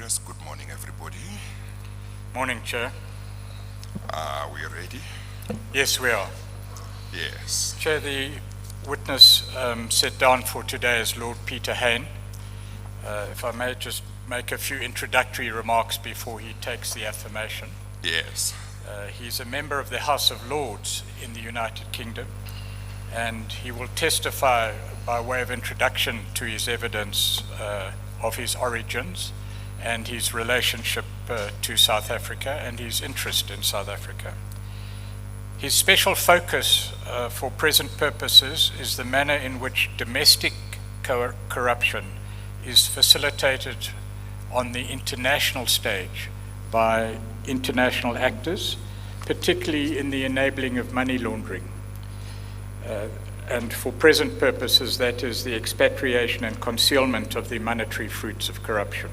Yes, good morning, everybody. Morning, Chair. Are we ready? Yes, we are. Yes. Chair, the witness set down for today is Lord Peter Hain. If I may just make a few introductory remarks before he takes the affirmation. Yes. He's a member of the House of Lords in the United Kingdom, and he will testify by way of introduction to his evidence of his origins and his relationship to South Africa and his interest in South Africa. His special focus for present purposes is the manner in which domestic corruption is facilitated on the international stage by international actors, particularly in the enabling of money laundering. And for present purposes, that is the expatriation and concealment of the monetary fruits of corruption.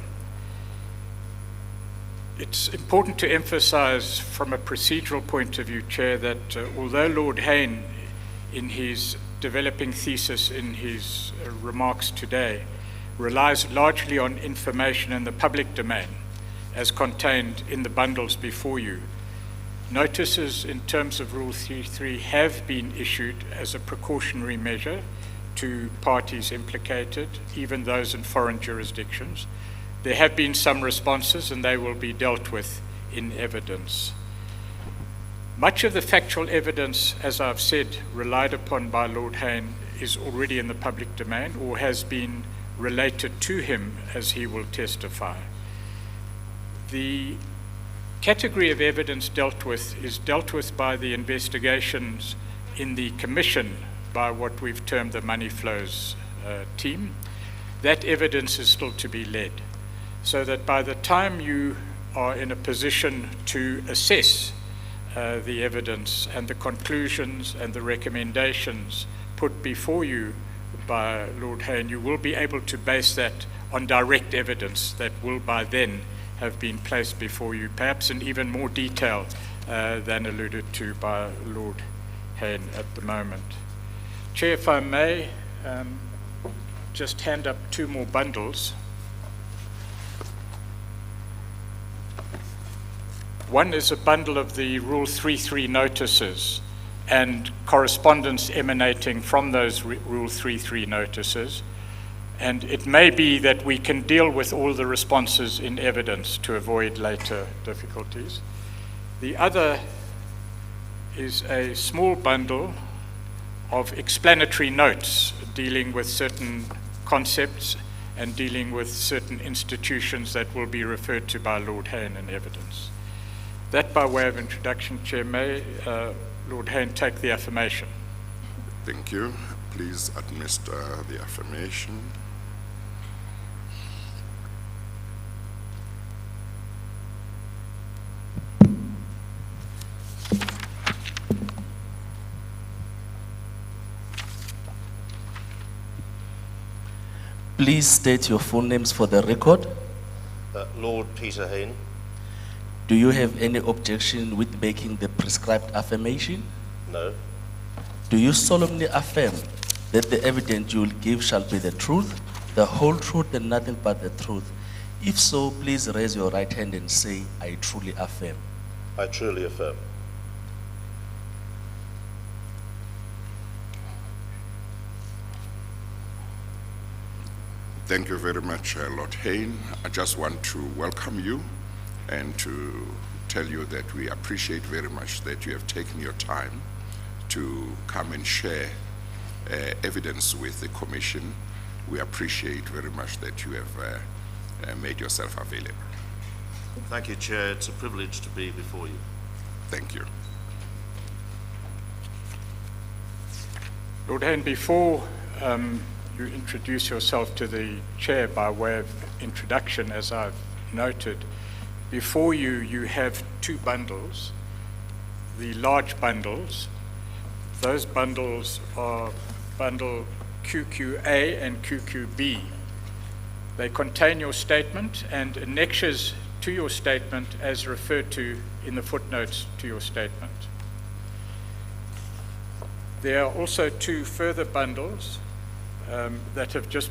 It's important to emphasize from a procedural point of view, Chair, that although Lord Hain, in his developing thesis in his remarks today, relies largely on information in the public domain as contained in the bundles before you, notices in terms of Rule 3.3 have been issued as a precautionary measure to parties implicated, even those in foreign jurisdictions. There have been some responses and they will be dealt with in evidence. Much of the factual evidence, as I've said, relied upon by Lord Hain is already in the public domain or has been related to him as he will testify. The category of evidence dealt with is dealt with by the investigations in the Commission by what we've termed the money flows team. That evidence is still to be led, so that by the time you are in a position to assess the evidence and the conclusions and the recommendations put before you by Lord Hain, you will be able to base that on direct evidence that will by then have been placed before you, perhaps in even more detail than alluded to by Lord Hain at the moment. Chair, if I may just hand up two more bundles. One is a bundle of the Rule 3.3 notices and correspondence emanating from those Rule 3.3 notices. And it may be that we can deal with all the responses in evidence to avoid later difficulties. The other is a small bundle of explanatory notes dealing with certain concepts and dealing with certain institutions that will be referred to by Lord Hain in evidence. That by way of introduction, Chair, may Lord Hain take the affirmation. Thank you. Please administer the affirmation. Please state your full names for the record. Lord Peter Hain. Do you have any objection with making the prescribed affirmation? No. Do you solemnly affirm that the evidence you will give shall be the truth, the whole truth, and nothing but the truth? If so, please raise your right hand and say, I truly affirm. I truly affirm. Thank you very much, Lord Hain. I just want to welcome you and to tell you that we appreciate very much that you have taken your time to come and share evidence with the Commission. We appreciate very much that you have made yourself available. Thank you, Chair. It's a privilege to be before you. Thank you. Lord Hain, before you introduce yourself to the Chair by way of introduction, as I've noted, before you, you have two bundles, the large bundles. Those bundles are bundle QQA and QQB. They contain your statement and annexures to your statement as referred to in the footnotes to your statement. There are also two further bundles that have just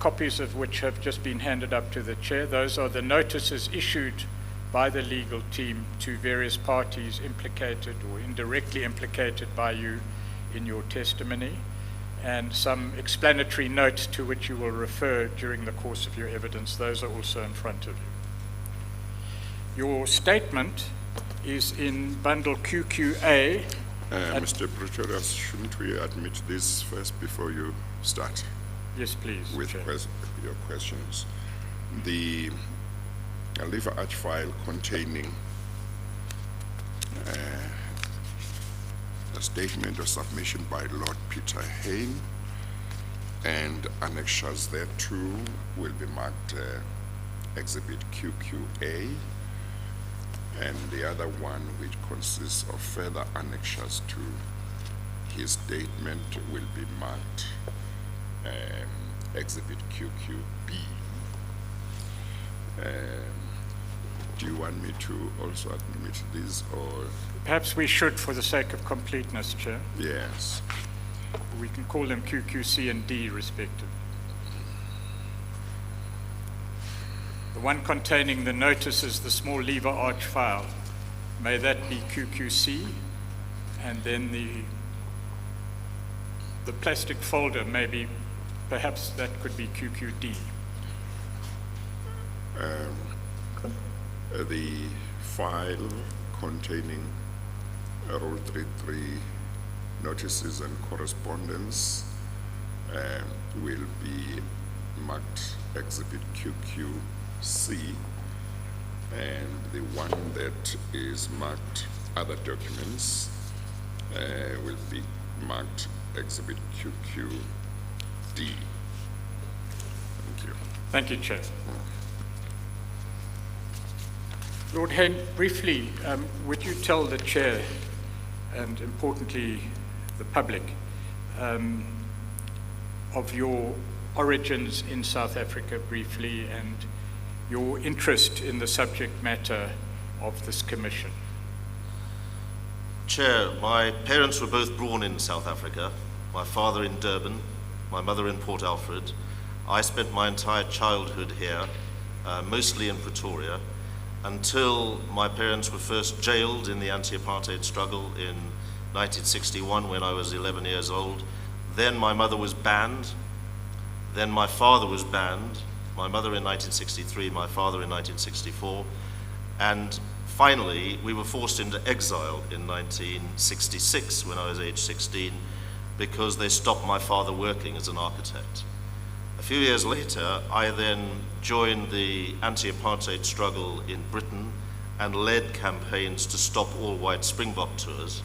copies of which have just been handed up to the chair. Those are the notices issued by the legal team to various parties implicated or indirectly implicated by you in your testimony, and some explanatory notes to which you will refer during the course of your evidence. Those are also in front of you. Your statement is in bundle QQA. Mr. Pretorius, shouldn't we admit this first before you start Yes, please. with Chair. your questions? The lever arch file containing a statement or submission by Lord Peter Hain and annexures thereto will be marked Exhibit QQA, and the other one, which consists of further annexures to his statement, will be marked Exhibit QQB. Do you want me to also admit this, or? Perhaps we should, for the sake of completeness, Chair. Yes. We can call them QQC and D, respectively. The one containing the notices, the small lever arch file, may that be QQC, and then the plastic folder, maybe, perhaps that could be QQD. The file containing Rule 33 notices and correspondence will be marked Exhibit QQC, and the one that is marked Other Documents will be marked Exhibit QQD. Thank you. Thank you, Chair. Lord Hain, briefly, would you tell the Chair, and importantly the public, of your origins in South Africa briefly and your interest in the subject matter of this commission? Chair, my parents were both born in South Africa, my father in Durban, my mother in Port Alfred. I spent my entire childhood here, mostly in Pretoria, until my parents were first jailed in the anti-apartheid struggle in 1961 when I was 11 years old. Then my mother was banned. Then my father was banned. My mother in 1963, my father in 1964. And finally, we were forced into exile in 1966 when I was age 16 because they stopped my father working as an architect. A few years later, I then joined the anti-apartheid struggle in Britain and led campaigns to stop all white Springbok tours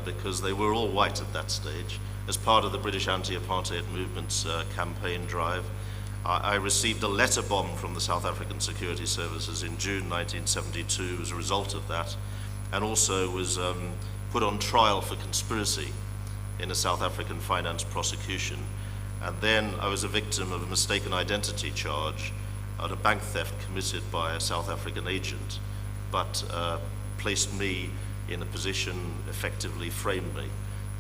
because they were all white at that stage. As part of the British anti-apartheid movement's campaign drive, I received a letter bomb from the South African Security Services in June 1972 as a result of that, and also was put on trial for conspiracy in a South African finance prosecution. And then I was a victim of a mistaken identity charge at a bank theft committed by a South African agent, but placed me in a position, effectively framed me.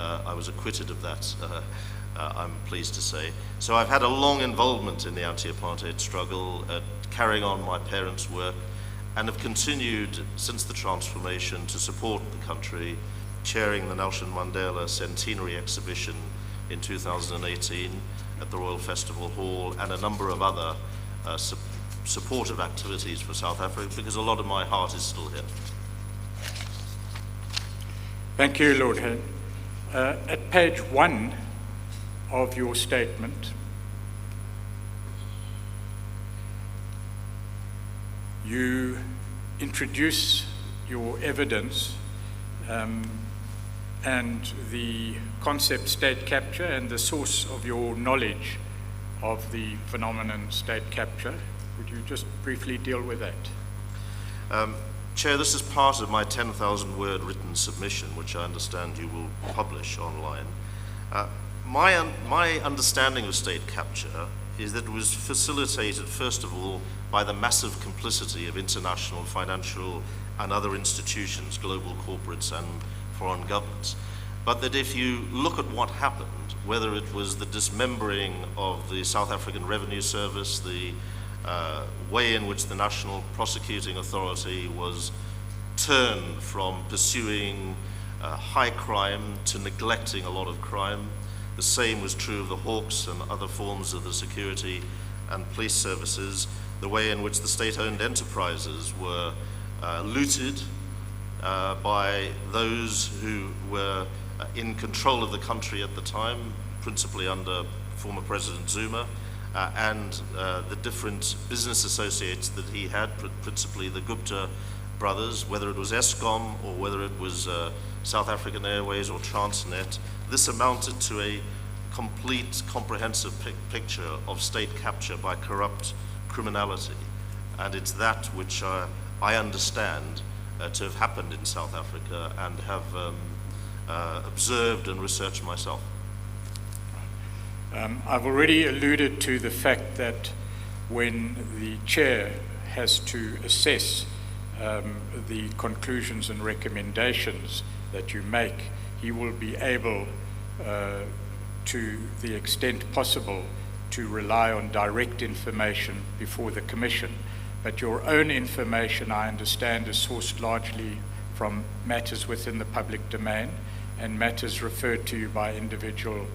I was acquitted of that, I'm pleased to say. So I've had a long involvement in the anti-apartheid struggle, carrying on my parents' work, and have continued since the transformation to support the country, chairing the Nelson Mandela Centenary Exhibition in 2018 at the Royal Festival Hall, and a number of other supportive activities for South Africa, because a lot of my heart is still here. Thank you, Lord Hain. At page 1 of your statement, you introduce your evidence and the concept state capture and the source of your knowledge of the phenomenon state capture. Would you just briefly deal with that? Chair, this is part of my 10,000-word written submission, which I understand you will publish online. My understanding of state capture is that it was facilitated, first of all, by the massive complicity of international financial and other institutions, global corporates and foreign governments. but that if you look at what happened, whether it was the dismembering of the South African Revenue Service, the way in which the National Prosecuting Authority was turned from pursuing high crime to neglecting a lot of crime. The same was true of the Hawks and other forms of the security and police services. The way in which the state-owned enterprises were looted by those who were in control of the country at the time, principally under former President Zuma, and the different business associates that he had, principally the Gupta brothers, whether it was Eskom or whether it was South African Airways or Transnet. This amounted to a complete, comprehensive picture of state capture by corrupt criminality. And it's that which I understand to have happened in South Africa and have observed and researched myself. I've already alluded to the fact that when the chair has to assess the conclusions and recommendations that you make, he will be able, to the extent possible, to rely on direct information before the Commission. But your own information, I understand, is sourced largely from matters within the public domain and matters referred to you by individual,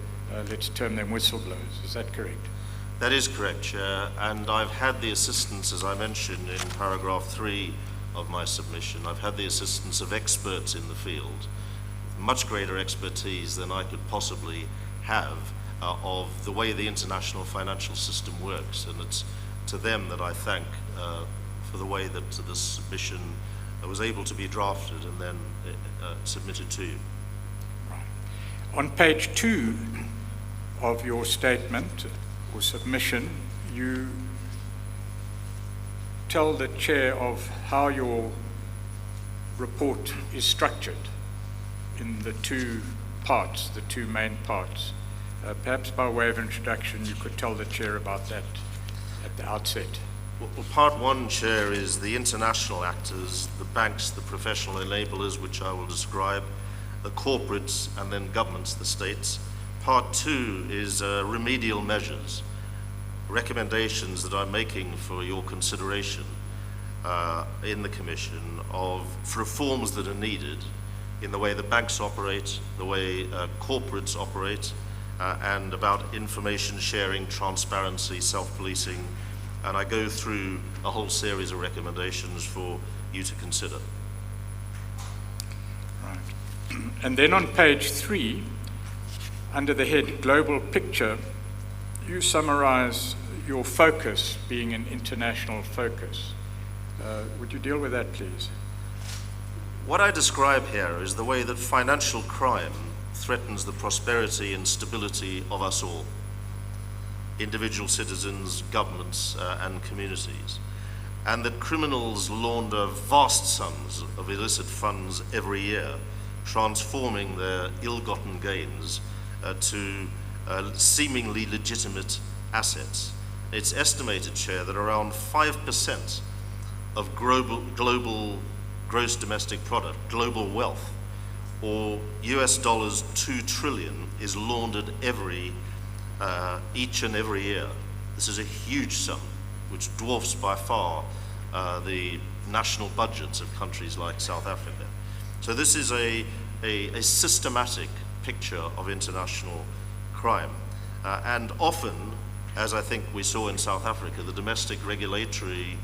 let's term them whistleblowers. Is that correct? That is correct, Chair. And I've had the assistance, as I mentioned in paragraph 3 of my submission, I've had the assistance of experts in the field, much greater expertise than I could possibly have of the way the international financial system works. And it's to them that I thank for the way that this submission was able to be drafted and then submitted to you. Right. On page 2 of your statement or submission, you tell the chair of how your report is structured in the two parts, the two main parts. Perhaps by way of introduction, you could tell the chair about that at the outset. Well, part 1, Chair, is the international actors, the banks, the professional enablers, which I will describe, the corporates, and then governments, the states. Part 2 is remedial measures, recommendations that I'm making for your consideration in the Commission of reforms that are needed in the way the banks operate, the way corporates operate, and about information sharing, transparency, self-policing, and I go through a whole series of recommendations for you to consider. Right. And then on page 3, under the head Global Picture, you summarize your focus being an international focus. Would you deal with that, please? What I describe here is the way that financial crime threatens the prosperity and stability of us all, individual citizens, governments, and communities, and that criminals launder vast sums of illicit funds every year, transforming their ill-gotten gains to seemingly legitimate assets. It's estimated, Chair, that around 5% of global gross domestic product, global wealth, or US dollars 2 trillion is laundered each and every year. This is a huge sum, which dwarfs by far the national budgets of countries like South Africa. So this is a systematic picture of international crime. And often, as I think we saw in South Africa, the domestic regulatory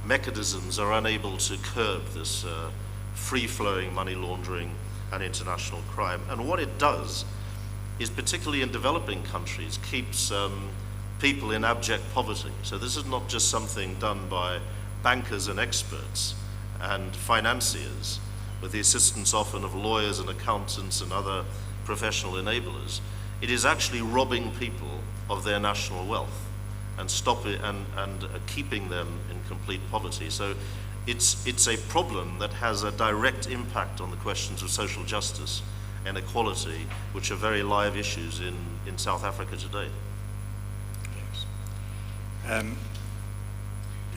mechanisms are unable to curb this free-flowing money laundering and international crime. And what it does is, particularly in developing countries, keeps people in abject poverty. So this is not just something done by bankers and experts and financiers, with the assistance often of lawyers and accountants and other professional enablers. It is actually robbing people of their national wealth and keeping them in complete poverty. So it's a problem that has a direct impact on the questions of social justice and equality, which are very live issues in South Africa today. Yes.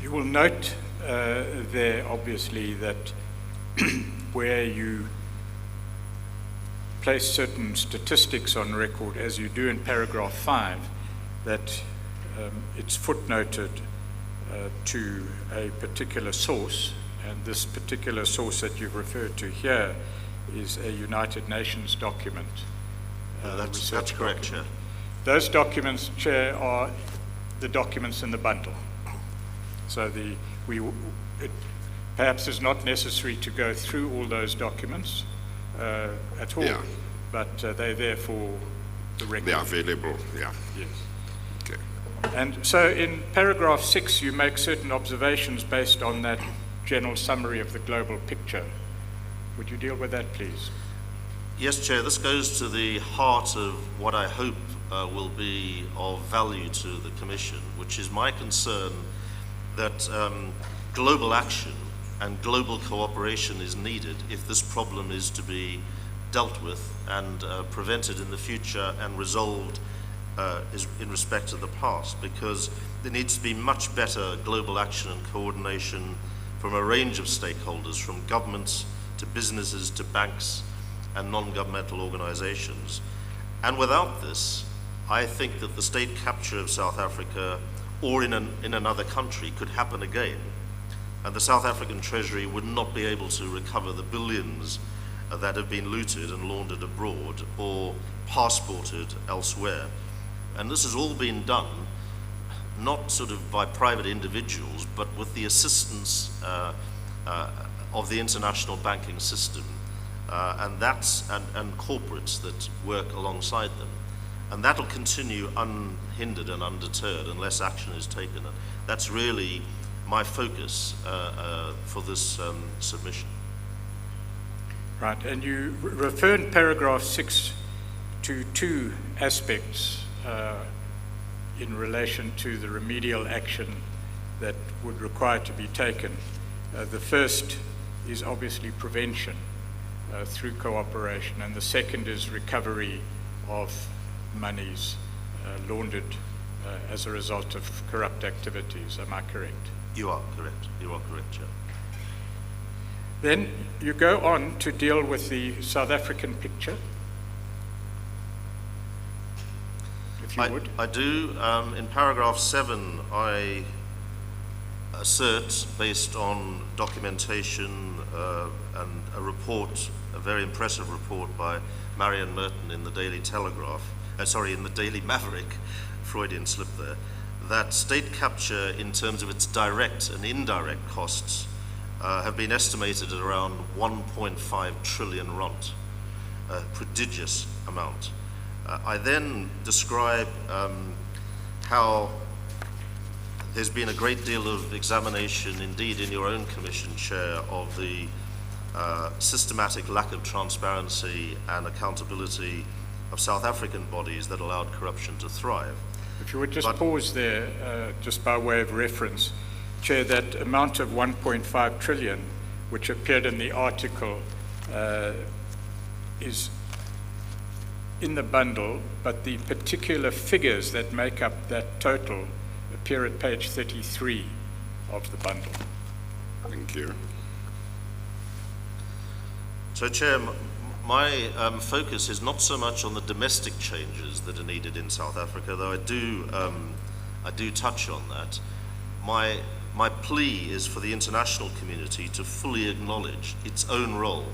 You will note there, obviously, that where you place certain statistics on record, as you do in paragraph 5, that it's footnoted to a particular source, and this particular source that you've referred to here is a United Nations document. That's correct, Chair. Those documents, Chair, are the documents in the bundle. So it perhaps is not necessary to go through all those documents at all, Yeah. but they're there for the record. They are available, yeah. Yes. Okay. And so in paragraph 6, you make certain observations based on that general summary of the global picture. Would you deal with that, please? Yes, Chair, this goes to the heart of what I hope will be of value to the Commission, which is my concern that global action and global cooperation is needed if this problem is to be dealt with and prevented in the future and resolved in respect to the past, because there needs to be much better global action and coordination from a range of stakeholders, from governments to businesses to banks and non-governmental organizations. And without this, I think that the state capture of South Africa or in another country could happen again. And the South African Treasury would not be able to recover the billions that have been looted and laundered abroad or passported elsewhere. And this has all been done not sort of by private individuals, but with the assistance of the international banking system and corporates that work alongside them. And that'll continue unhindered and undeterred unless action is taken. And that's really my focus for this submission. Right, and you refer in paragraph 6 to two aspects in relation to the remedial action that would require to be taken. The first is obviously prevention through cooperation, and the second is recovery of monies laundered as a result of corrupt activities. Am I correct? You are correct. You are correct, Chair. Then you go on to deal with the South African picture, if you would. I do. In paragraph 7, I assert, based on documentation and a report, a very impressive report by Marion Merton in the Daily Telegraph, in the Daily Maverick, Freudian slip there, that state capture in terms of its direct and indirect costs have been estimated at around 1.5 trillion rand, a prodigious amount. I then describe how there's been a great deal of examination, indeed in your own commission, Chair, of the systematic lack of transparency and accountability of South African bodies that allowed corruption to thrive. If you would just pause there, just by way of reference, Chair, that amount of 1.5 trillion, which appeared in the article, is in the bundle, but the particular figures that make up that total appear at page 33 of the bundle. Thank you. So, Chair, my focus is not so much on the domestic changes that are needed in South Africa, though I do touch on that. My plea is for the international community to fully acknowledge its own role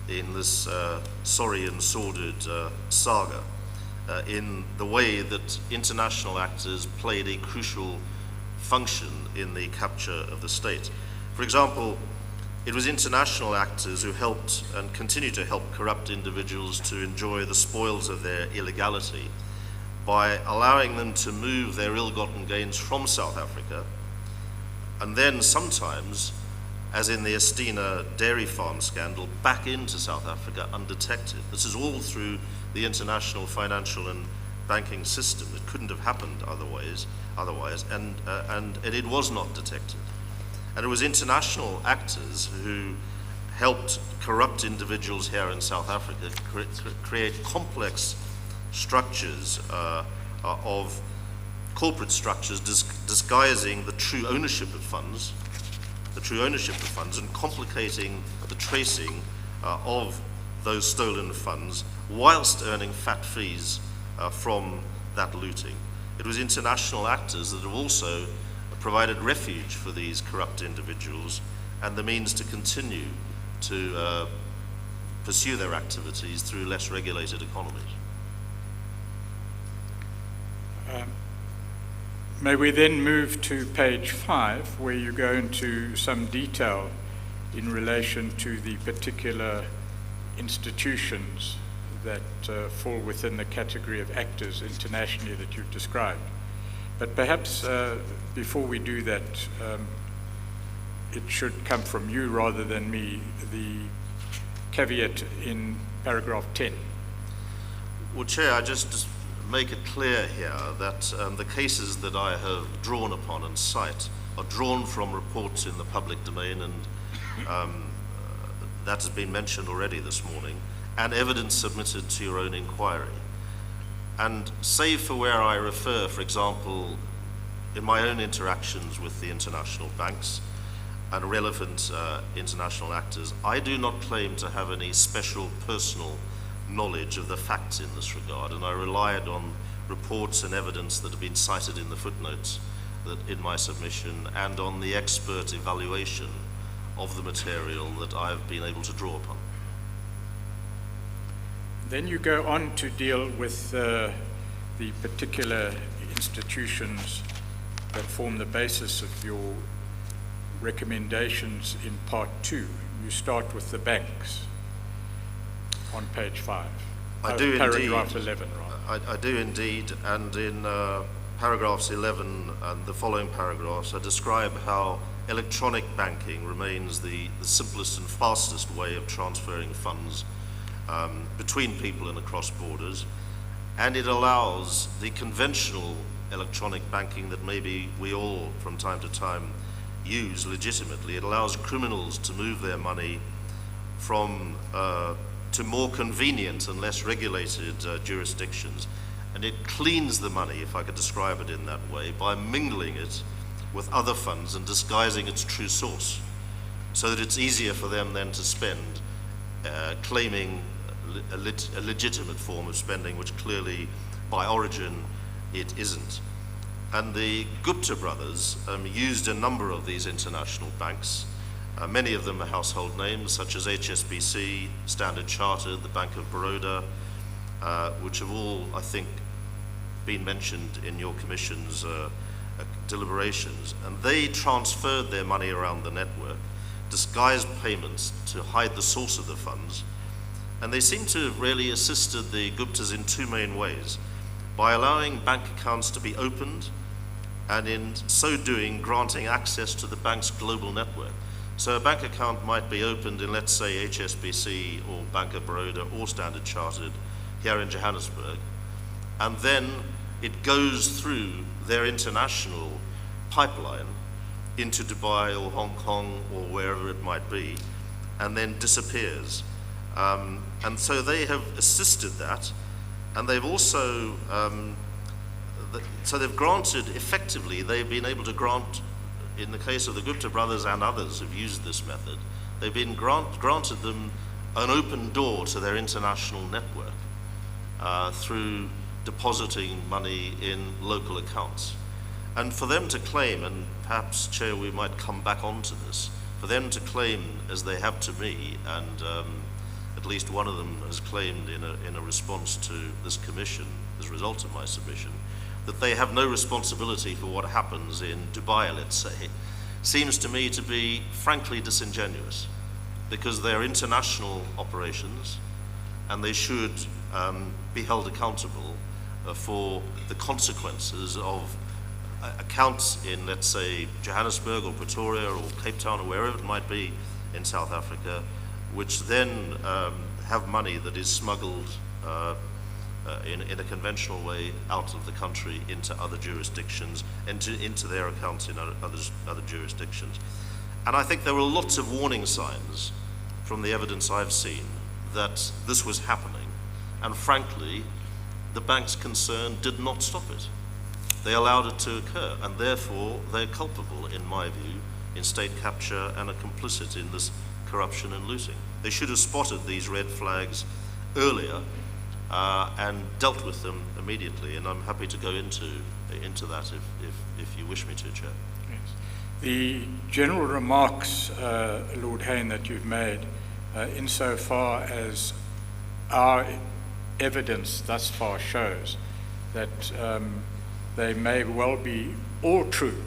in this sorry and sordid saga, in the way that international actors played a crucial function in the capture of the state. For example, it was international actors who helped and continue to help corrupt individuals to enjoy the spoils of their illegality by allowing them to move their ill-gotten gains from South Africa, and then sometimes, as in the Estina dairy farm scandal, back into South Africa undetected. This is all through the international financial and banking system. It couldn't have happened otherwise, and it was not detected. And it was international actors who helped corrupt individuals here in South Africa create complex structures of corporate structures disguising the true ownership of funds, and complicating the tracing of those stolen funds whilst earning fat fees from that looting. It was international actors that have also provided refuge for these corrupt individuals and the means to continue to pursue their activities through less regulated economies. May we then move to page 5, where you go into some detail in relation to the particular institutions that fall within the category of actors internationally that you've described. But perhaps before we do that, it should come from you rather than me, the caveat in paragraph 10. Well, Chair, I just make it clear here that the cases that I have drawn upon and cite are drawn from reports in the public domain, and that has been mentioned already this morning, and evidence submitted to your own inquiry. And save for where I refer, for example, in my own interactions with the international banks and relevant international actors, I do not claim to have any special personal knowledge of the facts in this regard, and I relied on reports and evidence that have been cited in the footnotes in my submission and on the expert evaluation of the material that I have been able to draw upon. Then you go on to deal with the particular institutions that form the basis of your recommendations in part 2. You start with the banks on page 5. I do paragraph indeed. 11, rather. I do indeed, and in paragraphs 11 and the following paragraphs, I describe how electronic banking remains the simplest and fastest way of transferring funds between people and across borders, and it allows the conventional electronic banking that maybe we all from time to time use legitimately. It allows criminals to move their money from to more convenient and less regulated jurisdictions, and it cleans the money, if I could describe it in that way, by mingling it with other funds and disguising its true source, so that it's easier for them then to spend, claiming a legitimate form of spending, which clearly by origin it isn't. And the Gupta brothers used a number of these international banks. Many of them are household names, such as HSBC, Standard Chartered, the Bank of Baroda, which have all, I think, been mentioned in your commission's deliberations. And they transferred their money around the network, disguised payments to hide the source of the funds, and they seem to have really assisted the Guptas in two main ways: by allowing bank accounts to be opened, and in so doing, granting access to the bank's global network. So a bank account might be opened in, let's say, HSBC or Bank of Baroda or Standard Chartered here in Johannesburg, and then it goes through their international pipeline into Dubai or Hong Kong or wherever it might be, and then disappears. And so they have assisted that, and they've also, so they've granted, effectively, they've been able to grant, in the case of the Gupta brothers and others who've used this method, they've been granted them an open door to their international network through depositing money in local accounts. And for them to claim, and perhaps, Chair, we might come back onto this, for them to claim, as they have to me, and at least one of them has claimed in a response to this commission, as a result of my submission, that they have no responsibility for what happens in Dubai, let's say, seems to me to be frankly disingenuous, because they're international operations and they should be held accountable for the consequences of accounts in, let's say, Johannesburg or Pretoria or Cape Town or wherever it might be in South Africa, which then have money that is smuggled in a conventional way out of the country into other jurisdictions, into their accounts in other jurisdictions. And I think there were lots of warning signs from the evidence I've seen that this was happening, and frankly, the banks concerned did not stop it. They allowed it to occur, and therefore they're culpable, in my view, in state capture and are complicit in this corruption and looting. They should have spotted these red flags earlier and dealt with them immediately. And I'm happy to go into that if you wish me to, Chair. Yes. The general remarks, Lord Hain, that you've made, insofar as our evidence thus far shows that they may well be all true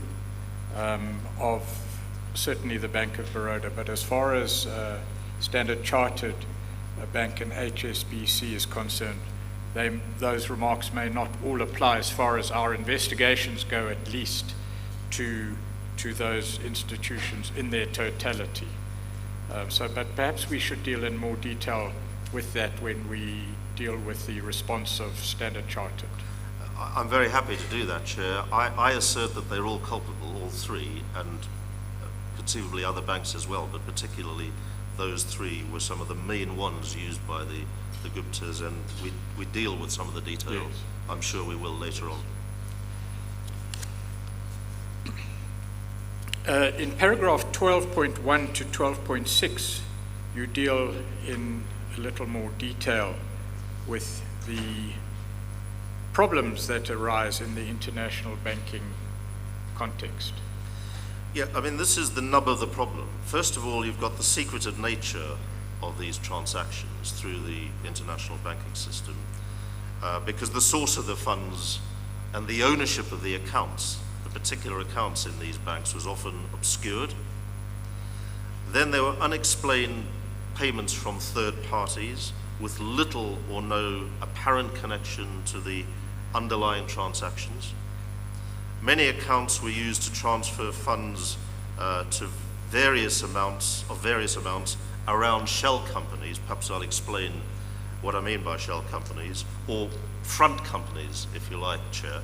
of certainly the Bank of Baroda, but as far as Standard Chartered Bank and HSBC is concerned, those remarks may not all apply as far as our investigations go, at least to those institutions in their totality. But perhaps we should deal in more detail with that when we deal with the response of Standard Chartered. I'm very happy to do that, Chair. I assert that they're all culpable, all three, and conceivably other banks as well, but particularly those three were some of the main ones used by the Guptas, and we deal with some of the detail. Yes. I'm sure we will later on. In paragraph 12.1 to 12.6, you deal in a little more detail with the problems that arise in the international banking context. Yeah, I mean, this is the nub of the problem. First of all, you've got the secretive nature of these transactions through the international banking system, because the source of the funds and the ownership of the accounts, the particular accounts in these banks, was often obscured. Then there were unexplained payments from third parties with little or no apparent connection to the underlying transactions. Many accounts were used to transfer funds to various amounts around shell companies. Perhaps I'll explain what I mean by shell companies, or front companies, if you like, Chair,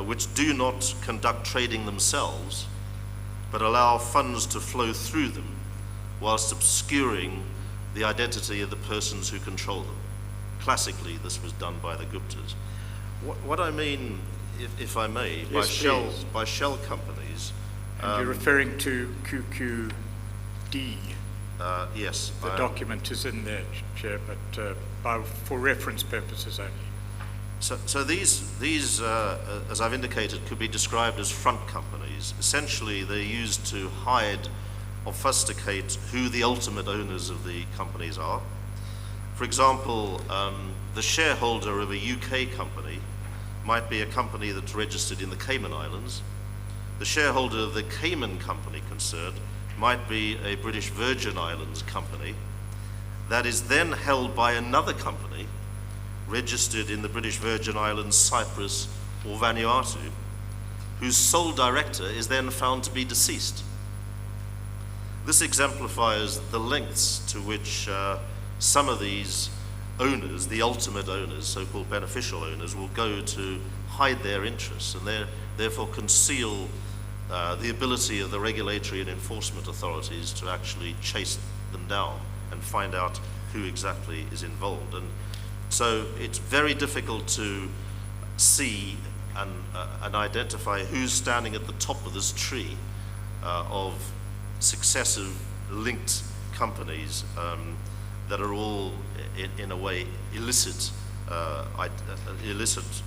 which do not conduct trading themselves, but allow funds to flow through them whilst obscuring the identity of the persons who control them. Classically, this was done by the Guptas. What I mean, if I may, Yes, by shell companies. And you're referring to QQD. Yes. The document is in there, Chair, but for reference purposes only. So these, as I've indicated, could be described as front companies. Essentially, they're used to hide or fustigate who the ultimate owners of the companies are. For example, the shareholder of a UK company might be a company that's registered in the Cayman Islands. The shareholder of the Cayman company concerned might be a British Virgin Islands company that is then held by another company registered in the British Virgin Islands, Cyprus, or Vanuatu, whose sole director is then found to be deceased. This exemplifies the lengths to which some of these owners, the ultimate owners, so-called beneficial owners, will go to hide their interests and therefore conceal the ability of the regulatory and enforcement authorities to actually chase them down and find out who exactly is involved. And so it's very difficult to see and identify who's standing at the top of this tree of successive linked companies that are all in a way illicit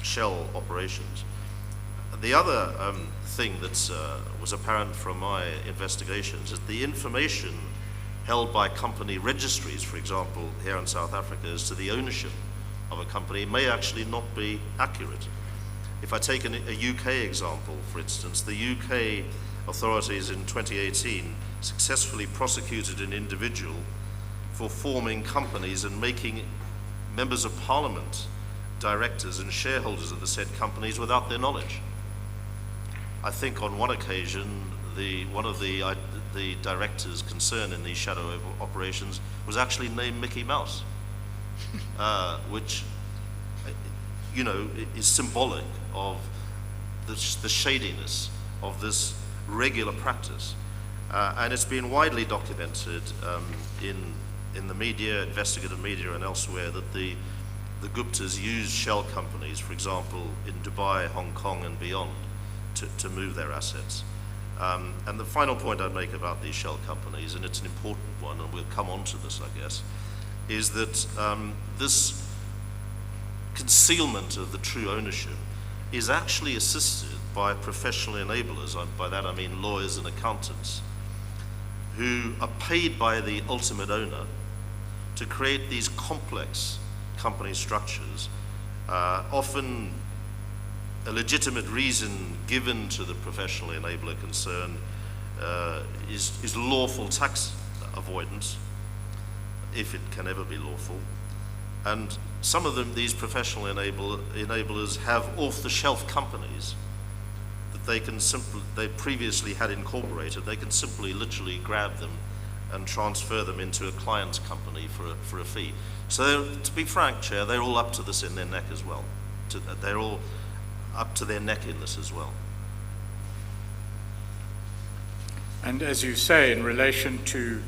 shell operations. The other thing that was apparent from my investigations is the information held by company registries, for example, here in South Africa, as to the ownership of a company may actually not be accurate. If I take a UK example, for instance, the UK authorities in 2018 successfully prosecuted an individual for forming companies and making members of parliament directors and shareholders of the said companies without their knowledge. I think on one occasion, one of the directors concerned in these shadow operations was actually named Mickey Mouse, which, you know, is symbolic of the shadiness of this regular practice. And it's been widely documented in the media, investigative media and elsewhere, that the Guptas use shell companies, for example, in Dubai, Hong Kong and beyond, to move their assets. And the final point I'd make about these shell companies, and it's an important one, and we'll come on to this, I guess, is that this concealment of the true ownership is actually assisted by professional enablers. By that I mean lawyers and accountants, who are paid by the ultimate owner to create these complex company structures. Often a legitimate reason given to the professional enabler concerned is lawful tax avoidance, if it can ever be lawful. And some of them, these professional enablers, have off-the-shelf companies that they previously had incorporated. They can simply literally grab them and transfer them into a client's company for a fee. So to be frank, Chair, they're all up to this in their neck as well. They're all up to their neck in this as well. And as you say, in relation to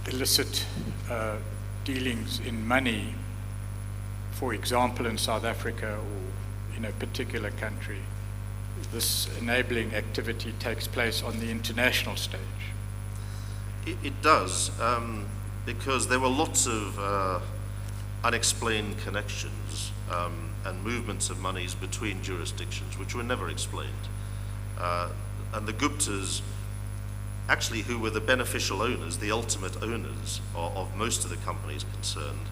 illicit dealings in money, for example, in South Africa or in a particular country, this enabling activity takes place on the international stage. It does, because there were lots of unexplained connections and movements of monies between jurisdictions, which were never explained. And the Guptas, actually, who were the beneficial owners, the ultimate owners of most of the companies concerned,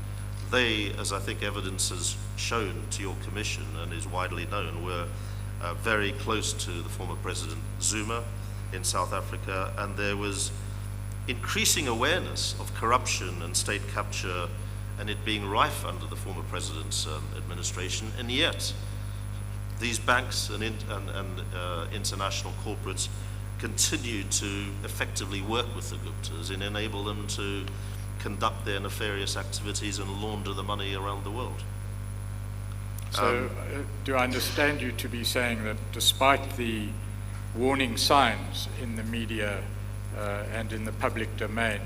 they, as I think evidence has shown to your commission and is widely known, were very close to the former President Zuma in South Africa, and there was increasing awareness of corruption and state capture and it being rife under the former President's administration, and yet these banks and international corporates continue to effectively work with the Guptas and enable them to conduct their nefarious activities and launder the money around the world. So do I understand you to be saying that despite the warning signs in the media and in the public domain,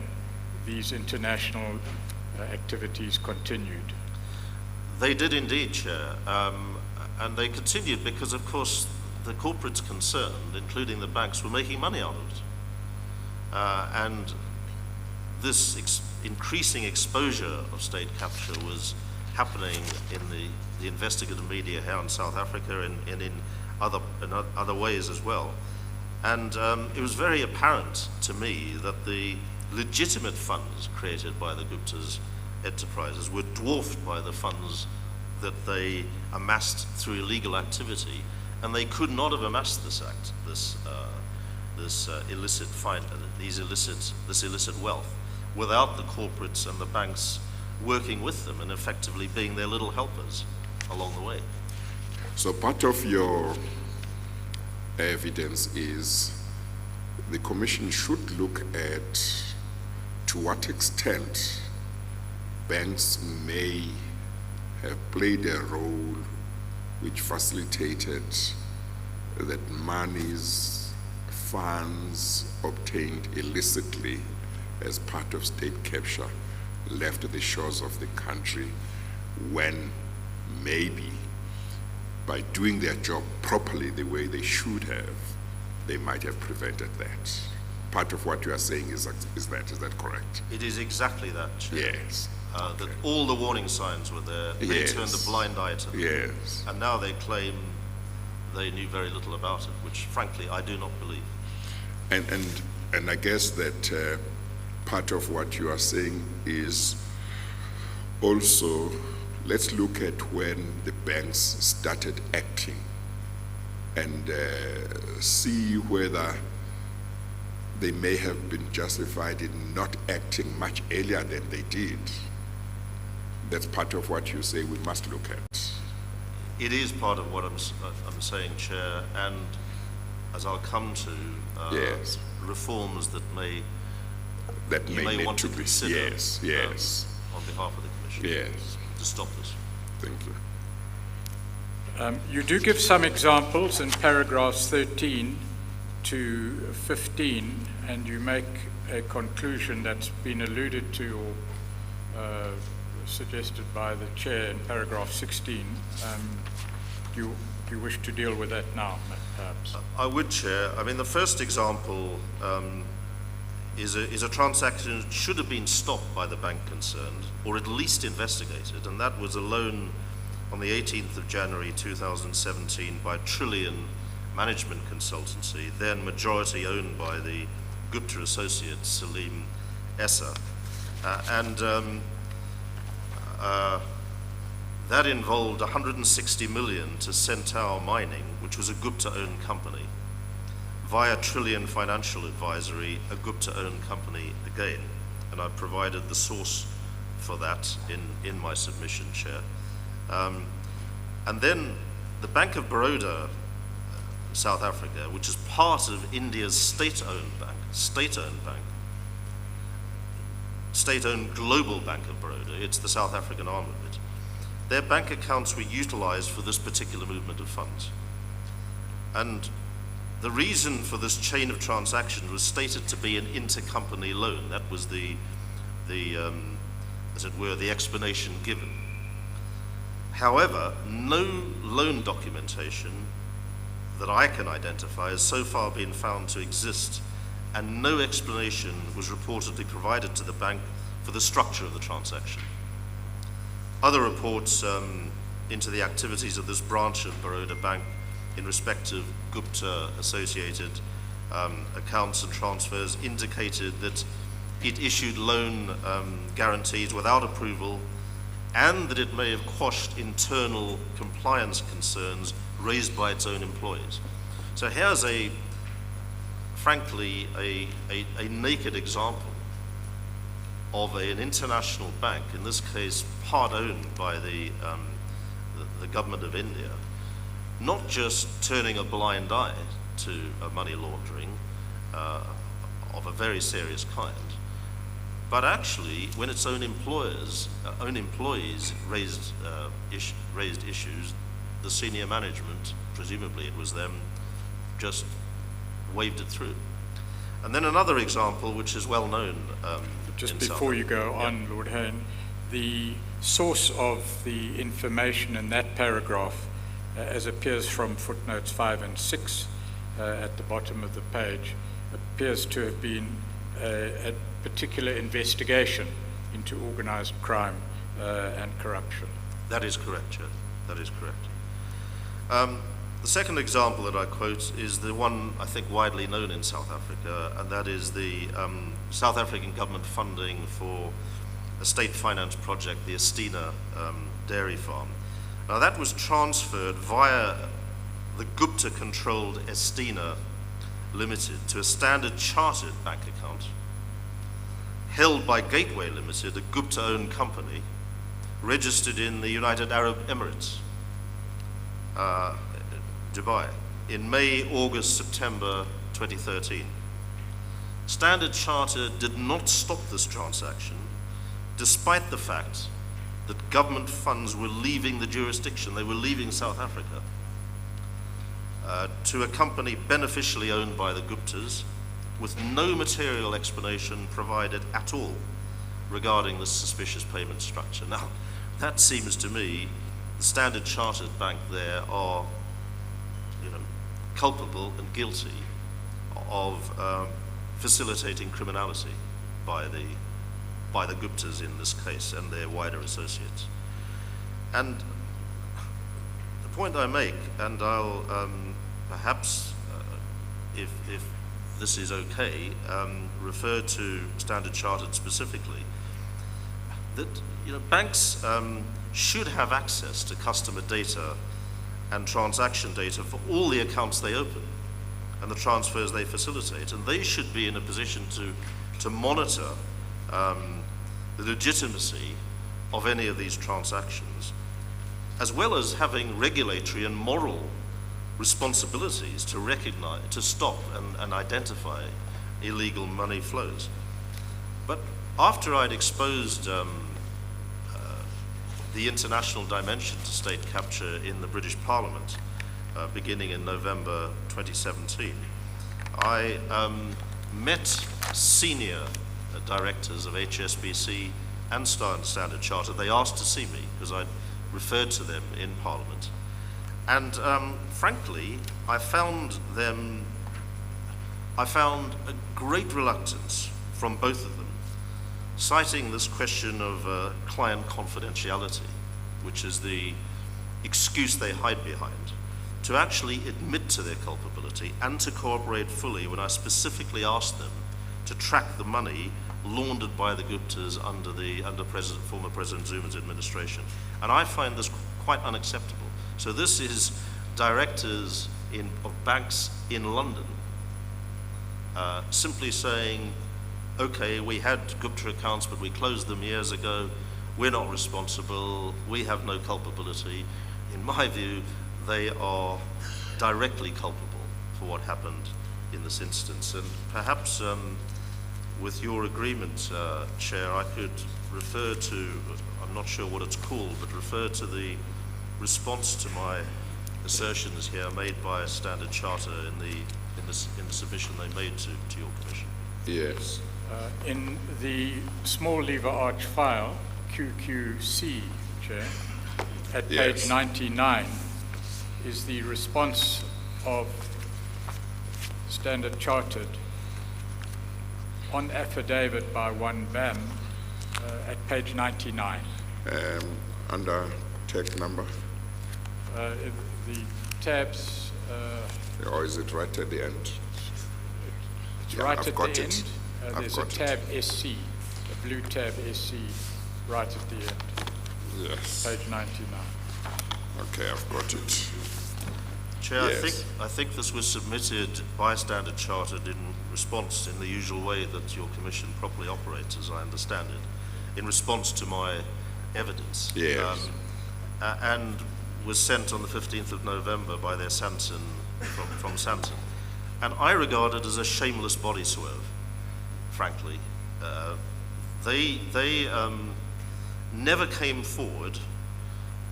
these international activities continued? They did indeed, Chair. And they continued because, of course, the corporates concerned, including the banks, were making money out of it. And this increasing exposure of state capture was happening in the investigative media here in South Africa and in other ways as well. And it was very apparent to me that the legitimate funds created by the Gupta's enterprises were dwarfed by the funds that they amassed through illegal activity, and they could not have amassed this illicit wealth without the corporates and the banks working with them and effectively being their little helpers along the way. So part of your evidence is the Commission should look at to what extent banks may have played a role which facilitated that monies, funds obtained illicitly as part of state capture left the shores of the country, when maybe by doing their job properly the way they should have, they might have prevented that. Part of what you are saying is that correct? It is exactly that, Chair. Yes. That all the warning signs were there. They Yes. turned a blind eye to them. Yes. And now they claim they knew very little about it, which frankly I do not believe. And I guess that part of what you are saying is also, let's look at when the banks started acting and see whether they may have been justified in not acting much earlier than they did. That's part of what you say we must look at. It is part of what I'm saying, Chair, and as I'll come to, Yes. reforms that you May may need want to be. consider Yes, yes, on behalf of the Commission yes. to stop this. Thank you. You do give some examples in paragraphs 13 to 15, and you make a conclusion that's been alluded to or suggested by the Chair in paragraph 16. Do you wish to deal with that now, perhaps? I would, Chair. I mean, the first example is a transaction that should have been stopped by the bank concerned, or at least investigated, and that was a loan on the 18th of January 2017 by Trillion Management Consultancy, then majority owned by the Gupta associate Salim Essa. That involved 160 million to Centaur Mining, which was a Gupta-owned company, via Trillion Financial Advisory, a Gupta-owned company again. And I provided the source for that in my submission, Chair. And then the Bank of Baroda, South Africa, which is part of India's state-owned bank, state-owned global Bank of Baroda, it's the South African arm of it. Their bank accounts were utilized for this particular movement of funds. And the reason for this chain of transactions was stated to be an intercompany loan. That was as it were, the explanation given. However, no loan documentation that I can identify has so far been found to exist, and no explanation was reportedly provided to the bank for the structure of the transaction. Other reports into the activities of this branch of Baroda Bank in respect of Gupta associated accounts and transfers indicated that it issued loan guarantees without approval, and that it may have quashed internal compliance concerns raised by its own employees. So here's frankly, a naked example of an international bank, in this case part owned by the government of India, not just turning a blind eye to money laundering of a very serious kind, but actually, when its own employees raised issues, the senior management, presumably it was them, just waved it through. And then another example, which is well known. Just before you go on, Lord Hain, the source of the information in that paragraph, as appears from footnotes 5 and 6 at the bottom of the page, appears to have been a particular investigation into organized crime and corruption. That is correct, Chair. That is correct. The second example that I quote is the one I think widely known in South Africa, and that is the South African government funding for a state finance project, the Estina dairy farm. Now that was transferred via the Gupta-controlled Estina Limited to a Standard Chartered bank account held by Gateway Limited, a Gupta-owned company, registered in the United Arab Emirates, Dubai, in May, August, September 2013. Standard Chartered did not stop this transaction, despite the fact that government funds were leaving the jurisdiction, they were leaving South Africa, to a company beneficially owned by the Guptas, with no material explanation provided at all regarding the suspicious payment structure. Now, that seems to me, the Standard Chartered Bank there are, culpable and guilty of facilitating criminality by the Guptas in this case and their wider associates. And the point I make, and I'll perhaps, if this is okay, refer to Standard Chartered specifically, that banks should have access to customer data and transaction data for all the accounts they open and the transfers they facilitate, and they should be in a position to monitor the legitimacy of any of these transactions, as well as having regulatory and moral responsibilities to recognize, to stop and identify illegal money flows. But after I'd exposed the international dimension to state capture in the British Parliament, beginning in November 2017, I met senior directors of HSBC and Standard Chartered. They asked to see me because I'd referred to them in Parliament. And frankly, I found a great reluctance from both of them, citing this question of client confidentiality, which is the excuse they hide behind, to actually admit to their culpability and to cooperate fully when I specifically asked them to track the money laundered by the Guptas under former President Zuma's administration. And I find this quite unacceptable. So this is directors of banks in London simply saying, okay, we had Gupta accounts, but we closed them years ago. We're not responsible. We have no culpability. In my view, they are directly culpable for what happened in this instance. And perhaps with your agreement, Chair, I could refer to, I'm not sure what it's called, but refer to the response to my assertions here made by Standard Charter in the submission they made to your Commission. Yes. In the small lever arch file, QQC, Chair, at page 99, is the response of Standard Chartered on affidavit by one BAM at page 99. Under tag number? The tabs... or is it right at the end? It's Yeah, right I've at got the it. end. I've There's a got tab SC, a blue tab SC, right at the end, Yes. page 99. Okay, I've got it. Chair, Yes. I think this was submitted by Standard Chartered in response in the usual way that your Commission properly operates, as I understand it, in response to my evidence. Yes. And was sent on the 15th of November by their Santon, from Santon. And I regard it as a shameless body swerve, frankly. They never came forward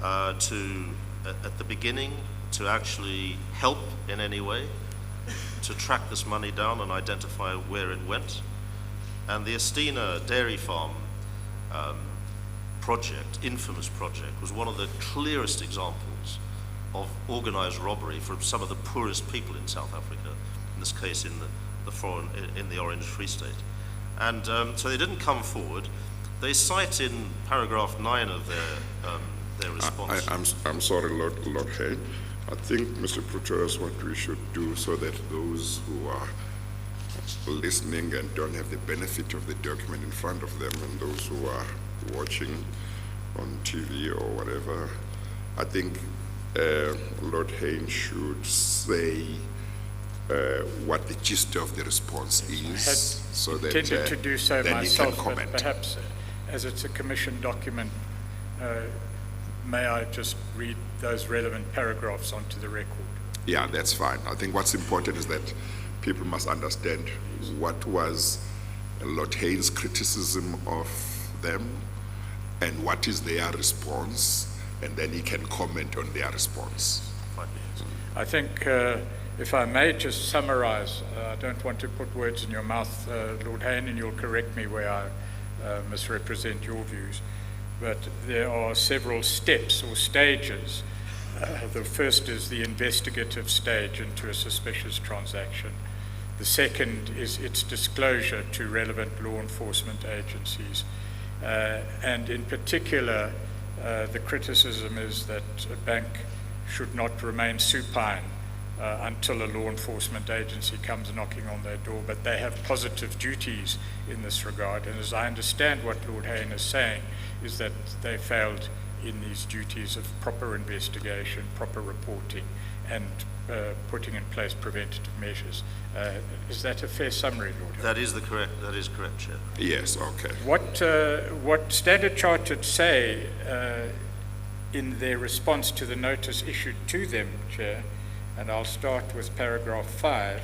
at the beginning to actually help in any way, to track this money down and identify where it went. And the Estina dairy farm project, infamous project, was one of the clearest examples of organized robbery from some of the poorest people in South Africa, in this case in the Orange Free State. And so they didn't come forward. They cite in paragraph 9 of their response. I'm sorry, Lord Hain. I think, Mr. Pretorius, what we should do so that those who are listening and don't have the benefit of the document in front of them, and those who are watching on TV or whatever, I think Lord Hain should say what the gist of the response is, so that Intended to do so then myself, he can but comment. perhaps as it's a Commission document, may I just read those relevant paragraphs onto the record? Yeah, that's fine. I think what's important is that people must understand what was Lord Hain's criticism of them and what is their response, and then he can comment on their response. I think, if I may just summarize, I don't want to put words in your mouth, Lord Hain, and you'll correct me where I misrepresent your views, but there are several steps or stages. The first is the investigative stage into a suspicious transaction. The second is its disclosure to relevant law enforcement agencies. And in particular, the criticism is that a bank should not remain supine until a law enforcement agency comes knocking on their door, but they have positive duties in this regard. And as I understand what Lord Hain is saying, is that they failed in these duties of proper investigation, proper reporting, and putting in place preventative measures. Is that a fair summary, Lord Hain? That is correct, Chair. Yes, okay. What Standard Chartered say in their response to the notice issued to them, Chair, and I'll start with paragraph 5,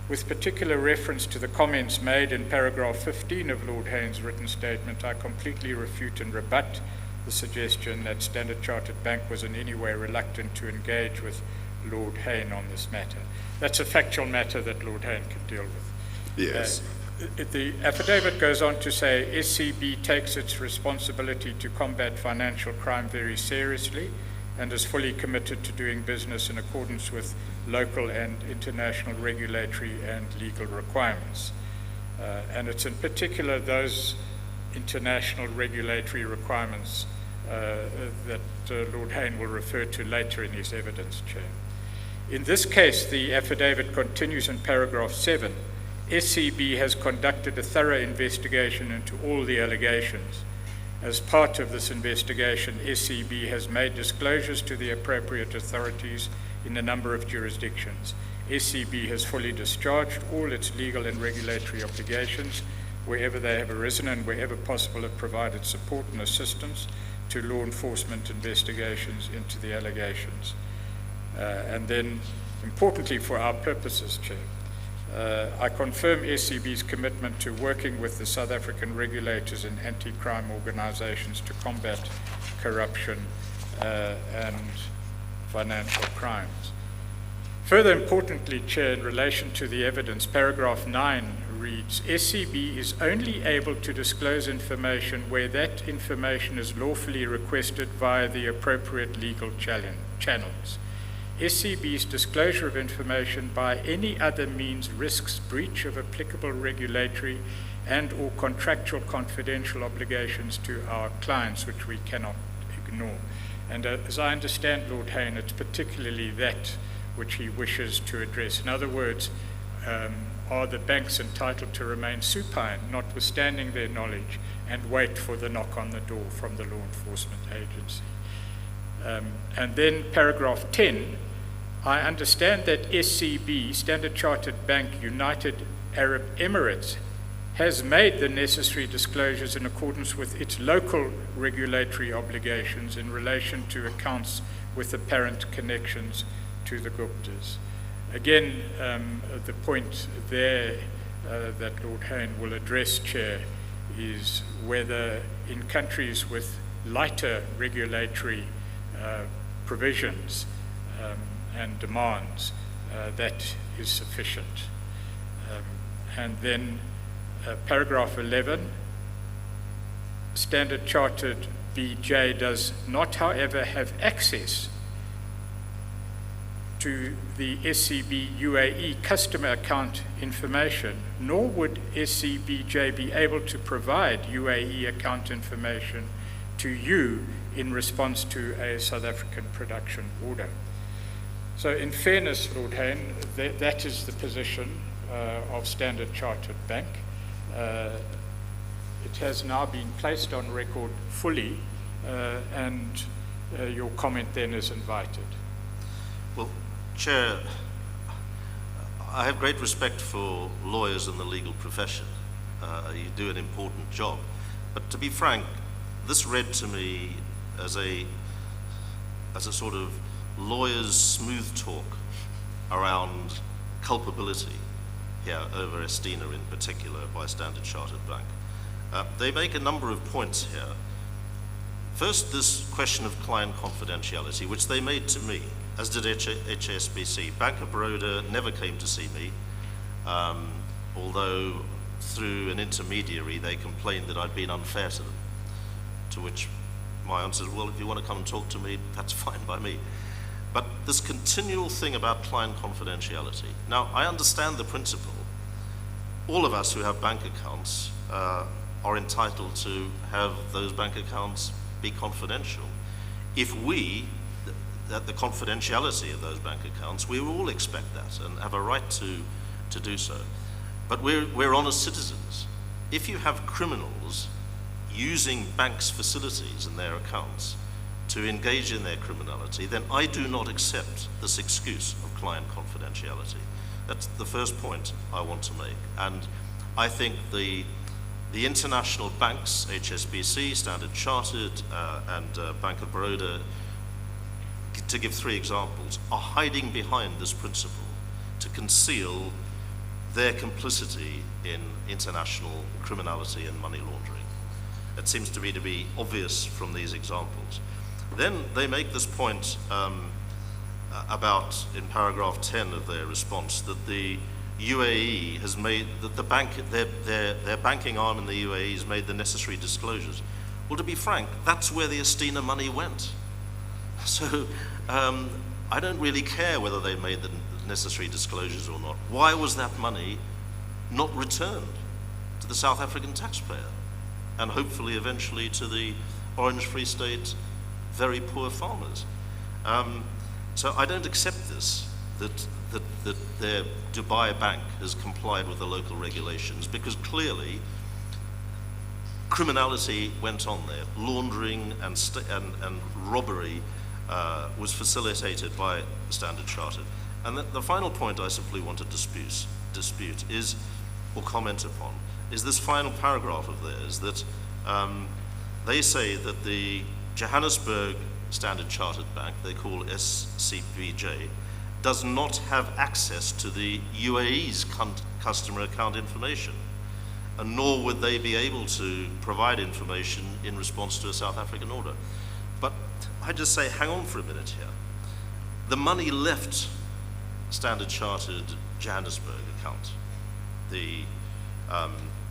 with particular reference to the comments made in paragraph 15 of Lord Hain's written statement, I completely refute and rebut the suggestion that Standard Chartered Bank was in any way reluctant to engage with Lord Hain on this matter. That's a factual matter that Lord Hain can deal with. Yes. The affidavit goes on to say SCB takes its responsibility to combat financial crime very seriously and is fully committed to doing business in accordance with local and international regulatory and legal requirements. And it's in particular those international regulatory requirements that Lord Hain will refer to later in his evidence, Chair. In this case, the affidavit continues in paragraph 7. SCB has conducted a thorough investigation into all the allegations. As part of this investigation, SCB has made disclosures to the appropriate authorities in a number of jurisdictions. SCB has fully discharged all its legal and regulatory obligations wherever they have arisen, and wherever possible have provided support and assistance to law enforcement investigations into the allegations. And then, importantly for our purposes, Chair, I confirm SCB's commitment to working with the South African regulators and anti-crime organizations to combat corruption and financial crimes. Further importantly, Chair, in relation to the evidence, paragraph 9 reads, SCB is only able to disclose information where that information is lawfully requested via the appropriate legal channels. SCB's disclosure of information by any other means risks breach of applicable regulatory and or contractual confidential obligations to our clients, which we cannot ignore. And as I understand Lord Hain, it's particularly that which he wishes to address. In other words, are the banks entitled to remain supine, notwithstanding their knowledge, and wait for the knock on the door from the law enforcement agency? And then paragraph 10, I understand that SCB, Standard Chartered Bank United Arab Emirates, has made the necessary disclosures in accordance with its local regulatory obligations in relation to accounts with apparent connections to the Guptas. Again, the point there that Lord Hain will address, Chair, is whether in countries with lighter regulatory provisions and demands, that is sufficient. And then paragraph 11, Standard Chartered BJ does not, however, have access to the SCB UAE customer account information, nor would SCBJ be able to provide UAE account information to you in response to a South African production order. So in fairness, Lord Hain, that is the position of Standard Chartered Bank. It has now been placed on record fully, and your comment then is invited. Well, Chair, I have great respect for lawyers in the legal profession. You do an important job. But to be frank, this read to me as a sort of lawyer's smooth talk around culpability here over Estina in particular by Standard Chartered Bank. They make a number of points here. First, this question of client confidentiality, which they made to me, as did HSBC. Bank of Baroda never came to see me, although through an intermediary they complained that I'd been unfair to them, to which my answer is, well, if you want to come and talk to me, that's fine by me. But this continual thing about client confidentiality. Now, I understand the principle. All of us who have bank accounts are entitled to have those bank accounts be confidential. If that the confidentiality of those bank accounts, we all expect that and have a right to do so. But we're honest citizens. If you have criminals using banks' facilities in their accounts to engage in their criminality, then I do not accept this excuse of client confidentiality. That's the first point I want to make. And I think the international banks, HSBC, Standard Chartered, and Bank of Baroda, to give 3 examples, are hiding behind this principle to conceal their complicity in international criminality and money laundering. It seems to me to be obvious from these examples. Then they make this point about, in paragraph 10 of their response, that the UAE has made, that the bank, their banking arm in the UAE has made the necessary disclosures. Well, to be frank, that's where the Estina money went. So I don't really care whether they made the necessary disclosures or not. Why was that money not returned to the South African taxpayer, and hopefully eventually to the Orange Free State very poor farmers. So I don't accept this, that their Dubai bank has complied with the local regulations, because clearly criminality went on there. Laundering and robbery was facilitated by Standard Chartered. And the final point I simply want to dispute is, or comment upon, is this final paragraph of theirs, that they say that the Johannesburg Standard Chartered Bank, they call SCBJ, does not have access to the UAE's customer account information, and nor would they be able to provide information in response to a South African order. But I just say, hang on for a minute here. The money left Standard Chartered Johannesburg account. The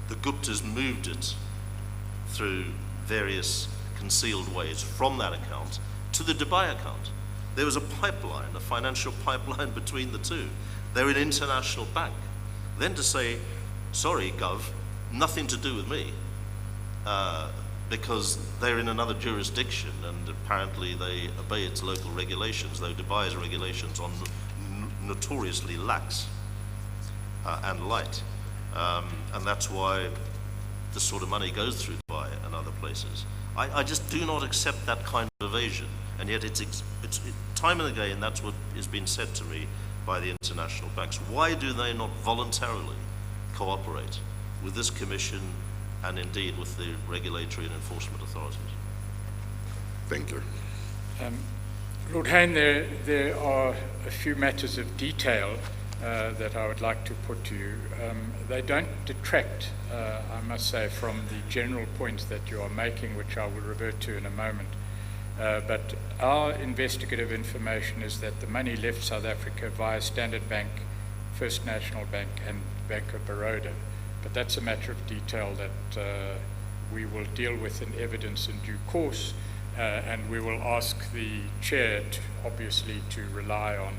Guptas moved it through various concealed ways from that account to the Dubai account. There was a pipeline, a financial pipeline between the two. They're an international bank. Then to say, sorry, Gov, nothing to do with me, because they're in another jurisdiction and apparently they obey its local regulations, though Dubai's regulations are notoriously lax and light. And that's why this sort of money goes through Dubai and other places. I just do not accept that kind of evasion, and yet it's time and again that's what is being said to me by the international banks. Why do they not voluntarily cooperate with this commission and indeed with the regulatory and enforcement authorities? Thank you. Lord Hain, there are a few matters of detail that I would like to put to you. They don't detract, I must say, from the general points that you are making, which I will revert to in a moment. But our investigative information is that the money left South Africa via Standard Bank, First National Bank, and Bank of Baroda. But that's a matter of detail that we will deal with in evidence in due course, and we will ask the chair, obviously, to rely on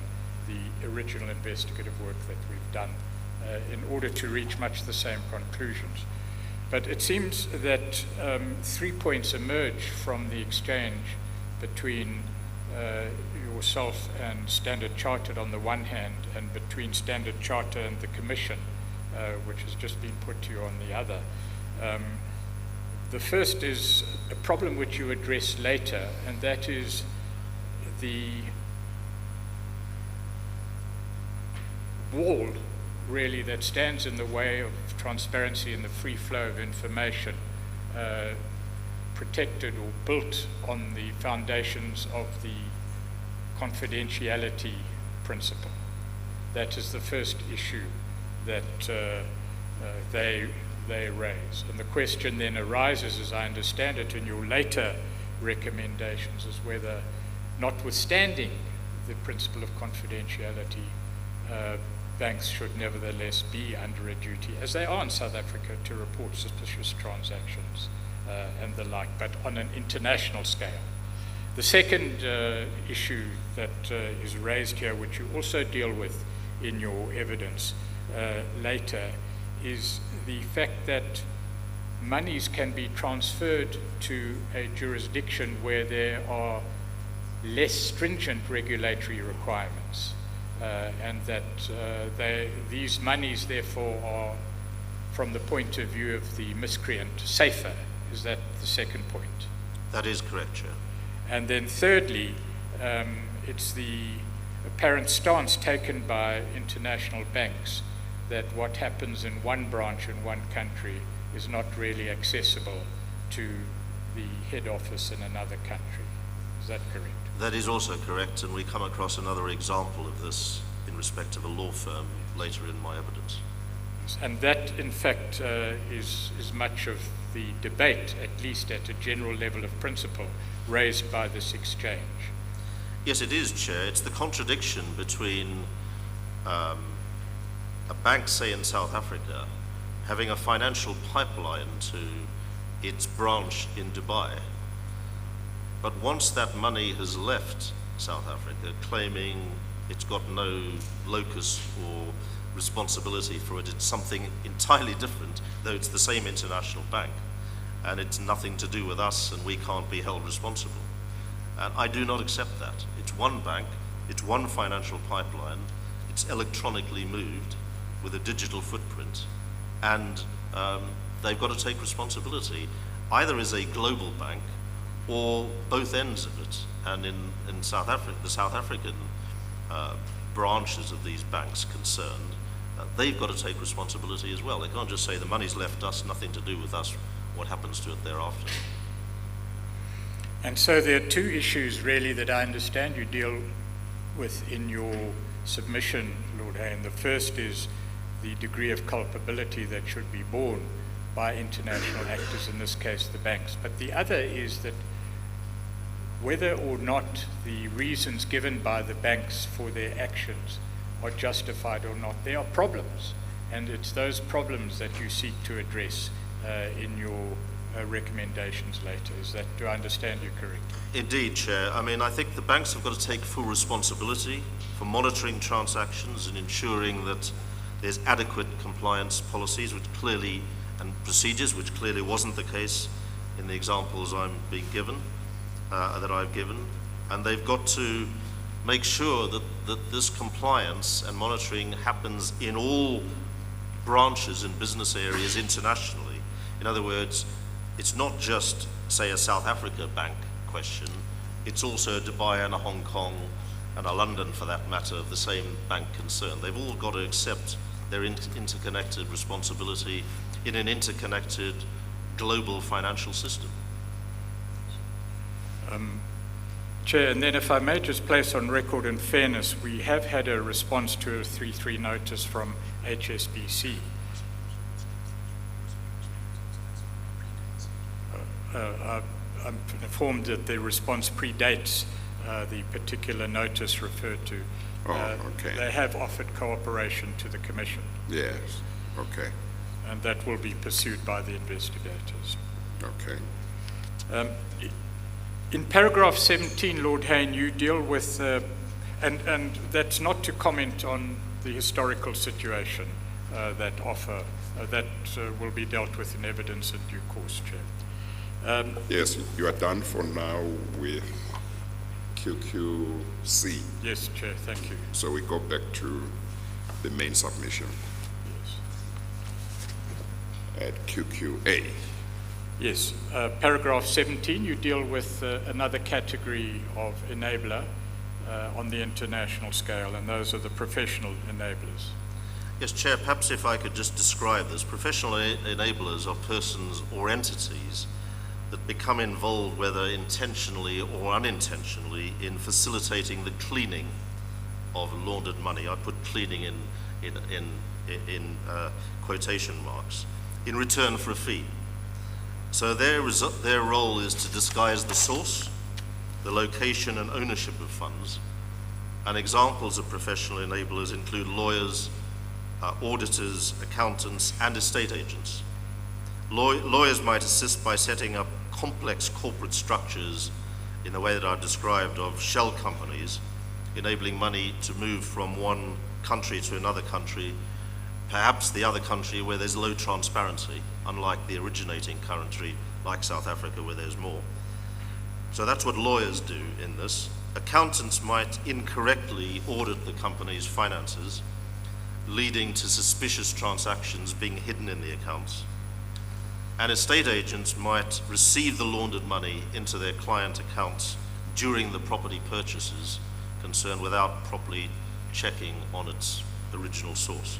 the original investigative work that we've done in order to reach much the same conclusions. But it seems that 3 points emerge from the exchange between yourself and Standard Chartered on the one hand, and between Standard Chartered and the Commission, which has just been put to you on the other. The first is a problem which you address later, and that is the wall, really, that stands in the way of transparency and the free flow of information, protected or built on the foundations of the confidentiality principle. That is the first issue that they raise. And the question then arises, as I understand it, in your later recommendations, is whether, notwithstanding the principle of confidentiality, banks should nevertheless be under a duty, as they are in South Africa, to report suspicious transactions and the like, but on an international scale. The second issue that is raised here, which you also deal with in your evidence later, is the fact that monies can be transferred to a jurisdiction where there are less stringent regulatory requirements, and that these monies therefore are, from the point of view of the miscreant, safer. Is that the second point? That is correct, Chair. And then thirdly, it's the apparent stance taken by international banks that what happens in one branch in one country is not really accessible to the head office in another country. Is that correct? That is also correct, and we come across another example of this in respect of a law firm later in my evidence. And that, in fact, is much of the debate, at least at a general level of principle, raised by this exchange. Yes, it is, Chair. It's the contradiction between a bank, say in South Africa, having a financial pipeline to its branch in Dubai, but once that money has left South Africa, claiming it's got no locus or responsibility for it. It's something entirely different, though it's the same international bank. And it's nothing to do with us, and we can't be held responsible. And I do not accept that. It's one bank, it's one financial pipeline, it's electronically moved with a digital footprint, and they've got to take responsibility, either as a global bank or both ends of it. And in South Africa, the South African branches of these banks concerned, they've got to take responsibility as well. They can't just say the money's left us, nothing to do with us, what happens to it thereafter. And so there are two issues really that I understand you deal with in your submission, Lord Hain. The first is the degree of culpability that should be borne by international actors, in this case the banks. But the other is that whether or not the reasons given by the banks for their actions are justified or not, there are problems. And it's those problems that you seek to address in your recommendations later. Do I understand you correctly? Indeed, Chair. I mean, I think the banks have got to take full responsibility for monitoring transactions and ensuring that there's adequate compliance policies, which clearly, and procedures, which clearly wasn't the case in the examples I'm being given, that I've given. And they've got to make sure that this compliance and monitoring happens in all branches and business areas internationally. In other words, it's not just, say, a South Africa bank question, it's also a Dubai and a Hong Kong and a London, for that matter, of the same bank concern. They've all got to accept their interconnected responsibility in an interconnected global financial system. Chair, and then if I may just place on record in fairness, we have had a response to a 3.3 notice from HSBC. I'm informed that the response predates the particular notice referred to. Okay. They have offered cooperation to the Commission. Yes, okay, And that will be pursued by the investigators. okay. In paragraph 17, Lord Hain, you deal with, and that's not to comment on the historical situation that will be dealt with in evidence in due course, Chair. Yes, you are done for now with QQC. Yes, Chair, thank you. So we go back to the main submission at QQA. Yes, paragraph 17, you deal with another category of enabler on the international scale, and those are the professional enablers. Yes, Chair, perhaps if I could just describe this. Professional enablers are persons or entities that become involved, whether intentionally or unintentionally, in facilitating the cleaning of laundered money. I put cleaning in quotation marks, in return for a fee. So their role is to disguise the source, the location and ownership of funds. And examples of professional enablers include lawyers, auditors, accountants, and estate agents. Lawyers might assist by setting up complex corporate structures in the way that I've described, of shell companies, enabling money to move from one country to another country, perhaps the other country where there's low transparency, unlike the originating country like South Africa where there's more. So that's what lawyers do in this. Accountants might incorrectly audit the company's finances, leading to suspicious transactions being hidden in the accounts. And estate agents might receive the laundered money into their client accounts during the property purchases concerned without properly checking on its original source.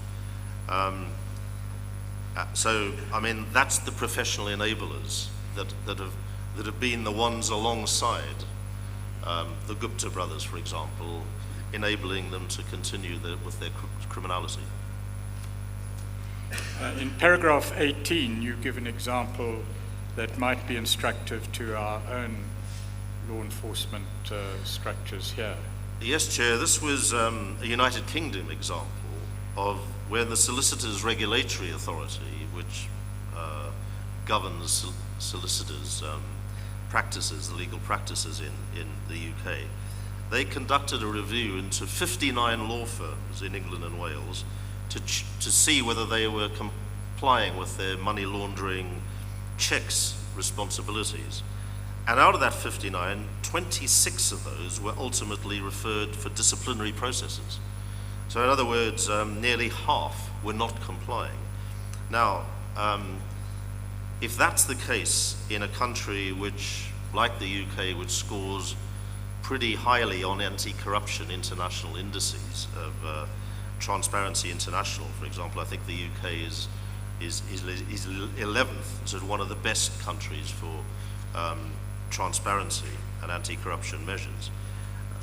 So, I mean, that's the professional enablers that have been the ones alongside the Gupta brothers, for example, enabling them to continue with their criminality. In paragraph 18, you give an example that might be instructive to our own law enforcement structures here. Yes, Chair, this was a United Kingdom example of where the Solicitors Regulatory Authority, which governs solicitors' practices, legal practices in the UK, they conducted a review into 59 law firms in England and Wales to see whether they were complying with their money laundering checks responsibilities. And out of that 59, 26 of those were ultimately referred for disciplinary processes. So in other words, nearly half were not complying. Now, if that's the case in a country which, like the UK, which scores pretty highly on anti-corruption international indices of Transparency International, for example, I think the UK is 11th, so one of the best countries for transparency and anti-corruption measures.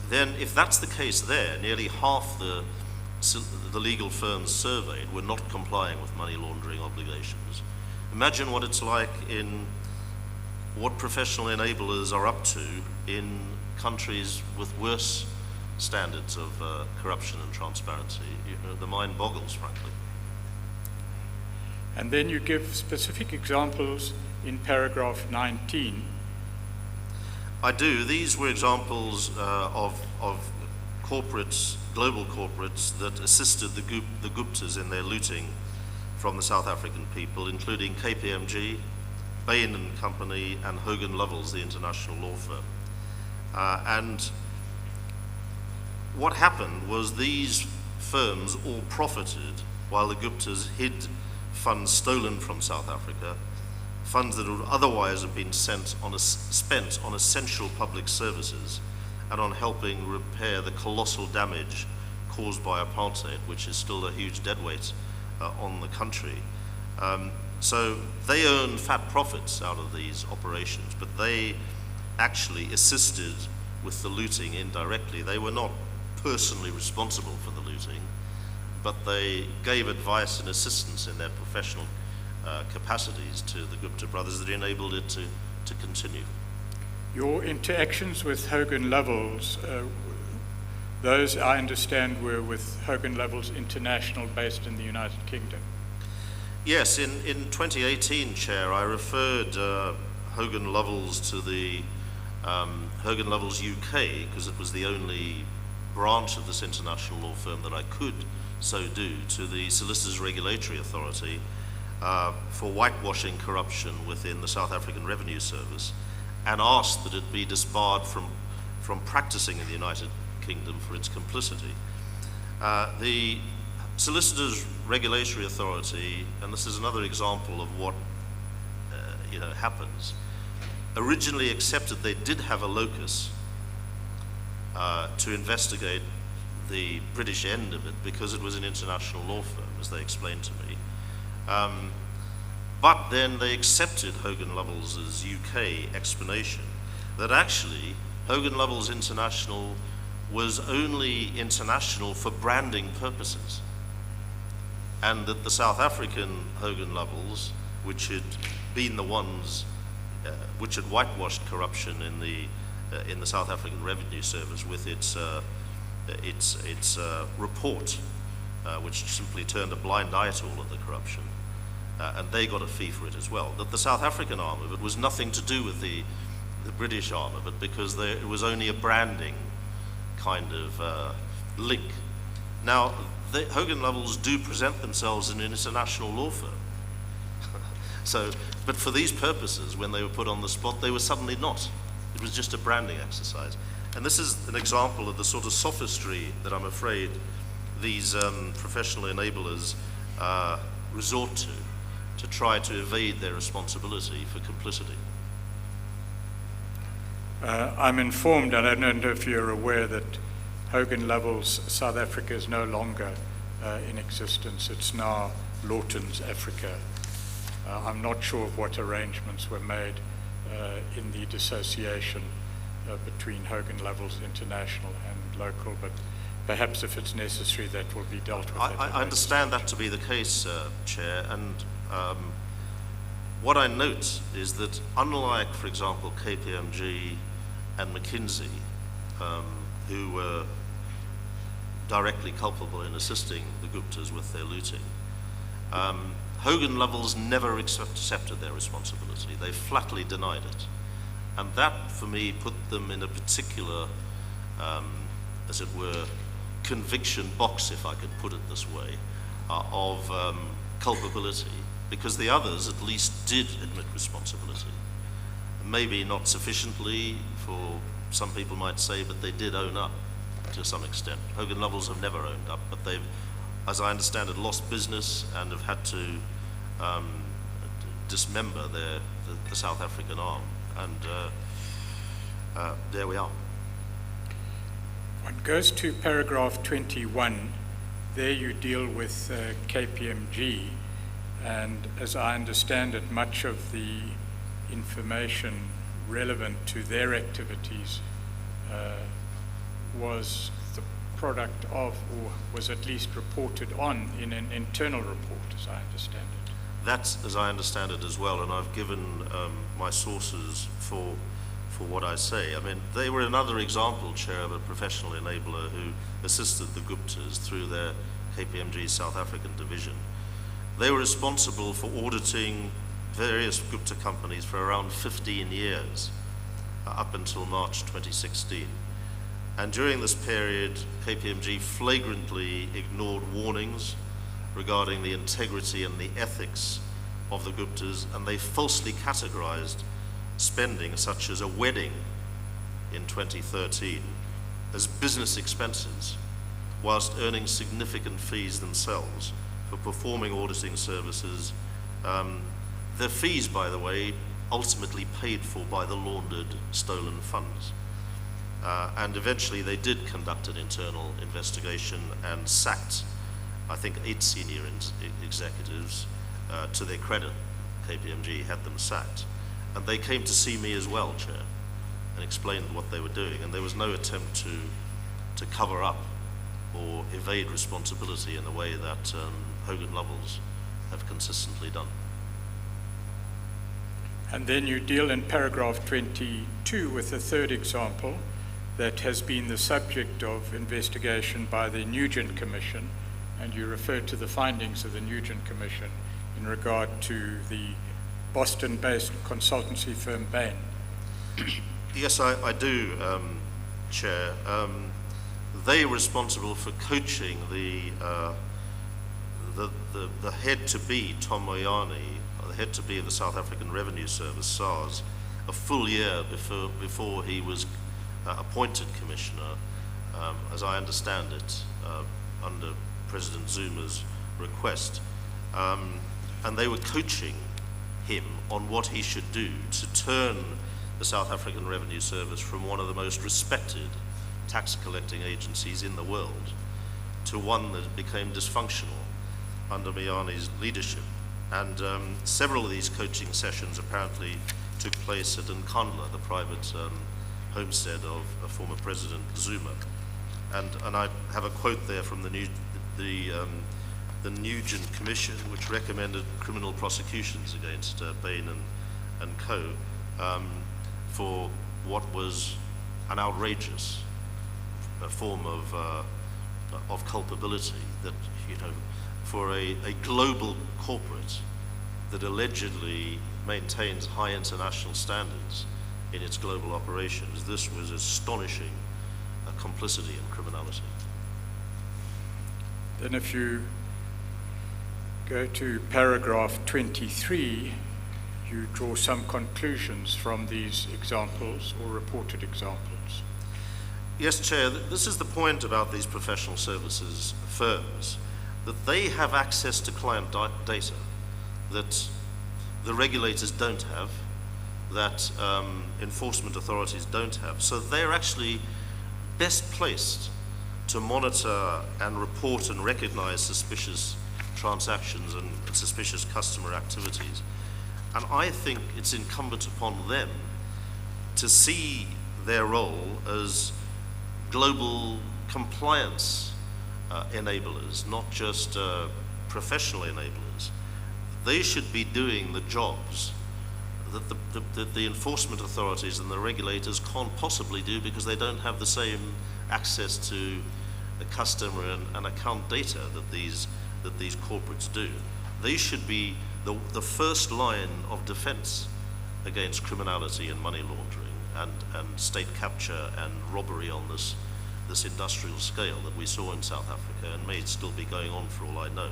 Then, if that's the case there, nearly half the legal firms surveyed were not complying with money laundering obligations. Imagine what it's like in what professional enablers are up to in countries with worse standards of corruption and transparency. The mind boggles, frankly. And then you give specific examples in paragraph 19. I do. These were examples of corporates, global corporates, that assisted the Guptas in their looting from the South African people, including KPMG, Bain and Company, and Hogan Lovells, the international law firm. And what happened was these firms all profited while the Guptas hid funds stolen from South Africa, funds that would otherwise have been spent on essential public services and on helping repair the colossal damage caused by apartheid, which is still a huge deadweight on the country. So they earned fat profits out of these operations, but they actually assisted with the looting indirectly. They were not personally responsible for the looting, but they gave advice and assistance in their professional capacities to the Gupta brothers that enabled it to continue. Your interactions with Hogan Lovells, those I understand were with Hogan Lovells International based in the United Kingdom. Yes, in 2018, Chair, I referred Hogan Lovells to the Hogan Lovells UK, because it was the only branch of this international law firm that I could so do, to the Solicitors Regulatory Authority for whitewashing corruption within the South African Revenue Service, and asked that it be disbarred from practicing in the United Kingdom for its complicity. The Solicitors Regulatory Authority, and this is another example of what happens, originally accepted they did have a locus to investigate the British end of it because it was an international law firm, as they explained to me. But then they accepted Hogan Lovells' UK explanation that actually Hogan Lovells International was only international for branding purposes, and that the South African Hogan Lovells, which had been the ones which had whitewashed corruption in the South African Revenue Service with its report, which simply turned a blind eye to all of the corruption, and they got a fee for it as well. That the South African arm of it was nothing to do with the British arm of it, because it was only a branding kind of link. Now, Hogan Lovells do present themselves as an international law firm. But for these purposes, when they were put on the spot, they were suddenly not. It was just a branding exercise. And this is an example of the sort of sophistry that I'm afraid these professional enablers resort to try to evade their responsibility for complicity. I'm informed, and I don't know if you're aware, that Hogan Lovells South Africa is no longer in existence. It's now Lawton's Africa. I'm not sure of what arrangements were made in the dissociation between Hogan Lovells International and local, but perhaps if it's necessary that will be dealt with. I understand that to be the case, Chair, and what I note is that unlike, for example, KPMG and McKinsey, who were directly culpable in assisting the Guptas with their looting, Hogan Lovells never accepted their responsibility. They flatly denied it. And that, for me, put them in a particular, as it were, conviction box, if I could put it this way, of culpability, because the others at least did admit responsibility. Maybe not sufficiently, for some people might say, but they did own up to some extent. Hogan Lovells have never owned up, but they've, as I understand it, lost business and have had to dismember the South African arm. And there we are. One goes to paragraph 21. There you deal with KPMG, and as I understand it, much of the information relevant to their activities was the product of, or was at least reported on in an internal report, as I understand it. That's as I understand it as well, and I've given my sources for what I say. I mean, they were another example, Chair, of a professional enabler who assisted the Guptas through their KPMG South African division. They were responsible for auditing various Gupta companies for around 15 years, up until March 2016. And during this period, KPMG flagrantly ignored warnings regarding the integrity and the ethics of the Guptas, and they falsely categorized spending such as a wedding in 2013 as business expenses, whilst earning significant fees themselves for performing auditing services. Their fees, by the way, ultimately paid for by the laundered, stolen funds. And eventually they did conduct an internal investigation and sacked, I think, 8 senior executives. To their credit, KPMG had them sacked. And they came to see me as well, Chair, and explained what they were doing. And there was no attempt to cover up or evade responsibility in the way that Hogan Lovells have consistently done. And then you deal in paragraph 22 with a third example that has been the subject of investigation by the Nugent Commission, and you refer to the findings of the Nugent Commission in regard to the Boston-based consultancy firm Bain. Yes, I do, Chair. They were responsible for coaching the head-to-be, Tom Moyani, the head-to-be of the South African Revenue Service, SARS, a full year before he was appointed commissioner, as I understand it, under President Zuma's request. And they were coaching him on what he should do to turn the South African Revenue Service from one of the most respected tax collecting agencies in the world to one that became dysfunctional under Moyani's leadership. And several of these coaching sessions apparently took place at Nkandla, the private homestead of former President Zuma. And I have a quote there from the Nugent Commission, which recommended criminal prosecutions against Bain and Co. For what was an outrageous form of culpability, that, you know, for a global corporate that allegedly maintains high international standards in its global operations, this was astonishing complicity and criminality. Then if you go to paragraph 23, you draw some conclusions from these examples or reported examples. Yes, Chair, this is the point about these professional services firms, that they have access to client data that the regulators don't have, that enforcement authorities don't have. So they're actually best placed to monitor and report and recognize suspicious transactions and suspicious customer activities. And I think it's incumbent upon them to see their role as global compliance enablers, not just professional enablers. They should be doing the jobs that the enforcement authorities and the regulators can't possibly do, because they don't have the same access to the customer and account data that these corporates do. They should be the first line of defense against criminality and money laundering and state capture and robbery on this industrial scale that we saw in South Africa and may still be going on for all I know.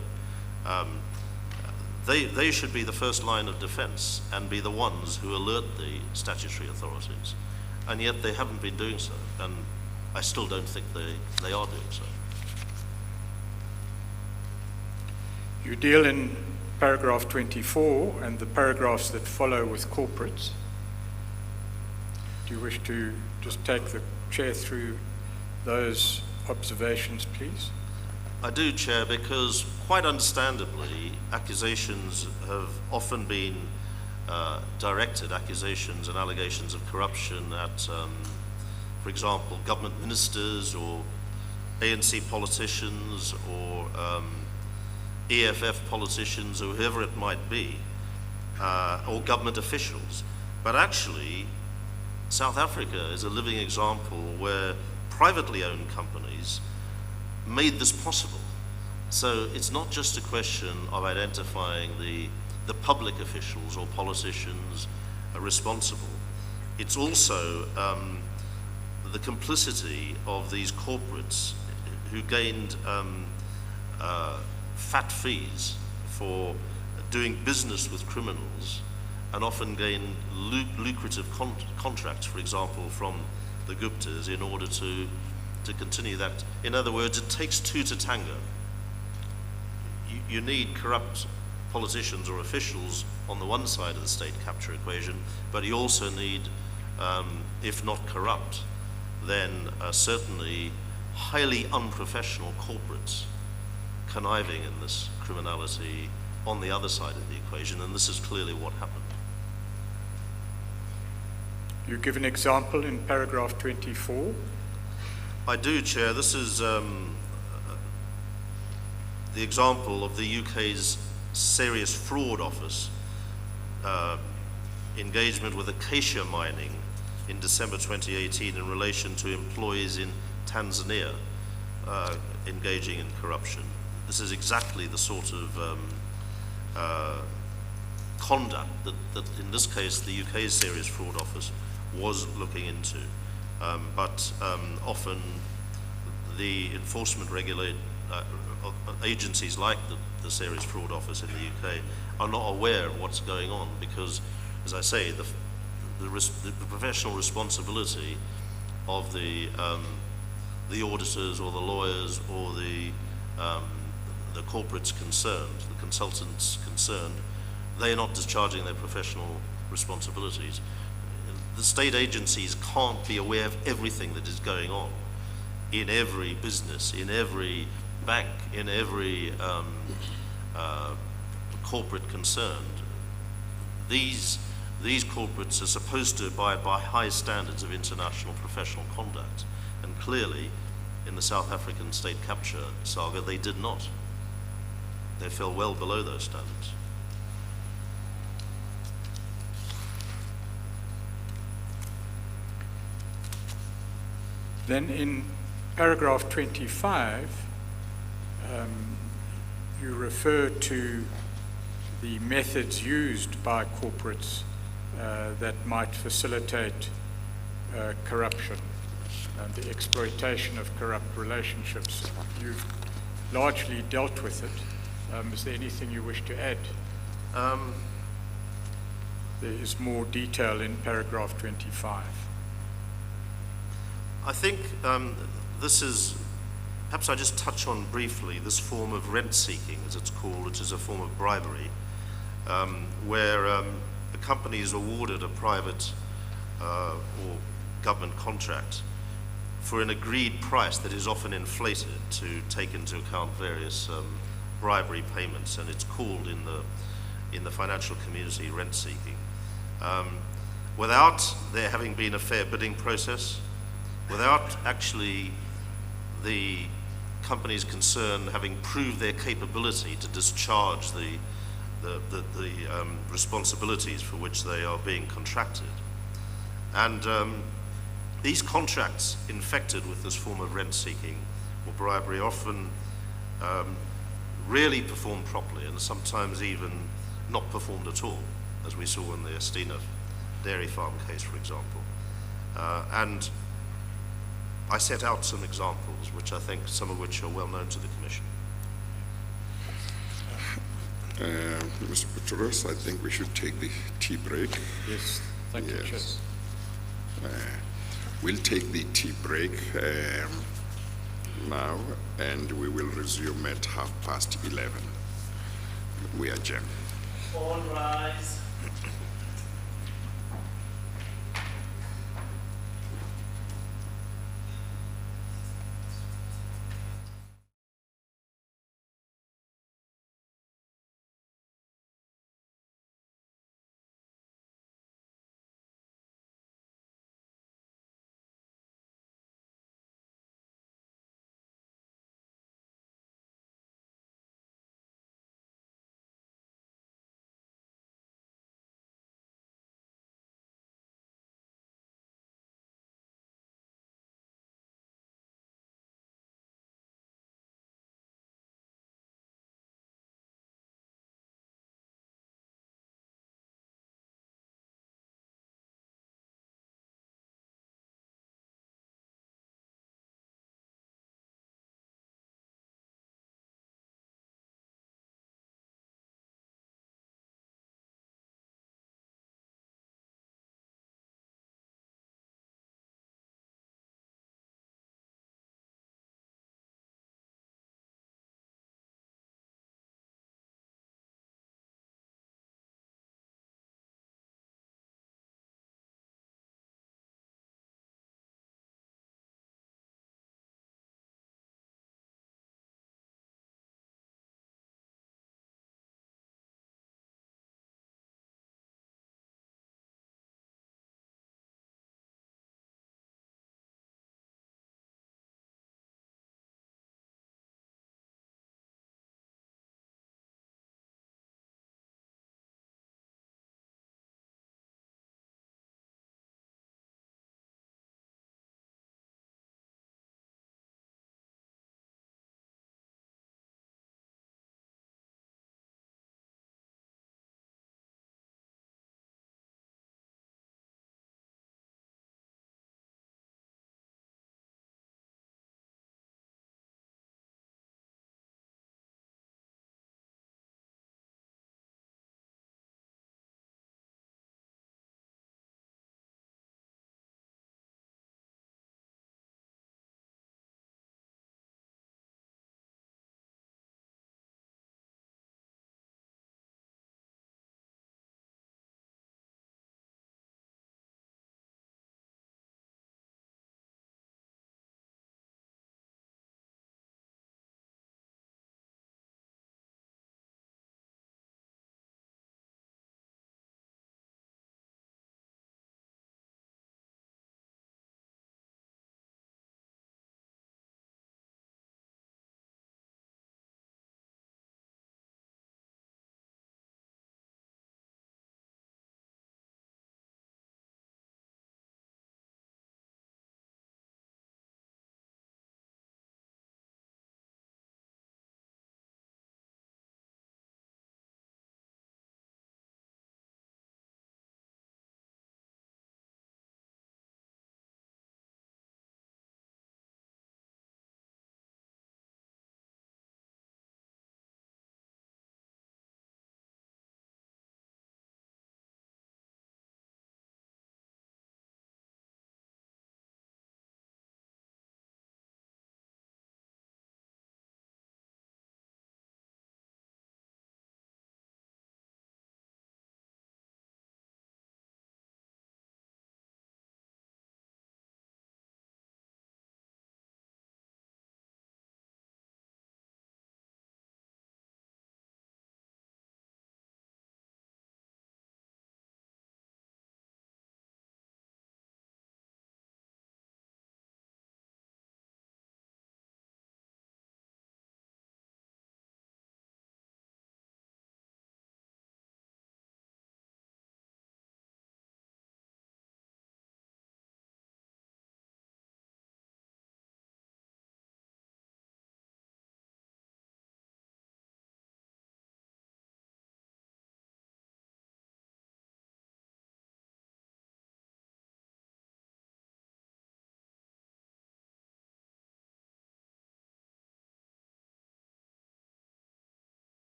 They should be the first line of defense and be the ones who alert the statutory authorities. And yet they haven't been doing so, and I still don't think they are doing so. You deal in paragraph 24 and the paragraphs that follow with corporates. Do you wish to just take the chair through those observations, please? I do, Chair, because quite understandably, accusations have often been directed, accusations and allegations of corruption at, for example, government ministers or ANC politicians or EFF politicians or whoever it might be, or government officials. But actually, South Africa is a living example where privately owned companies made this possible. So it's not just a question of identifying the public officials or politicians responsible. It's also the complicity of these corporates who gained fat fees for doing business with criminals and often gained lucrative contracts, for example, from the Guptas in order to continue that. In other words, it takes two to tango. You need corrupt politicians or officials on the one side of the state capture equation, but you also need, if not corrupt, then certainly highly unprofessional corporates conniving in this criminality on the other side of the equation, and this is clearly what happened. You give an example in paragraph 24. I do, Chair. This is the example of the UK's Serious Fraud Office engagement with acacia mining in December 2018 in relation to employees in Tanzania engaging in corruption. This is exactly the sort of conduct that in this case the UK's Serious Fraud Office was looking into. But often the enforcement agencies like the Serious Fraud Office in the UK are not aware of what's going on because, as I say, the professional responsibility of the auditors or the lawyers or the corporates concerned, the consultants concerned, they are not discharging their professional responsibilities. The state agencies can't be aware of everything that is going on in every business, in every bank, in every corporate concerned. These corporates are supposed to abide by high standards of international professional conduct, and clearly in the South African state capture saga they did not. They fell well below those standards. Then in paragraph 25, you refer to the methods used by corporates that might facilitate corruption and the exploitation of corrupt relationships. You've largely dealt with it. Is there anything you wish to add? There is more detail in paragraph 25. I think this is, perhaps I just touch on briefly this form of rent-seeking, as it's called, which is a form of bribery, where a company is awarded a private or government contract for an agreed price that is often inflated to take into account various bribery payments, and it's called in the financial community rent-seeking. Without there having been a fair bidding process, without actually the companies concerned having proved their capability to discharge the responsibilities for which they are being contracted. And these contracts infected with this form of rent-seeking or bribery often really performed properly and sometimes even not performed at all, as we saw in the Estina dairy farm case, for example. And I set out some examples, which I think some of which are well known to the Commission. Mr. Petrus, I think we should take the tea break. Yes, thank you, Chair. Yes. We'll take the tea break now, and we will resume at 11:30. We adjourn. All rise.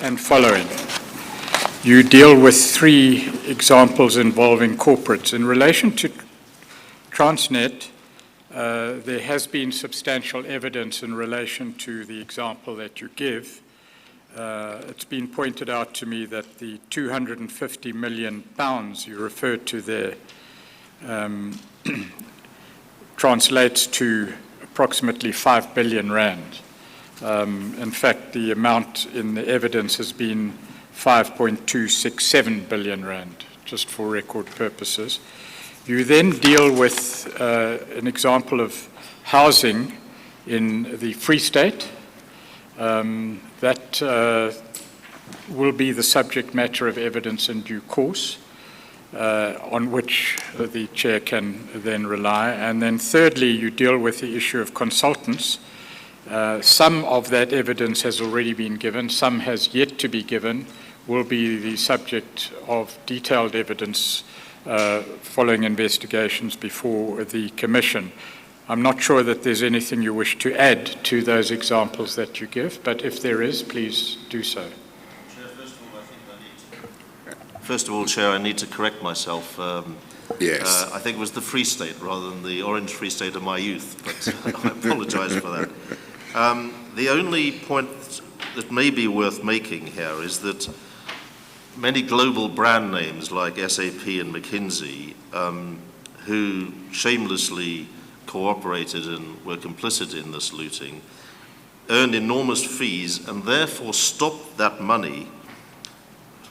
and following. You deal with 3 examples involving corporates. In relation to Transnet, there has been substantial evidence in relation to the example that you give. It's been pointed out to me that the £250 million you referred to there translates to approximately 5 billion rand. In fact, the amount in the evidence has been 5.267 billion rand, just for record purposes. You then deal with an example of housing in the Free State. That will be the subject matter of evidence in due course, on which the chair can then rely. And then thirdly, you deal with the issue of consultants. Some of that evidence has already been given, some has yet to be given, will be the subject of detailed evidence following investigations before the Commission. I'm not sure that there's anything you wish to add to those examples that you give, but if there is, please do so. First of all, Chair, I need to correct myself. Yes. I think it was the Free State rather than the Orange Free State of my youth, but I apologise for that. The only point that may be worth making here is that many global brand names like SAP and McKinsey, who shamelessly cooperated and were complicit in this looting, earned enormous fees and therefore stopped that money,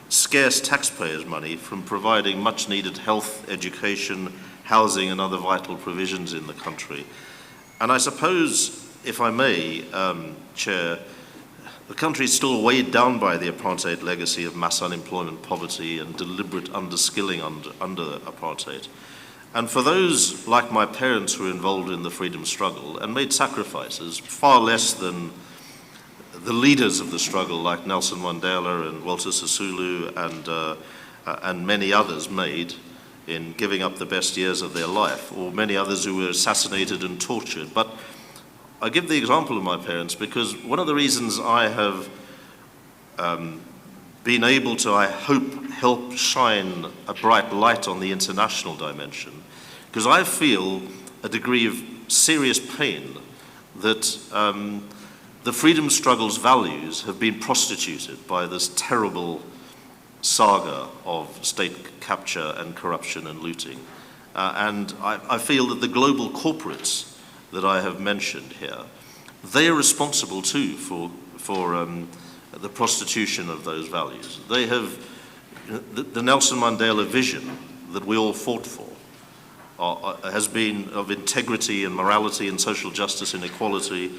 scarce taxpayers' money, from providing much needed health, education, housing and other vital provisions in the country. And I suppose, if I may, Chair, the country is still weighed down by the apartheid legacy of mass unemployment, poverty and deliberate underskilling under apartheid. And for those like my parents who were involved in the freedom struggle and made sacrifices far less than the leaders of the struggle like Nelson Mandela and Walter Sisulu and many others made in giving up the best years of their life, or many others who were assassinated and tortured. But I give the example of my parents because one of the reasons I have been able to, I hope, help shine a bright light on the international dimension, because I feel a degree of serious pain that the freedom struggle's values have been prostituted by this terrible saga of state capture and corruption and looting. And I feel that the global corporates that I have mentioned here, they are responsible too for the prostitution of those values. They have, the Nelson Mandela vision that we all fought for has been of integrity and morality and social justice and equality.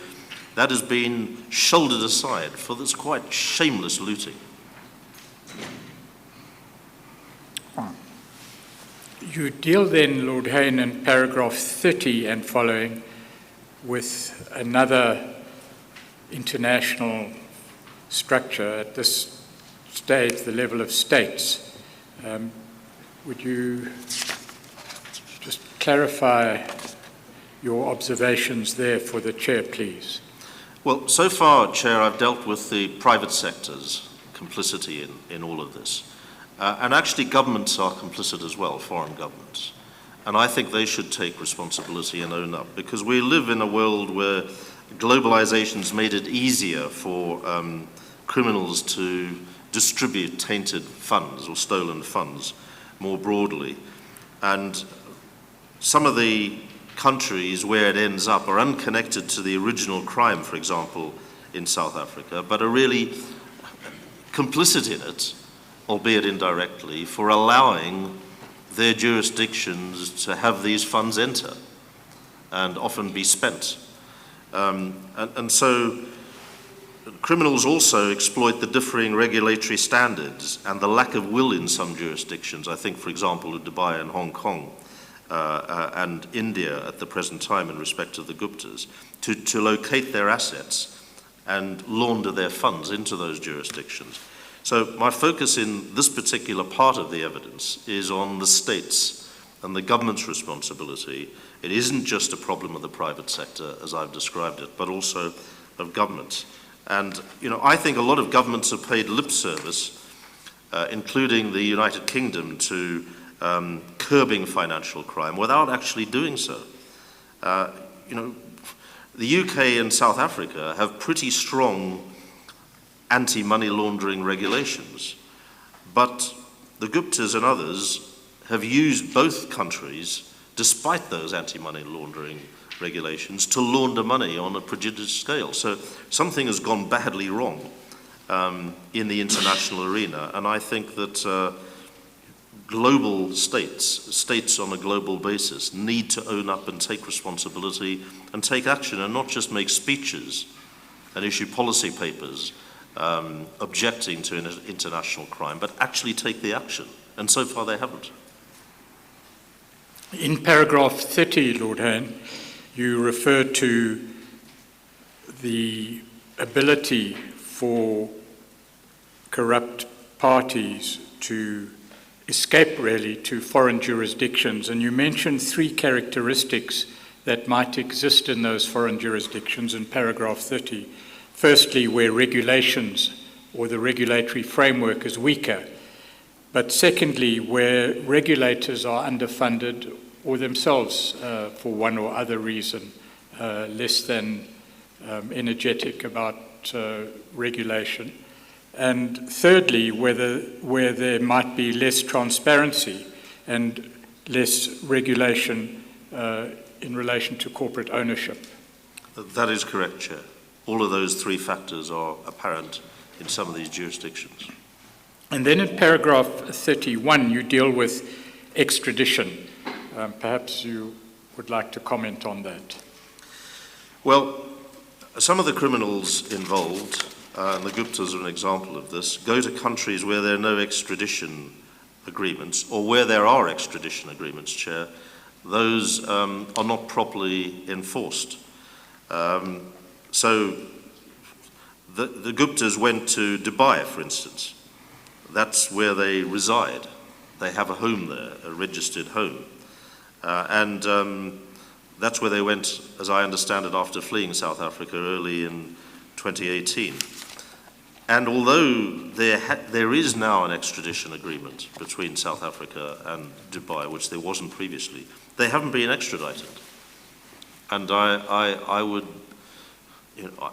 That has been shouldered aside for this quite shameless looting. You deal then, Lord Hain, in paragraph 30 and following with another international structure at this stage, the level of states. Would you just clarify your observations there for the Chair, please? Well, so far, Chair, I've dealt with the private sector's complicity in all of this. And actually governments are complicit as well, foreign governments. And I think they should take responsibility and own up, because we live in a world where globalization's made it easier for criminals to distribute tainted funds or stolen funds more broadly. And some of the countries where it ends up are unconnected to the original crime, for example, in South Africa, but are really complicit in it, albeit indirectly, for allowing their jurisdictions to have these funds enter and often be spent. And so criminals also exploit the differing regulatory standards and the lack of will in some jurisdictions. I think, for example, of Dubai and Hong Kong and India at the present time in respect to the Guptas, to locate their assets and launder their funds into those jurisdictions. So my focus in this particular part of the evidence is on the states and the government's responsibility. It isn't just a problem of the private sector, as I've described it, but also of government. And, I think a lot of governments have paid lip service, including the United Kingdom, to curbing financial crime without actually doing so. The UK and South Africa have pretty strong anti-money laundering regulations, but the Guptas and others have used both countries, despite those anti-money laundering regulations, to launder money on a prodigious scale. So something has gone badly wrong in the international arena, and I think that global states on a global basis need to own up and take responsibility and take action, and not just make speeches and issue policy papers objecting to international crime, but actually take the action. And so far they haven't. In paragraph 30, Lord Hain, you refer to the ability for corrupt parties to escape really to foreign jurisdictions, and you mentioned three characteristics that might exist in those foreign jurisdictions in paragraph 30. Firstly, where regulations or the regulatory framework is weaker, but secondly, where regulators are underfunded or themselves, for one or other reason, less than energetic about regulation. And thirdly, where there might be less transparency and less regulation in relation to corporate ownership. That is correct, Chair. All of those three factors are apparent in some of these jurisdictions. And then in paragraph 31, you deal with extradition. Perhaps you would like to comment on that. Well, some of the criminals involved, and the Guptas are an example of this, go to countries where there are no extradition agreements, or where there are extradition agreements, Chair. Those are not properly enforced. So the Guptas went to Dubai, for instance. That's where they reside. They have a home there, a registered home. And that's where they went, as I understand it, after fleeing South Africa early in 2018. And although there is now an extradition agreement between South Africa and Dubai, which there wasn't previously, they haven't been extradited. And I would,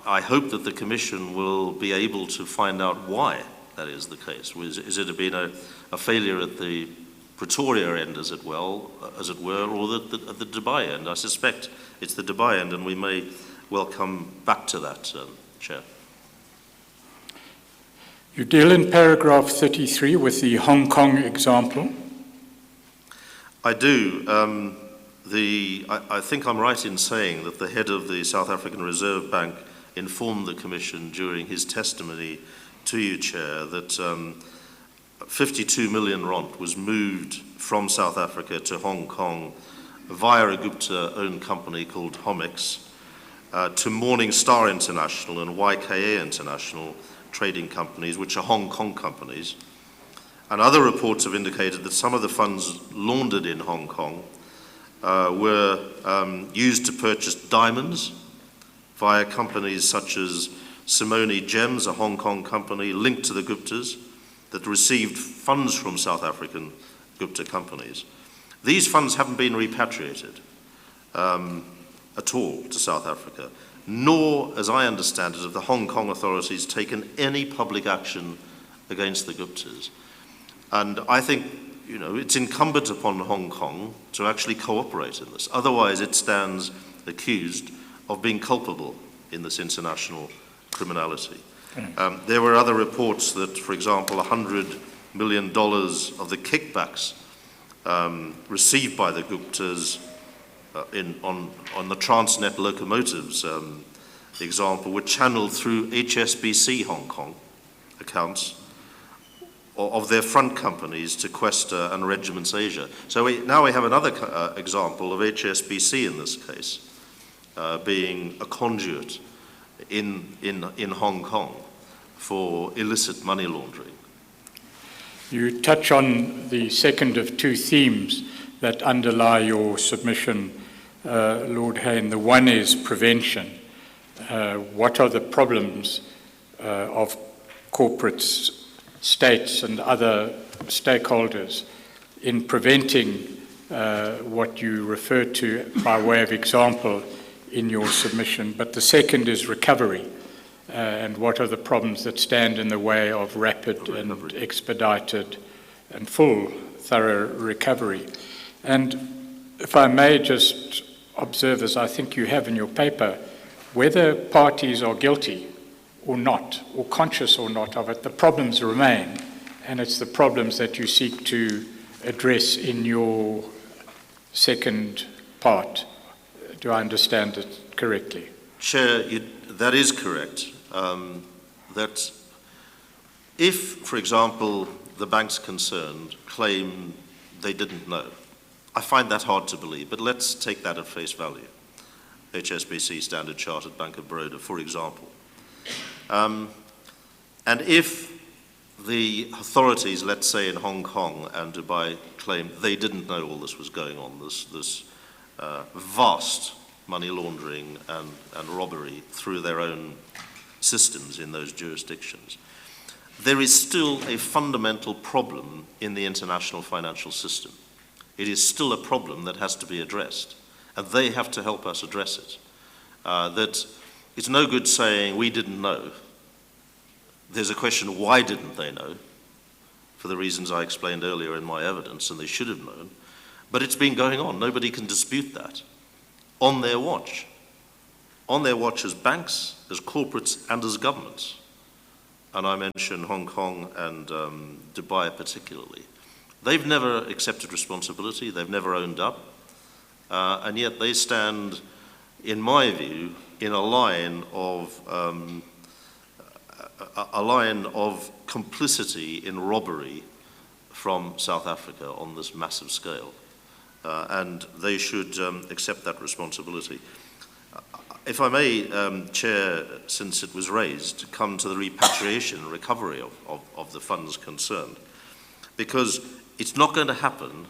I hope that the Commission will be able to find out why that is the case. Is it been a failure at the Pretoria end, as it were, or at the Dubai end? I suspect it's the Dubai end, and we may well come back to that, Chair. You deal in paragraph 33 with the Hong Kong example. I do. I think I'm right in saying that the head of the South African Reserve Bank informed the Commission during his testimony to you, Chair, that 52 million rand was moved from South Africa to Hong Kong via a Gupta-owned company called Homex to Morningstar International and YKA International trading companies, which are Hong Kong companies. And other reports have indicated that some of the funds laundered in Hong Kong were used to purchase diamonds via companies such as Simone Gems, a Hong Kong company linked to the Guptas, that received funds from South African Gupta companies. These funds haven't been repatriated at all to South Africa, nor, as I understand it, have the Hong Kong authorities taken any public action against the Guptas. And I think, it's incumbent upon Hong Kong to actually cooperate in this. Otherwise, it stands accused of being culpable in this international criminality. There were other reports that, for example, $100 million of the kickbacks received by the Guptas on the Transnet locomotives example were channeled through HSBC Hong Kong accounts of their front companies to Questa and Regiments Asia. So now we have another example of HSBC in this case being a conduit in Hong Kong for illicit money laundering. You touch on the second of two themes that underlie your submission, Lord Hain. The one is prevention. What are the problems of corporates, states and other stakeholders in preventing what you refer to by way of example in your submission. But the second is recovery, and what are the problems that stand in the way of rapid and expedited and full, thorough recovery. And if I may just observe, as I think you have in your paper, whether parties are guilty or not, or conscious or not of it, the problems remain, and it's the problems that you seek to address in your second part. Do I understand it correctly? Chair, that is correct. That if, for example, the banks concerned claim they didn't know, I find that hard to believe, but let's take that at face value. HSBC, Standard Chartered, Bank of Baroda, for example. And if the authorities, let's say in Hong Kong and Dubai, claim they didn't know all this was going on, this vast money laundering and robbery through their own systems in those jurisdictions, there is still a fundamental problem in the international financial system. It is still a problem that has to be addressed, and they have to help us address it. That it's no good saying we didn't know. There's a question, why didn't they know? For the reasons I explained earlier in my evidence, and they should have known. But it's been going on. Nobody can dispute that. On their watch. On their watch as banks, as corporates, and as governments. And I mention Hong Kong and Dubai particularly. They've never accepted responsibility. They've never owned up. And yet they stand, in my view, in a line of complicity in robbery from South Africa on this massive scale. And they should accept that responsibility. If I may, Chair, since it was raised, come to the repatriation and recovery of the funds concerned. Because it's not going to happen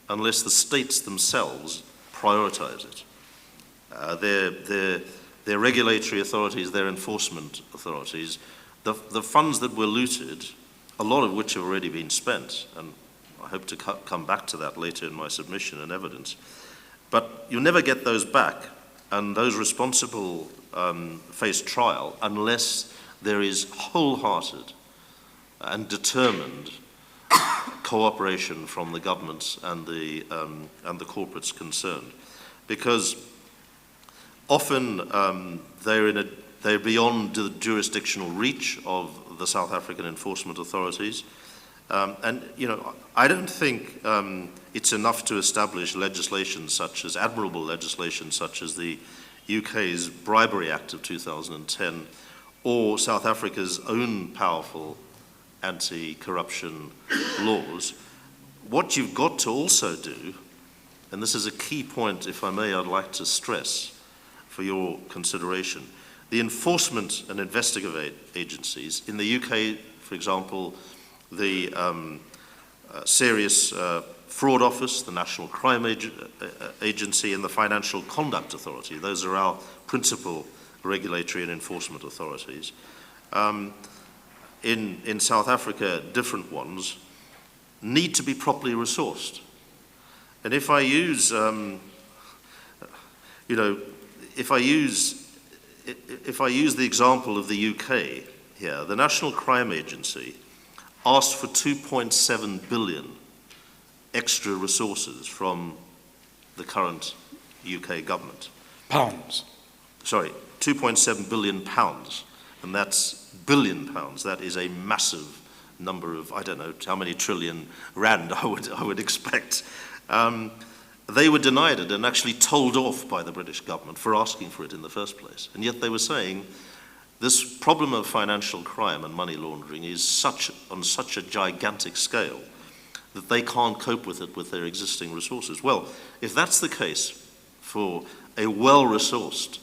unless the states themselves prioritize it. Their regulatory authorities, their enforcement authorities, the funds that were looted, a lot of which have already been spent, and I hope to come back to that later in my submission and evidence, but you'll never get those back, and those responsible face trial unless there is wholehearted and determined cooperation from the governments and the corporates concerned, because often they're beyond the jurisdictional reach of the South African enforcement authorities. And, I don't think it's enough to establish legislation such as, admirable legislation such as the UK's Bribery Act of 2010, or South Africa's own powerful anti-corruption laws. What you've got to also do, and this is a key point, if I may, I'd like to stress for your consideration, the enforcement and investigative agencies in the UK, for example, the Serious Fraud Office, the National Crime Agency, and the Financial Conduct Authority. Those are our principal regulatory and enforcement authorities. In South Africa, different ones need to be properly resourced. And if I use, if I use the example of the UK here, the National Crime Agency asked for 2.7 billion extra resources from the current UK government. Pounds. Sorry, 2.7 billion pounds, and that's billion pounds. That is a massive number of, I don't know how many trillion rand I would expect. They were denied it and actually told off by the British government for asking for it in the first place. And yet they were saying this problem of financial crime and money laundering is on such a gigantic scale that they can't cope with it with their existing resources. Well, if that's the case for a well-resourced,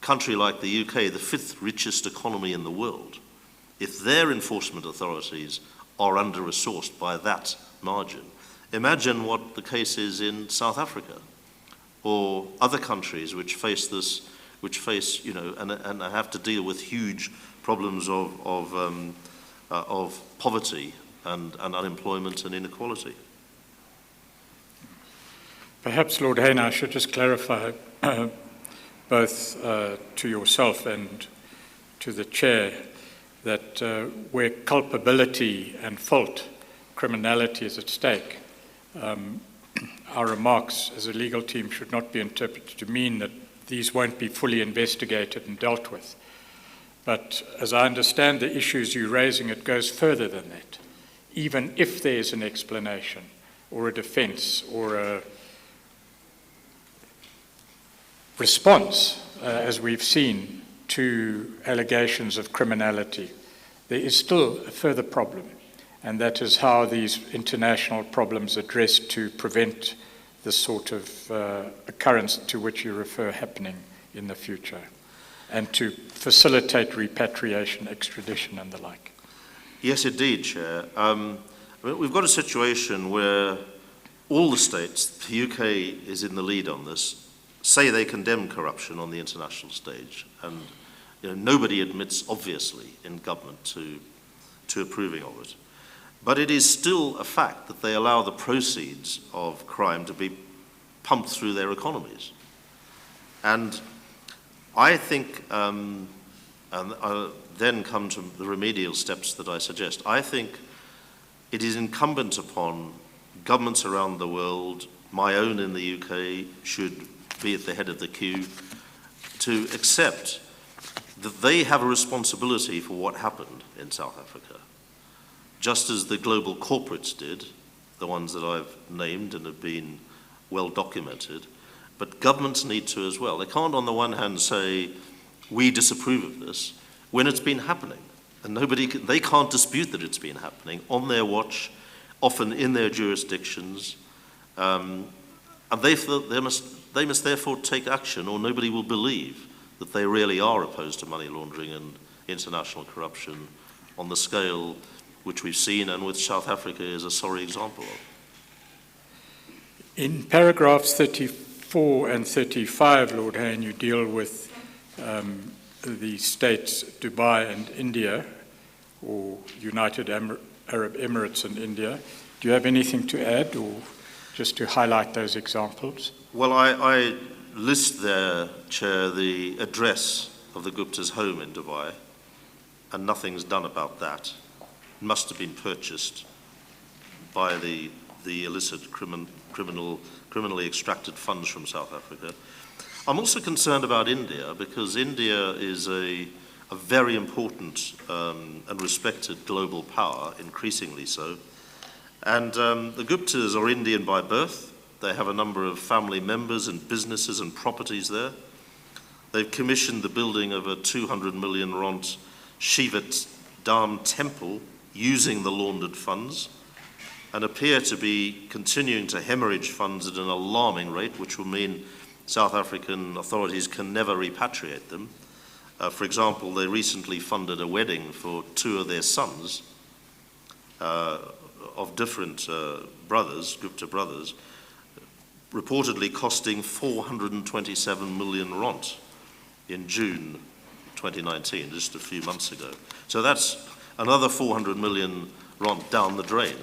country like the UK, the fifth richest economy in the world, if their enforcement authorities are under-resourced by that margin, imagine what the case is in South Africa or other countries which face this which face, and have to deal with huge problems of poverty and unemployment and inequality. Perhaps, Lord Hain, I should just clarify both to yourself and to the Chair that where culpability and fault, criminality is at stake, our remarks as a legal team should not be interpreted to mean that these won't be fully investigated and dealt with. But as I understand the issues you're raising, it goes further than that. Even if there's an explanation or a defense or a response, as we've seen, to allegations of criminality, there is still a further problem, and that is how these international problems addressed to prevent the sort of occurrence to which you refer happening in the future, and to facilitate repatriation, extradition, and the like. Yes, indeed, Chair. We've got a situation where all the states, the UK is in the lead on this, say they condemn corruption on the international stage, and nobody admits, obviously, in government to approving of it. But it is still a fact that they allow the proceeds of crime to be pumped through their economies. And I think, and I'll then come to the remedial steps that I suggest, I think it is incumbent upon governments around the world, my own in the UK should be at the head of the queue, to accept that they have a responsibility for what happened in South Africa, just as the global corporates did, the ones that I've named and have been well documented, but governments need to as well. They can't on the one hand say, we disapprove of this, when it's been happening. And they can't dispute that it's been happening on their watch, often in their jurisdictions, and they must therefore take action, or nobody will believe that they really are opposed to money laundering and international corruption on the scale which we've seen and which South Africa is a sorry example of. In paragraphs 34 and 35, Lord Hain, you deal with the states Dubai and India, or United Arab Emirates and India. Do you have anything to add, or just to highlight those examples? Well, I list there, Chair, the address of the Guptas' home in Dubai, and nothing's done about that. It must have been purchased by the illicit criminally extracted funds from South Africa. I'm also concerned about India, because India is a very important and respected global power, increasingly so. And the Guptas are Indian by birth. They have a number of family members and businesses and properties there. They've commissioned the building of a 200 million rand Shiva Dham temple using the laundered funds, and appear to be continuing to hemorrhage funds at an alarming rate, which will mean South African authorities can never repatriate them. For example, they recently funded a wedding for two of their sons of different brothers, Gupta brothers, reportedly costing 427 million rand in June 2019, just a few months ago. So that's another 400 million rand down the drain,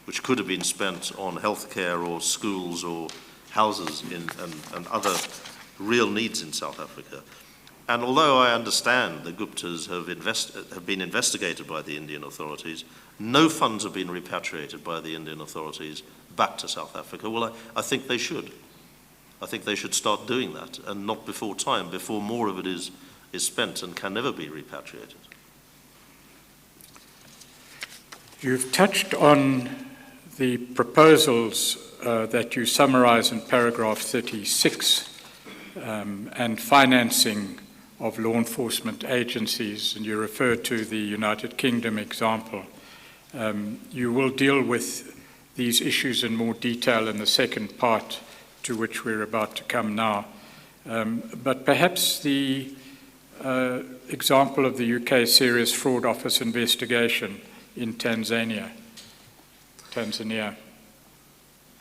which could have been spent on healthcare or schools or houses and other real needs in South Africa. And although I understand the Guptas have been investigated by the Indian authorities, no funds have been repatriated by the Indian authorities back to South Africa. Well, I think they should. I think they should start doing that, and not before time, before more of it is spent and can never be repatriated. You've touched on the proposals that you summarize in paragraph 36 and financing of law enforcement agencies, and you refer to the United Kingdom example. You will deal with these issues in more detail in the second part, to which we're about to come now. But perhaps the example of the UK Serious Fraud Office investigation in Tanzania.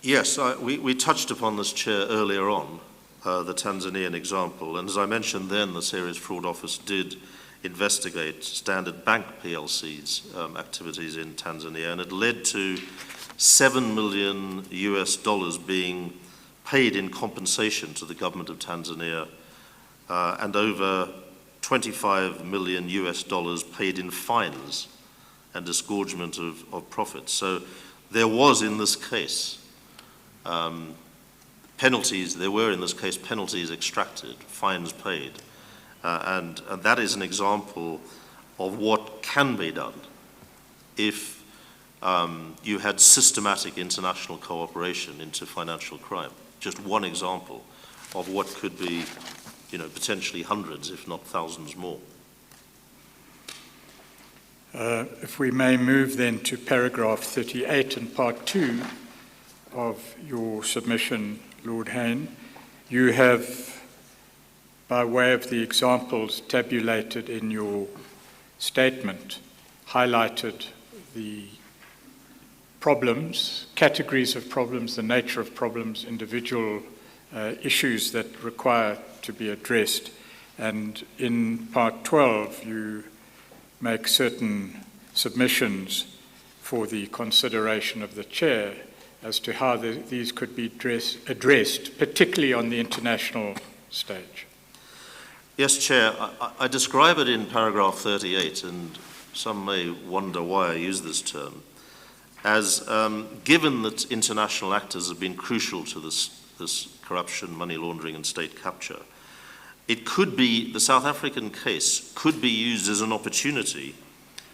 Yes, we touched upon this, Chair, earlier on. the Tanzanian example. And as I mentioned then, the Serious Fraud Office did investigate Standard Bank PLC's activities in Tanzania, and it led to $7 million being paid in compensation to the government of Tanzania, and over $25 million paid in fines and disgorgement of profits. So there was in this case penalties extracted, fines paid. And that is an example of what can be done if you had systematic international cooperation into financial crime. Just one example of what could be, potentially hundreds, if not thousands more. If we may move then to paragraph 38 and part 2 of your submission, Lord Hain. You have, by way of the examples tabulated in your statement, highlighted the problems, categories of problems, the nature of problems, individual issues that require to be addressed. And in part 12, you make certain submissions for the consideration of the chair as to how these could be addressed, particularly on the international stage. Yes, Chair. I describe it in paragraph 38, and some may wonder why I use this term, as given that international actors have been crucial to this corruption, money laundering, and state capture, it could be, the South African case could be used as an opportunity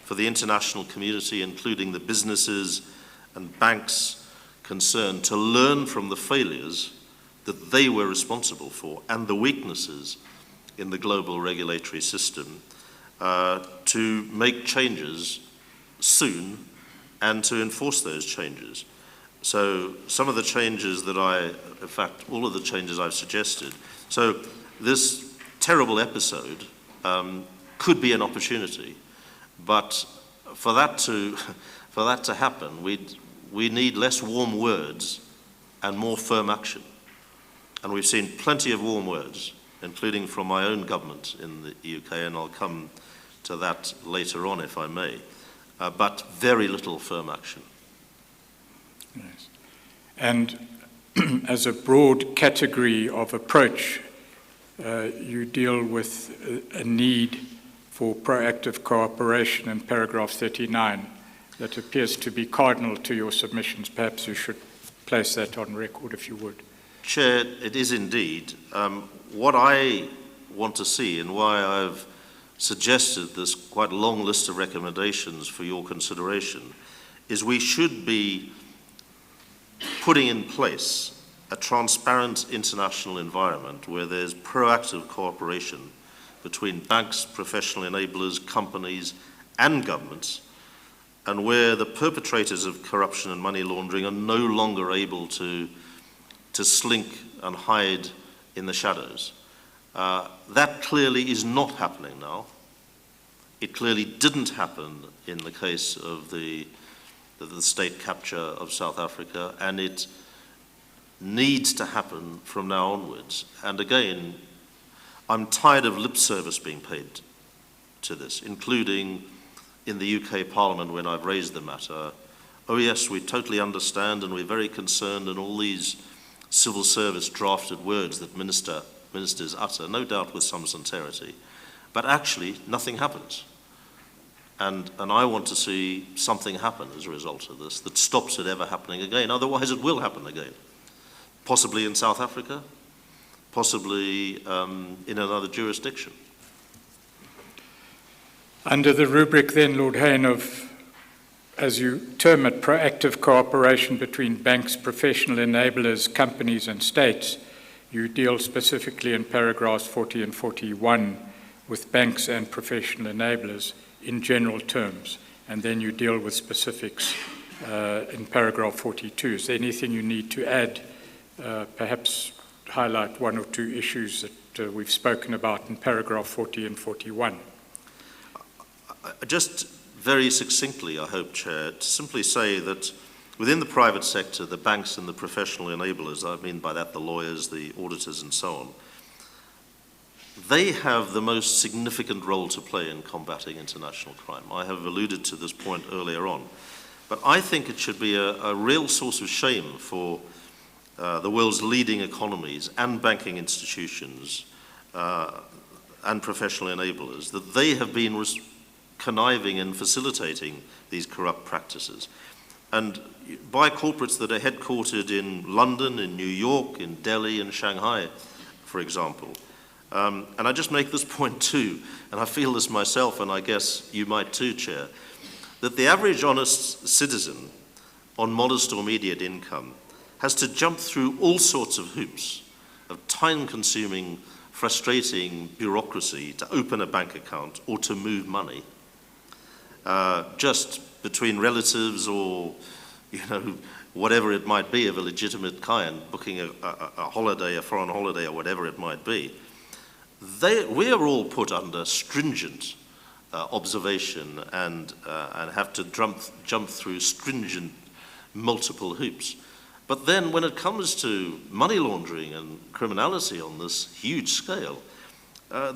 for the international community, including the businesses and banks concerned, to learn from the failures that they were responsible for and the weaknesses in the global regulatory system, to make changes soon and to enforce those changes. So some of the changes that in fact, all of the changes I've suggested. So this terrible episode could be an opportunity, but for that to happen, we need less warm words and more firm action. And we've seen plenty of warm words, including from my own government in the UK, and I'll come to that later on if I may, but very little firm action. Yes. And as a broad category of approach, you deal with a need for proactive cooperation in paragraph 39 that appears to be cardinal to your submissions. Perhaps you should place that on record if you would. Chair, it is indeed. What I want to see, and why I've suggested this quite long list of recommendations for your consideration, is we should be putting in place a transparent international environment where there's proactive cooperation between banks, professional enablers, companies, and governments, and where the perpetrators of corruption and money laundering are no longer able to slink and hide in the shadows. That clearly is not happening now. It clearly didn't happen in the case of the state capture of South Africa, and it needs to happen from now onwards. And again, I'm tired of lip service being paid to this, including in the UK Parliament when I've raised the matter. Oh yes, we totally understand and we're very concerned, and all these civil service drafted words that ministers utter, no doubt with some sincerity, but actually nothing happens. And I want to see something happen as a result of this that stops it ever happening again. Otherwise it will happen again, possibly in South Africa, possibly in another jurisdiction. Under the rubric then, Lord Hain, of, as you term it, proactive cooperation between banks, professional enablers, companies and states, you deal specifically in paragraphs 40 and 41 with banks and professional enablers in general terms, and then you deal with specifics in paragraph 42. Is there anything you need to add, perhaps highlight one or two issues that we've spoken about in paragraph 40 and 41? Just very succinctly, I hope, Chair, to simply say that within the private sector, the banks and the professional enablers, I mean by that the lawyers, the auditors and so on, they have the most significant role to play in combating international crime. I have alluded to this point earlier on. But I think it should be a real source of shame for the world's leading economies and banking institutions and professional enablers that they have been conniving and facilitating these corrupt practices. And by corporates that are headquartered in London, in New York, in Delhi and Shanghai, for example. And I just make this point too, and I feel this myself, and I guess you might too, Chair, that the average honest citizen on modest or immediate income has to jump through all sorts of hoops of time-consuming, frustrating bureaucracy to open a bank account or to move money, just between relatives or, whatever it might be of a legitimate kind, booking a holiday, a foreign holiday or whatever it might be. We are all put under stringent observation and have to jump through stringent multiple hoops. But then when it comes to money laundering and criminality on this huge scale, a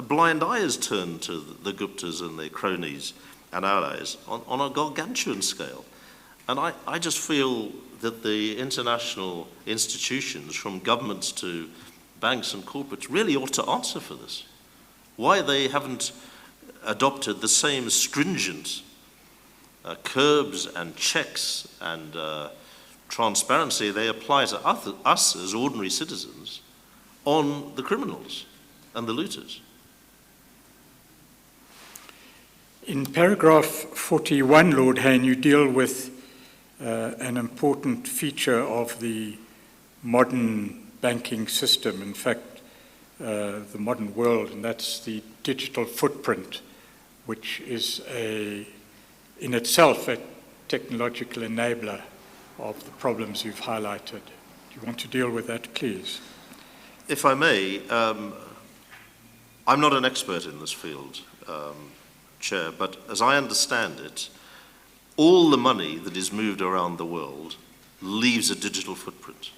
blind eye is turned to the Guptas and their cronies and allies on a gargantuan scale. And I just feel that the international institutions, from governments to banks and corporates, really ought to answer for this. Why they haven't adopted the same stringent curbs and checks and transparency they apply to us as ordinary citizens on the criminals and the looters. In paragraph 41, Lord Hain, you deal with an important feature of the modern banking system, in fact, the modern world, and that's the digital footprint, which is in itself a technological enabler of the problems you've highlighted. Do you want to deal with that, please? If I may, I'm not an expert in this field, Chair, but as I understand it, all the money that is moved around the world leaves a digital footprint,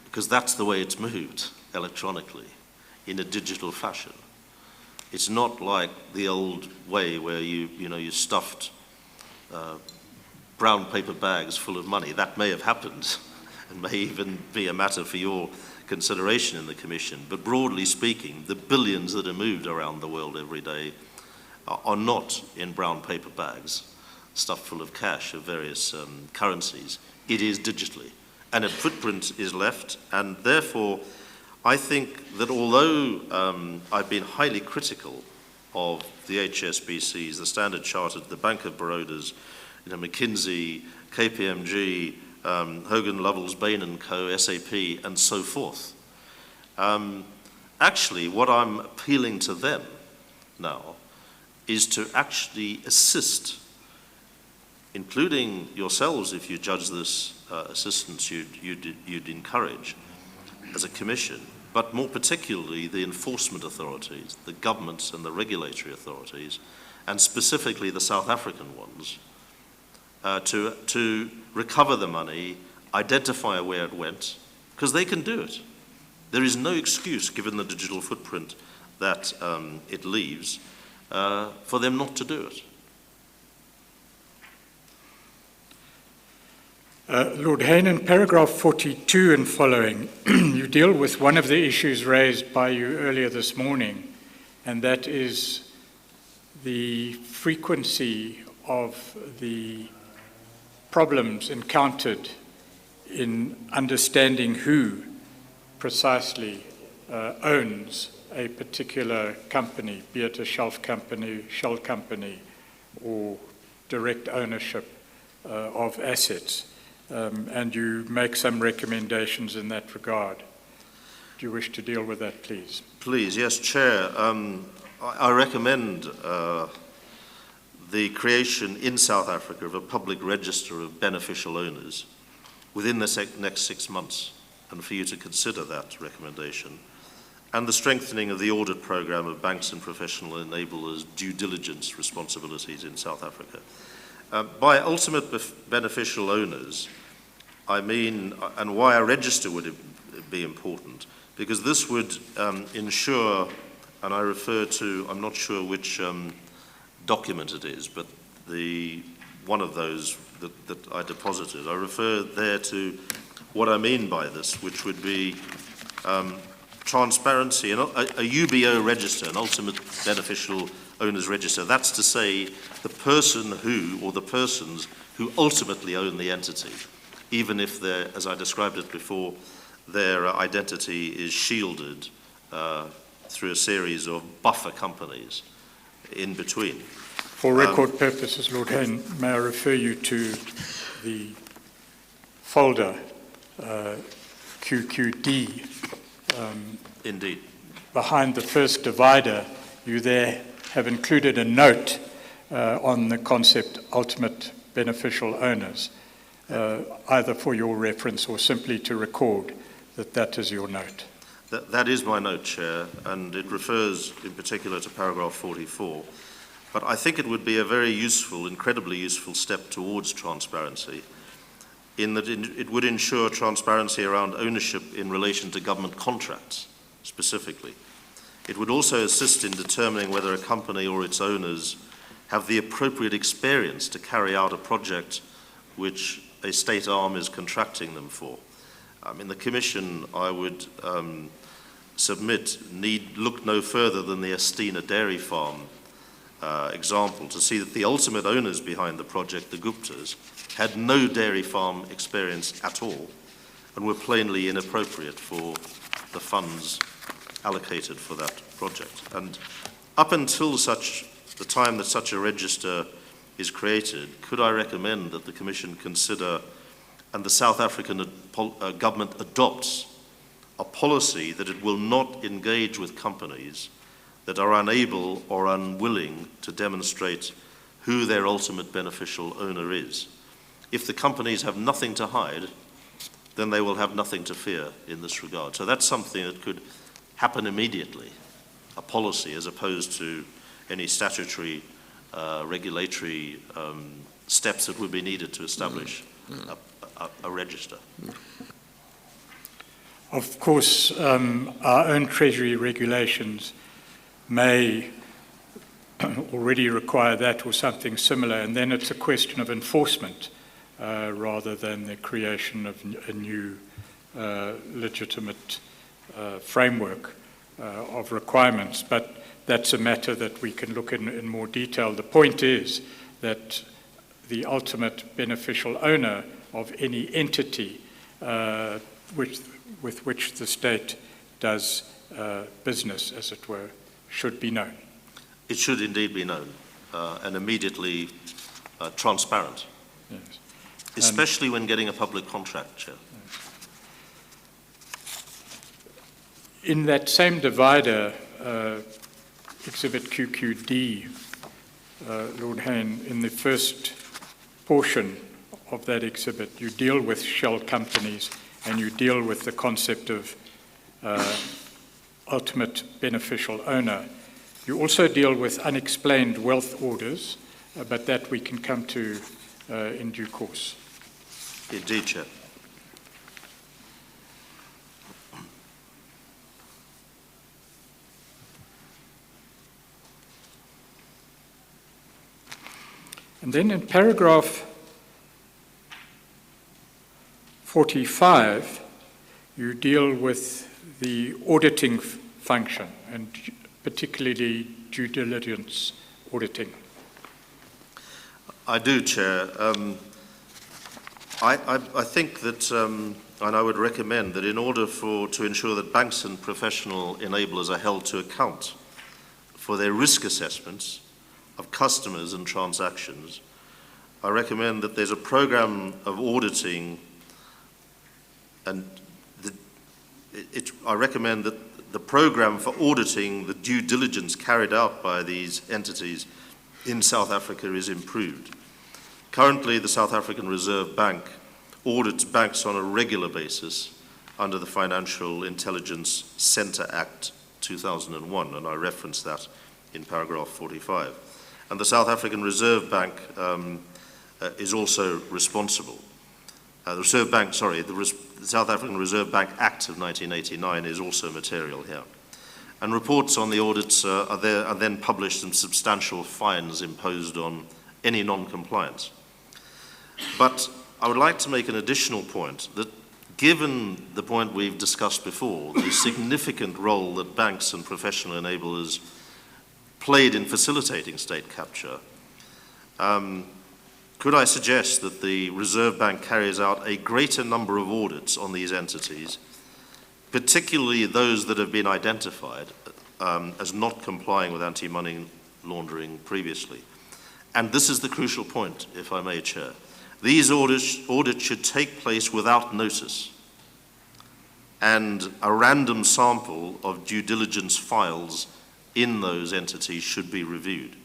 because that's the way it's moved electronically, in a digital fashion. It's not like the old way where you stuffed brown paper bags full of money. That may have happened and may even be a matter for your consideration in the Commission. But broadly speaking, the billions that are moved around the world every day are not in brown paper bags stuffed full of cash of various currencies. It is digitally. And a footprint is left, and therefore I think that although I've been highly critical of the HSBCs, the Standard Chartered, the Bank of Baroda's, McKinsey, KPMG, Hogan Lovells, Bain & Co., SAP, and so forth. Actually, what I'm appealing to them now is to actually assist, including yourselves, if you judge this assistance you'd encourage as a commission, but more particularly the enforcement authorities, the governments and the regulatory authorities, and specifically the South African ones, to recover the money, identify where it went, because they can do it. There is no excuse, given the digital footprint that it leaves, for them not to do it. Lord Hain, in paragraph 42 and following, you deal with one of the issues raised by you earlier this morning, and that is the frequency of the problems encountered in understanding who precisely owns a particular company, be it a shelf company, shell company, or direct ownership of assets. And you make some recommendations in that regard. Do you wish to deal with that, please? Please, yes, Chair. I recommend the creation in South Africa of a public register of beneficial owners within the next 6 months, and for you to consider that recommendation, and the strengthening of the audit program of banks and professional enablers' due diligence responsibilities in South Africa. By ultimate beneficial owners, I mean, and why a register would be important, because this would ensure, and I refer to, I'm not sure which document it is, but one of those that I deposited, I refer there to what I mean by this, which would be transparency, a UBO register, an ultimate beneficial owners register. That's to say the person who, or the persons who ultimately own the entity, even if they're, as I described it before, their identity is shielded through a series of buffer companies in between. For record purposes, Lord Hain, may I refer you to the folder QQD. Indeed. Behind the first divider, you there have included a note on the concept ultimate beneficial owners, either for your reference or simply to record that that is your note. That is my note, Chair, and it refers in particular to paragraph 44. But I think it would be a very useful, incredibly useful step towards transparency, in that it would ensure transparency around ownership in relation to government contracts, specifically. It would also assist in determining whether a company or its owners have the appropriate experience to carry out a project which a state arm is contracting them for. In the Commission, I would submit, need look no further than the Estina dairy farm example to see that the ultimate owners behind the project, the Guptas, had no dairy farm experience at all and were plainly inappropriate for the funds allocated for that project. And up until the time that such a register is created, could I recommend that the Commission consider and the South African government adopts a policy that it will not engage with companies that are unable or unwilling to demonstrate who their ultimate beneficial owner is. If the companies have nothing to hide, then they will have nothing to fear in this regard. So that's something that could happen immediately, a policy, as opposed to any statutory regulatory steps that would be needed to establish a register. Of course, our own Treasury regulations may already require that or something similar, and then it's a question of enforcement rather than the creation of a new legitimate framework of requirements. But that's a matter that we can look in more detail. The point is that the ultimate beneficial owner of any entity with which the state does business, as it were, should be known. It should indeed be known and immediately transparent, Yes. Especially when getting a public contract, Chair. In that same divider, Exhibit QQD, Lord Hain, in the first portion of that exhibit, you deal with shell companies and you deal with the concept of ultimate beneficial owner. You also deal with unexplained wealth orders, but that we can come to in due course. Indeed, Chair. And then in paragraph 45, you deal with the auditing function, and particularly due diligence auditing. I do, Chair. I think that, and I would recommend that in order to ensure that banks and professional enablers are held to account for their risk assessments of customers and transactions, I recommend that there's a program of auditing, and I recommend that the program for auditing the due diligence carried out by these entities in South Africa is improved. Currently, the South African Reserve Bank audits banks on a regular basis under the Financial Intelligence Centre Act 2001, and I reference that in paragraph 45. And the South African Reserve Bank is also responsible. The South African Reserve Bank Act of 1989 is also material here. And reports on the audits are then published and substantial fines imposed on any non-compliance. But I would like to make an additional point that given the point we've discussed before, the significant role that banks and professional enablers played in facilitating state capture, could I suggest that the Reserve Bank carries out a greater number of audits on these entities, particularly those that have been identified as not complying with anti-money laundering previously? And this is the crucial point, if I may, Chair. These audits should take place without notice, and a random sample of due diligence files in those entities should be reviewed.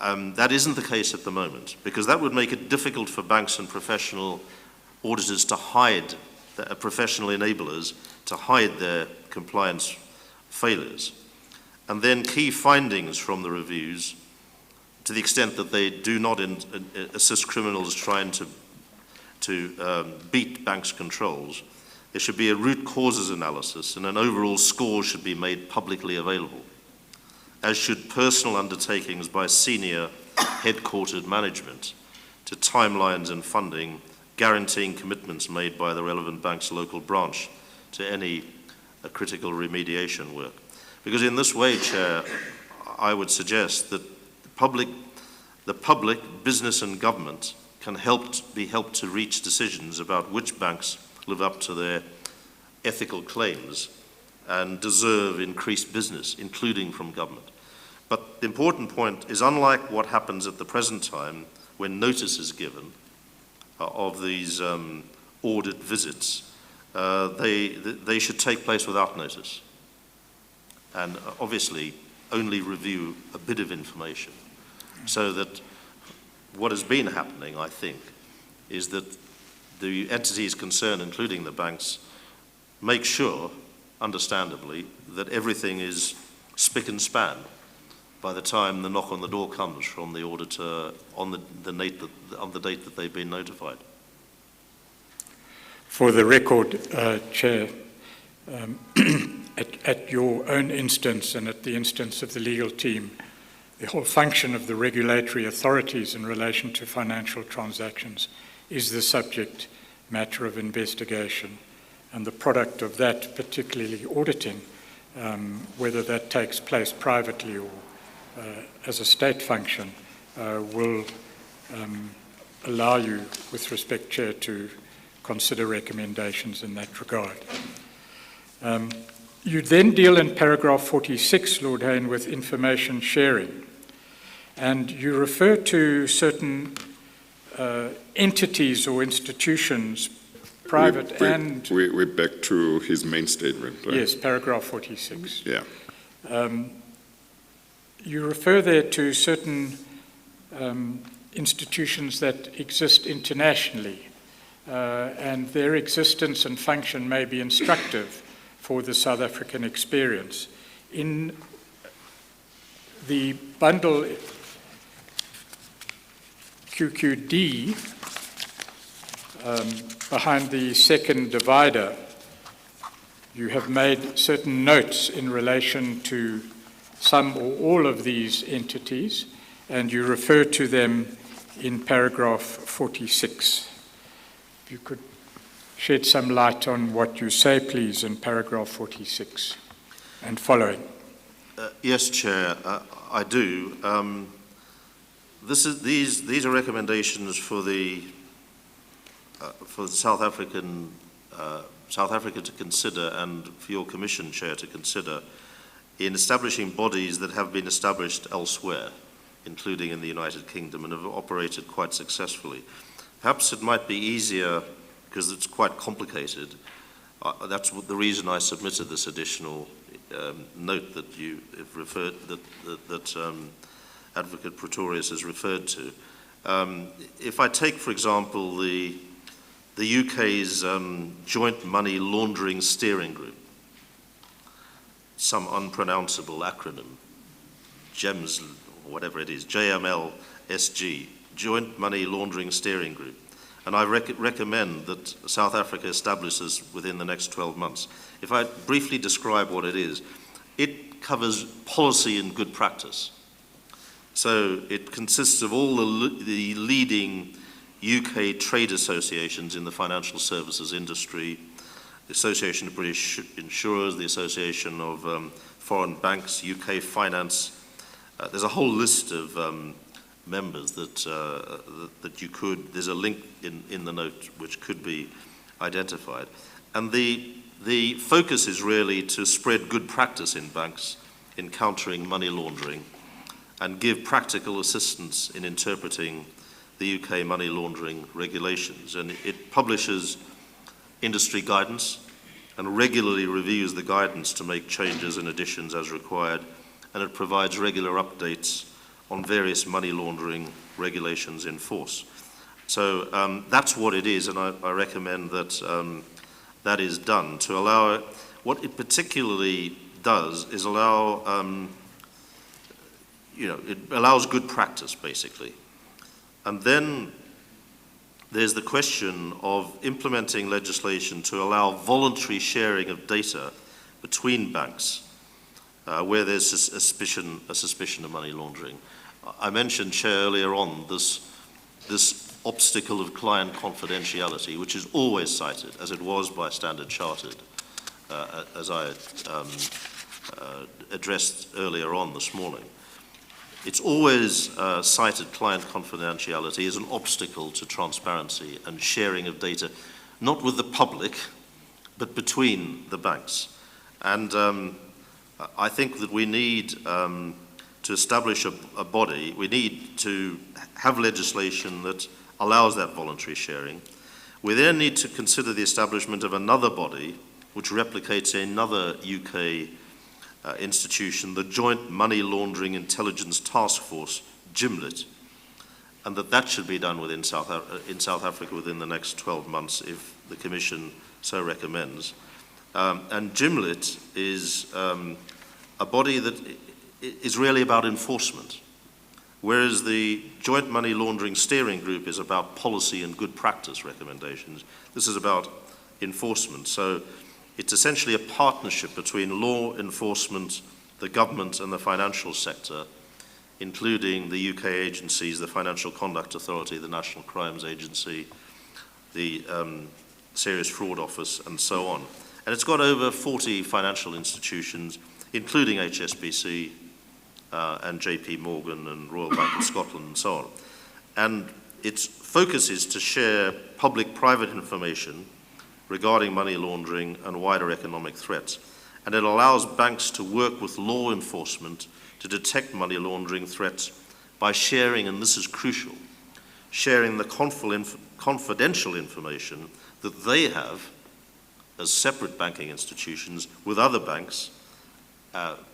That isn't the case at the moment, because that would make it difficult for banks and professional auditors to hide, professional enablers to hide their compliance failures. And then key findings from the reviews, to the extent that they do not assist criminals trying to beat banks' controls, there should be a root causes analysis, and an overall score should be made publicly available, as should personal undertakings by senior headquartered management to timelines and funding, guaranteeing commitments made by the relevant bank's local branch to any critical remediation work. Because in this way, Chair, I would suggest that the public, business and government can be helped to reach decisions about which banks live up to their ethical claims and deserve increased business, including from government. But the important point is, unlike what happens at the present time when notice is given of these audit visits, they should take place without notice, and obviously only review a bit of information, so that what has been happening, I think, is that the entities concerned, including the banks, make sure, understandably, that everything is spick and span by the time the knock on the door comes from the auditor on the date that they've been notified. For the record, Chair, at your own instance and at the instance of the legal team, the whole function of the regulatory authorities in relation to financial transactions is the subject matter of investigation, and the product of that, particularly auditing, whether that takes place privately or as a state function, will allow you, with respect, Chair, to consider recommendations in that regard. You then deal in paragraph 46, Lord Hain, with information sharing, and you refer to certain entities or institutions, private and... We're back to his main statement, right? Yes, paragraph 46. Yeah. You refer there to certain institutions that exist internationally, and their existence and function may be instructive for the South African experience. In the bundle QQD, behind the second divider, you have made certain notes in relation to some or all of these entities, and you refer to them in paragraph 46. If you could shed some light on what you say, please, in paragraph 46 and following. Yes, Chair, I do. These are recommendations for the South Africa to consider, and for your Commission, Chair, to consider in establishing bodies that have been established elsewhere, including in the United Kingdom, and have operated quite successfully. Perhaps it might be easier, because it's quite complicated. That's the reason I submitted this additional note that you have referred, that Advocate Pretorius has referred to. If I take, for example, the UK's Joint Money Laundering Steering Group, some unpronounceable acronym, GEMS, or whatever it is, JMLSG, Joint Money Laundering Steering Group. And I recommend that South Africa establishes within the next 12 months. If I briefly describe what it is, it covers policy and good practice. So it consists of all the leading UK trade associations in the financial services industry, the Association of British Insurers, the Association of Foreign Banks, UK Finance. There's a whole list of members that you could, there's a link in the note which could be identified. And the focus is really to spread good practice in banks in countering money laundering and give practical assistance in interpreting the UK money laundering regulations. And it publishes industry guidance and regularly reviews the guidance to make changes and additions as required. And it provides regular updates on various money laundering regulations in force. So that's what it is, and I recommend that that is done to allow, what it particularly does is allow, it allows good practice, basically. And then there's the question of implementing legislation to allow voluntary sharing of data between banks where there's a suspicion of money laundering. I mentioned, Chair, earlier on this obstacle of client confidentiality, which is always cited, as it was by Standard Chartered, as I addressed earlier on this morning. It's always cited client confidentiality as an obstacle to transparency and sharing of data, not with the public, but between the banks. And I think that we need to establish a body, we need to have legislation that allows that voluntary sharing. We then need to consider the establishment of another body which replicates another UK institution, the Joint Money Laundering Intelligence Task Force, GMLIT, and that should be done in South Africa within the next 12 months if the Commission so recommends. And GMLIT is a body that is really about enforcement, whereas the Joint Money Laundering Steering Group is about policy and good practice recommendations. This is about enforcement. So it's essentially a partnership between law enforcement, the government and the financial sector, including the UK agencies, the Financial Conduct Authority, the National Crimes Agency, the Serious Fraud Office, and so on. And it's got over 40 financial institutions, including HSBC and JP Morgan and Royal Bank of Scotland and so on. And its focus is to share public-private information regarding money laundering and wider economic threats. And it allows banks to work with law enforcement to detect money laundering threats by sharing, and this is crucial, sharing the confidential information that they have as separate banking institutions with other banks,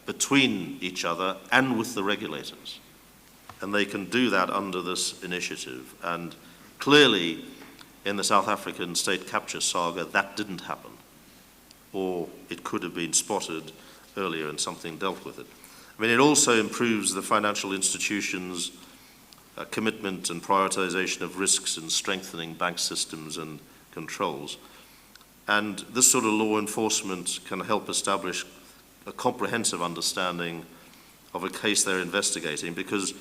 between each other and with the regulators. And they can do that under this initiative. And clearly, in the South African state capture saga, that didn't happen. Or it could have been spotted earlier and something dealt with it. I mean, it also improves the financial institutions' commitment and prioritization of risks and strengthening bank systems and controls. And this sort of law enforcement can help establish a comprehensive understanding of a case they're investigating, because,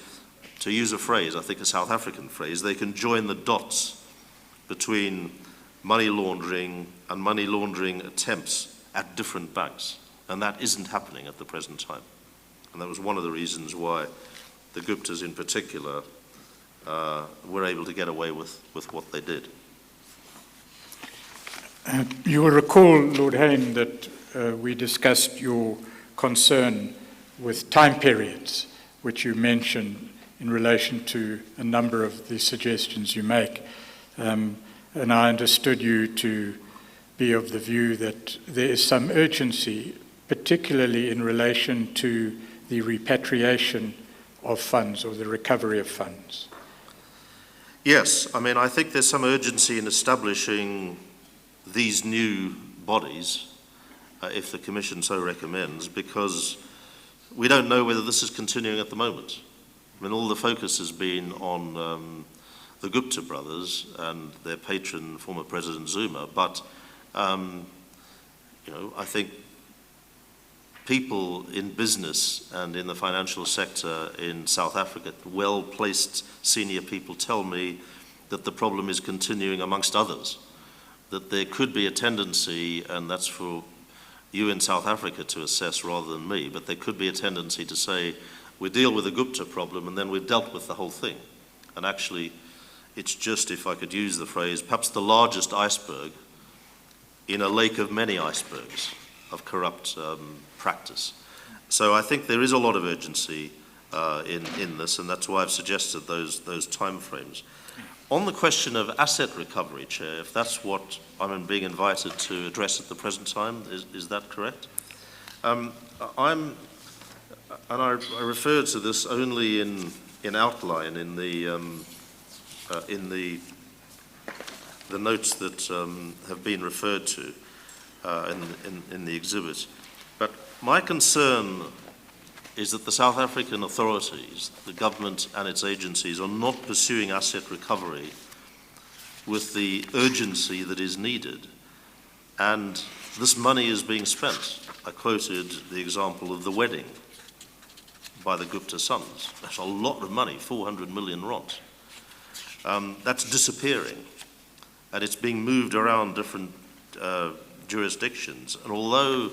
to use a phrase, I think a South African phrase, they can join the dots between money laundering and money laundering attempts at different banks. And that isn't happening at the present time. And that was one of the reasons why the Guptas in particular were able to get away with what they did. You will recall, Lord Hain, that we discussed your concern with time periods, which you mentioned in relation to a number of the suggestions you make. And I understood you to be of the view that there is some urgency, particularly in relation to the repatriation of funds or the recovery of funds. Yes, I mean, I think there's some urgency in establishing these new bodies, if the Commission so recommends, because we don't know whether this is continuing at the moment. I mean, all the focus has been on the Gupta brothers and their patron, former President Zuma, but you know, I think people in business and in the financial sector in South Africa, well-placed senior people, tell me that the problem is continuing amongst others, that there could be a tendency, and that's for you in South Africa to assess rather than me, but there could be a tendency to say, we deal with the Gupta problem and then we've dealt with the whole thing. And actually, it's just, if I could use the phrase, perhaps the largest iceberg in a lake of many icebergs of corrupt practice. So I think there is a lot of urgency in this, and that's why I've suggested those time frames. On the question of asset recovery, Chair, if that's what I'm being invited to address at the present time, is that correct? I referred to this only in outline in the notes that have been referred to in the exhibit. But my concern is that the South African authorities, the government and its agencies, are not pursuing asset recovery with the urgency that is needed. And this money is being spent. I quoted the example of the wedding by the Gupta sons. That's a lot of money, 400 million rand. That's disappearing, and it's being moved around different jurisdictions. And although,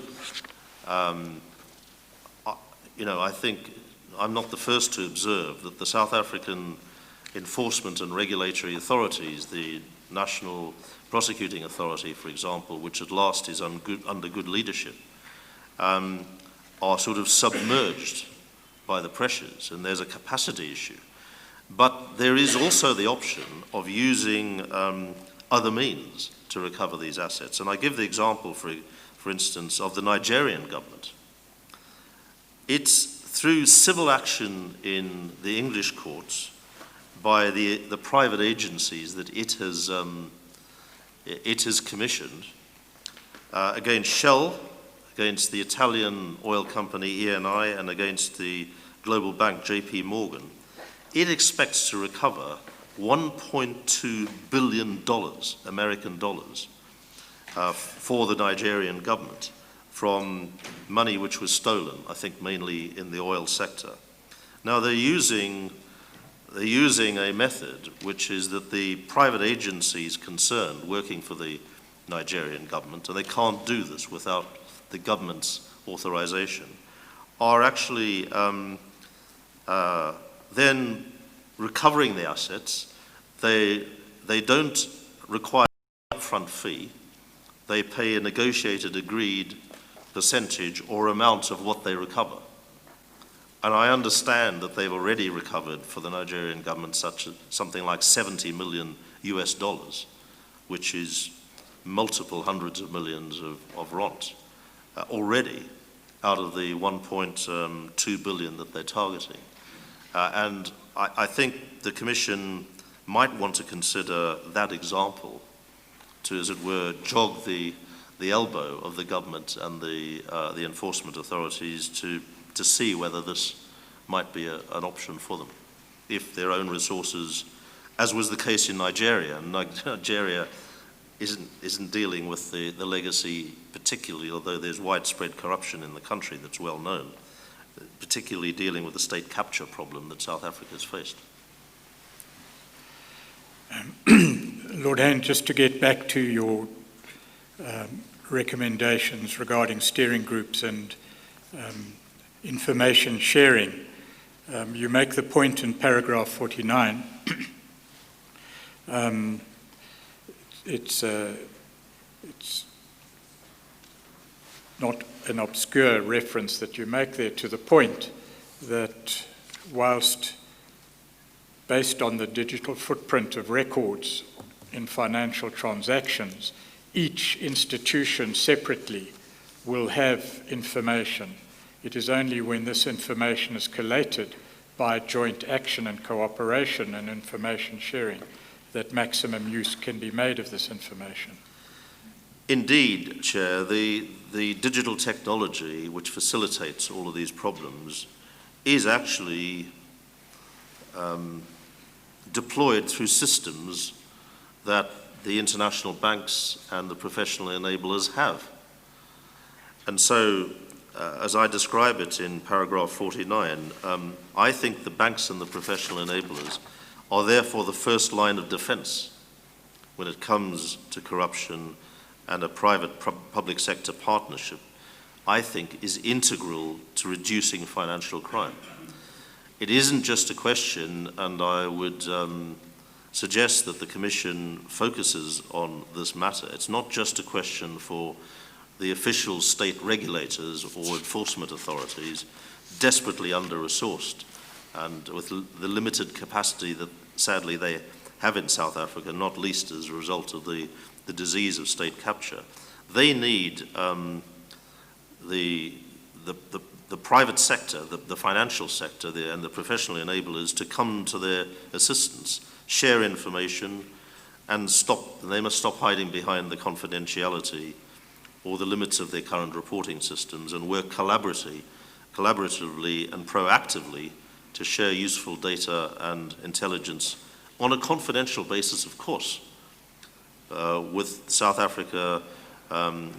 you know, I think I'm not the first to observe that the South African enforcement and regulatory authorities, the National Prosecuting Authority, for example, which at last is under good leadership, are sort of submerged by the pressures, and there's a capacity issue. But there is also the option of using other means to recover these assets. And I give the example, for instance, of the Nigerian government. It's through civil action in the English courts by the private agencies that it has commissioned against Shell, against the Italian oil company Eni, and against the global bank JP Morgan. It expects to recover $1.2 billion, American dollars, for the Nigerian government from money which was stolen, I think mainly in the oil sector. Now they're using a method which is that the private agencies concerned working for the Nigerian government, and they can't do this without the government's authorization, are actually then recovering the assets. They don't require an upfront fee. They pay a negotiated, agreed percentage or amount of what they recover. And I understand that they've already recovered for the Nigerian government something like $70 million US, which is multiple hundreds of millions of rand already out of the 1.2 billion that they're targeting. And I think the Commission might want to consider that example to, as it were, jog the elbow of the government and the enforcement authorities to see whether this might be an option for them, if their own resources, as was the case in Nigeria. And Nigeria isn't dealing with the legacy particularly, although there's widespread corruption in the country that's well known, particularly dealing with the state capture problem that South Africa has faced. Lord Hain, just to get back to your recommendations regarding steering groups and information sharing, you make the point in paragraph 49. It's not an obscure reference that you make there to the point that whilst based on the digital footprint of records in financial transactions, each institution separately will have information. It is only when this information is collated by joint action and cooperation and information sharing that maximum use can be made of this information. Indeed, Chair, the digital technology which facilitates all of these problems is actually deployed through systems that the international banks and the professional enablers have. And so, as I describe it in paragraph 49, I think the banks and the professional enablers are therefore the first line of defense when it comes to corruption, and a private-public sector partnership, I think, is integral to reducing financial crime. It isn't just a question, and I would suggest that the Commission focuses on this matter. It's not just a question for the official state regulators or enforcement authorities, desperately under-resourced, and with the limited capacity that sadly they have in South Africa, not least as a result of the disease of state capture. They need the private sector, the financial sector, and the professional enablers to come to their assistance, share information, and they must stop hiding behind the confidentiality or the limits of their current reporting systems and work collaboratively and proactively to share useful data and intelligence on a confidential basis, of course, with South Africa,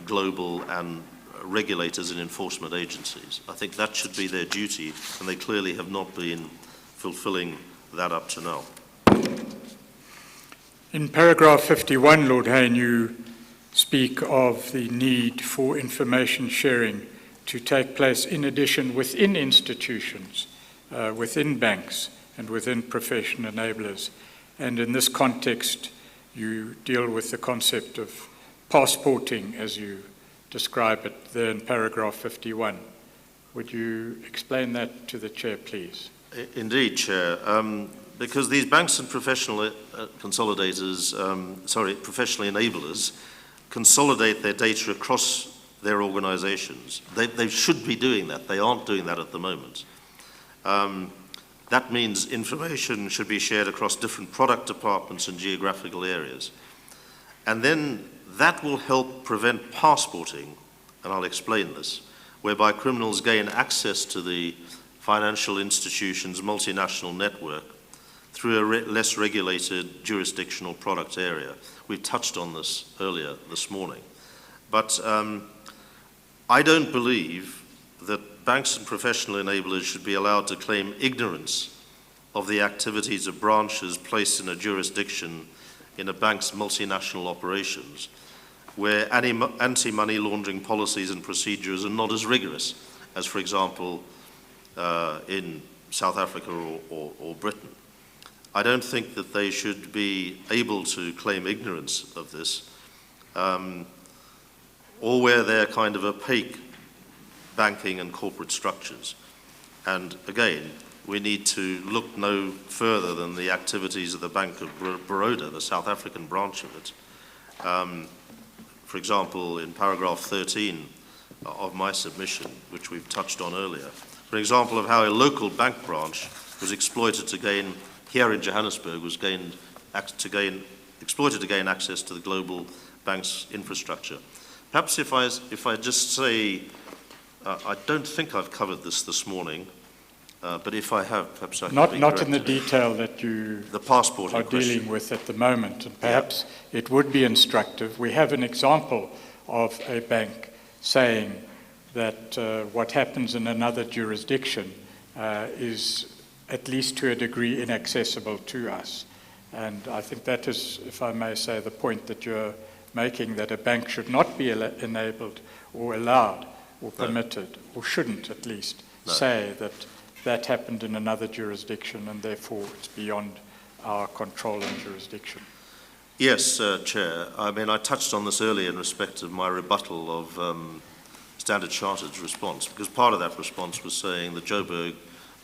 global and regulators and enforcement agencies. I think that should be their duty, and they clearly have not been fulfilling that up to now. In paragraph 51, Lord Hain, you speak of the need for information sharing to take place in addition within institutions, within banks, and within profession enablers. And in this context, you deal with the concept of passporting, as you describe it there in paragraph 51. Would you explain that to the Chair, please? Indeed, Chair. Because these banks and professional consolidators, professional enablers, consolidate their data across their organizations. They should be doing that. They aren't doing that at the moment. That means information should be shared across different product departments and geographical areas. And then that will help prevent passporting, and I'll explain this, whereby criminals gain access to the financial institution's multinational network through a less regulated jurisdictional product area. We've touched on this earlier this morning. But I don't believe that banks and professional enablers should be allowed to claim ignorance of the activities of branches placed in a jurisdiction in a bank's multinational operations, where anti-money laundering policies and procedures are not as rigorous as, for example, in South Africa or Britain. I don't think that they should be able to claim ignorance of this, or where they're kind of opaque banking and corporate structures. And again, we need to look no further than the activities of the Bank of Baroda, the South African branch of it. For example, in paragraph 13 of my submission, which we've touched on earlier, for example of how a local bank branch was exploited to gain, here in Johannesburg, was exploited to gain access to the global bank's infrastructure. Perhaps if I just say, I don't think I've covered this morning, but if I have, perhaps I can be Not in the detail that you are dealing with at the moment, and perhaps it would be instructive. We have an example of a bank saying that what happens in another jurisdiction is at least to a degree inaccessible to us. And I think that is, if I may say, the point that you're making, that a bank should not be enabled or allowed or permitted, or shouldn't at least, say that that happened in another jurisdiction and therefore it's beyond our control and jurisdiction. Yes, Chair. I mean, I touched on this earlier in respect of my rebuttal of Standard Chartered's response, because part of that response was saying the Joburg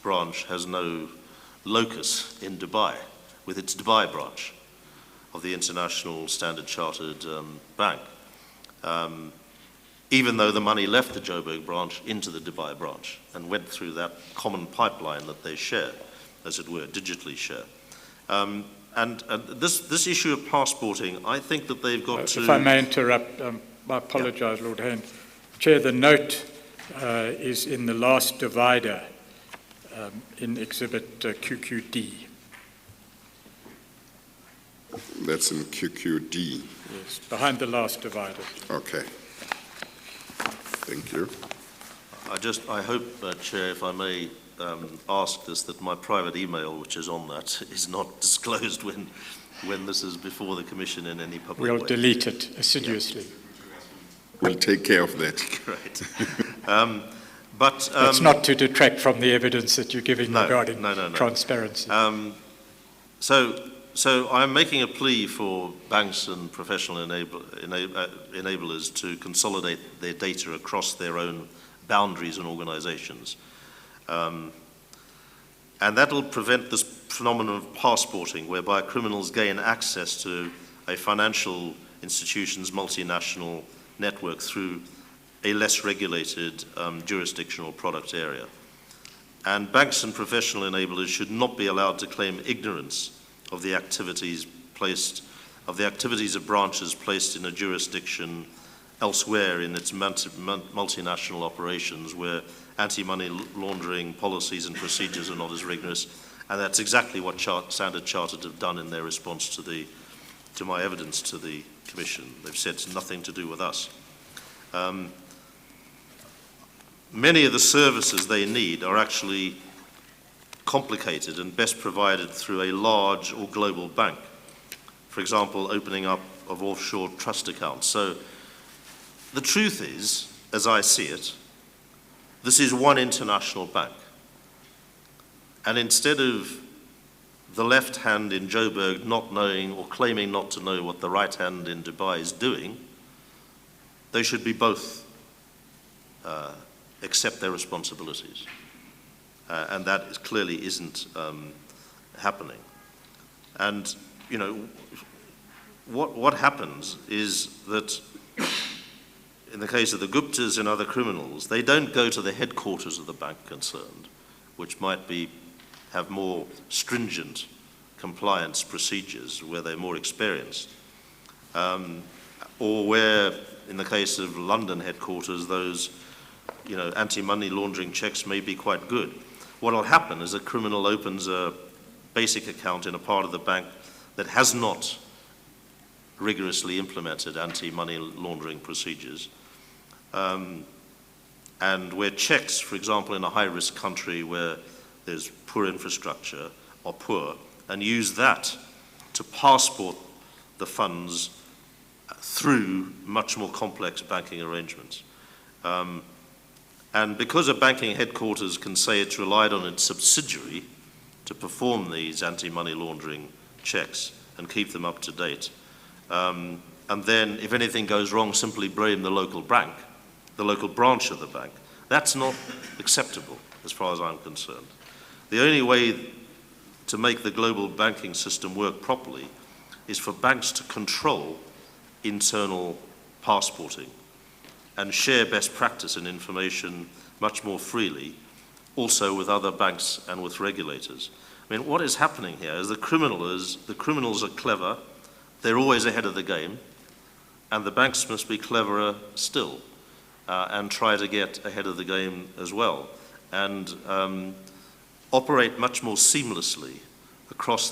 branch has no locus in Dubai, with its Dubai branch of the International Standard Chartered Bank, even though the money left the Joburg branch into the Dubai branch and went through that common pipeline that they share, as it were, digitally share. And this issue of passporting, I think that they've got to... If I may interrupt, I apologize, Lord Hain. Chair, the note is in the last divider in Exhibit QQD. That's in QQD. Yes, behind the last divider. Okay. Thank you. I hope, Chair, if I may ask this, that my private email, which is on that, is not disclosed when this is before the Commission in any public way. We'll delete it assiduously. We'll take care of that. Great. It's not to detract from the evidence that you're giving regarding no. transparency. So I'm making a plea for banks and professional enablers to consolidate their data across their own boundaries and organizations. And that will prevent this phenomenon of passporting, whereby criminals gain access to a financial institution's multinational network through a less regulated jurisdictional product area. And banks and professional enablers should not be allowed to claim ignorance of the activities of branches placed in a jurisdiction elsewhere in its multinational operations where anti-money laundering policies and procedures are not as rigorous. And that's exactly what Standard Chartered have done in their response to my evidence to the Commission. They've said it's nothing to do with us. Many of the services they need are actually complicated and best provided through a large or global bank. For example, opening up of offshore trust accounts. So the truth is, as I see it, this is one international bank. And instead of the left hand in Joburg not knowing or claiming not to know what the right hand in Dubai is doing, they should be both accept their responsibilities. And that clearly isn't happening. And, you know, what happens is that in the case of the Guptas and other criminals, they don't go to the headquarters of the bank concerned, which might have more stringent compliance procedures where they're more experienced, or where, in the case of London headquarters, those anti-money laundering checks may be quite good. What will happen is a criminal opens a basic account in a part of the bank that has not rigorously implemented anti-money laundering procedures, and where checks, for example, in a high-risk country where there's poor infrastructure, are poor, and use that to passport the funds through much more complex banking arrangements. And because a banking headquarters can say it's relied on its subsidiary to perform these anti-money laundering checks and keep them up to date, and then if anything goes wrong, simply blame the local bank, the local branch of the bank, that's not acceptable as far as I'm concerned. The only way to make the global banking system work properly is for banks to control internal passporting and share best practice and information much more freely, also with other banks and with regulators. I mean, what is happening here is the criminals are clever, they're always ahead of the game, and the banks must be cleverer still and try to get ahead of the game as well, and operate much more seamlessly across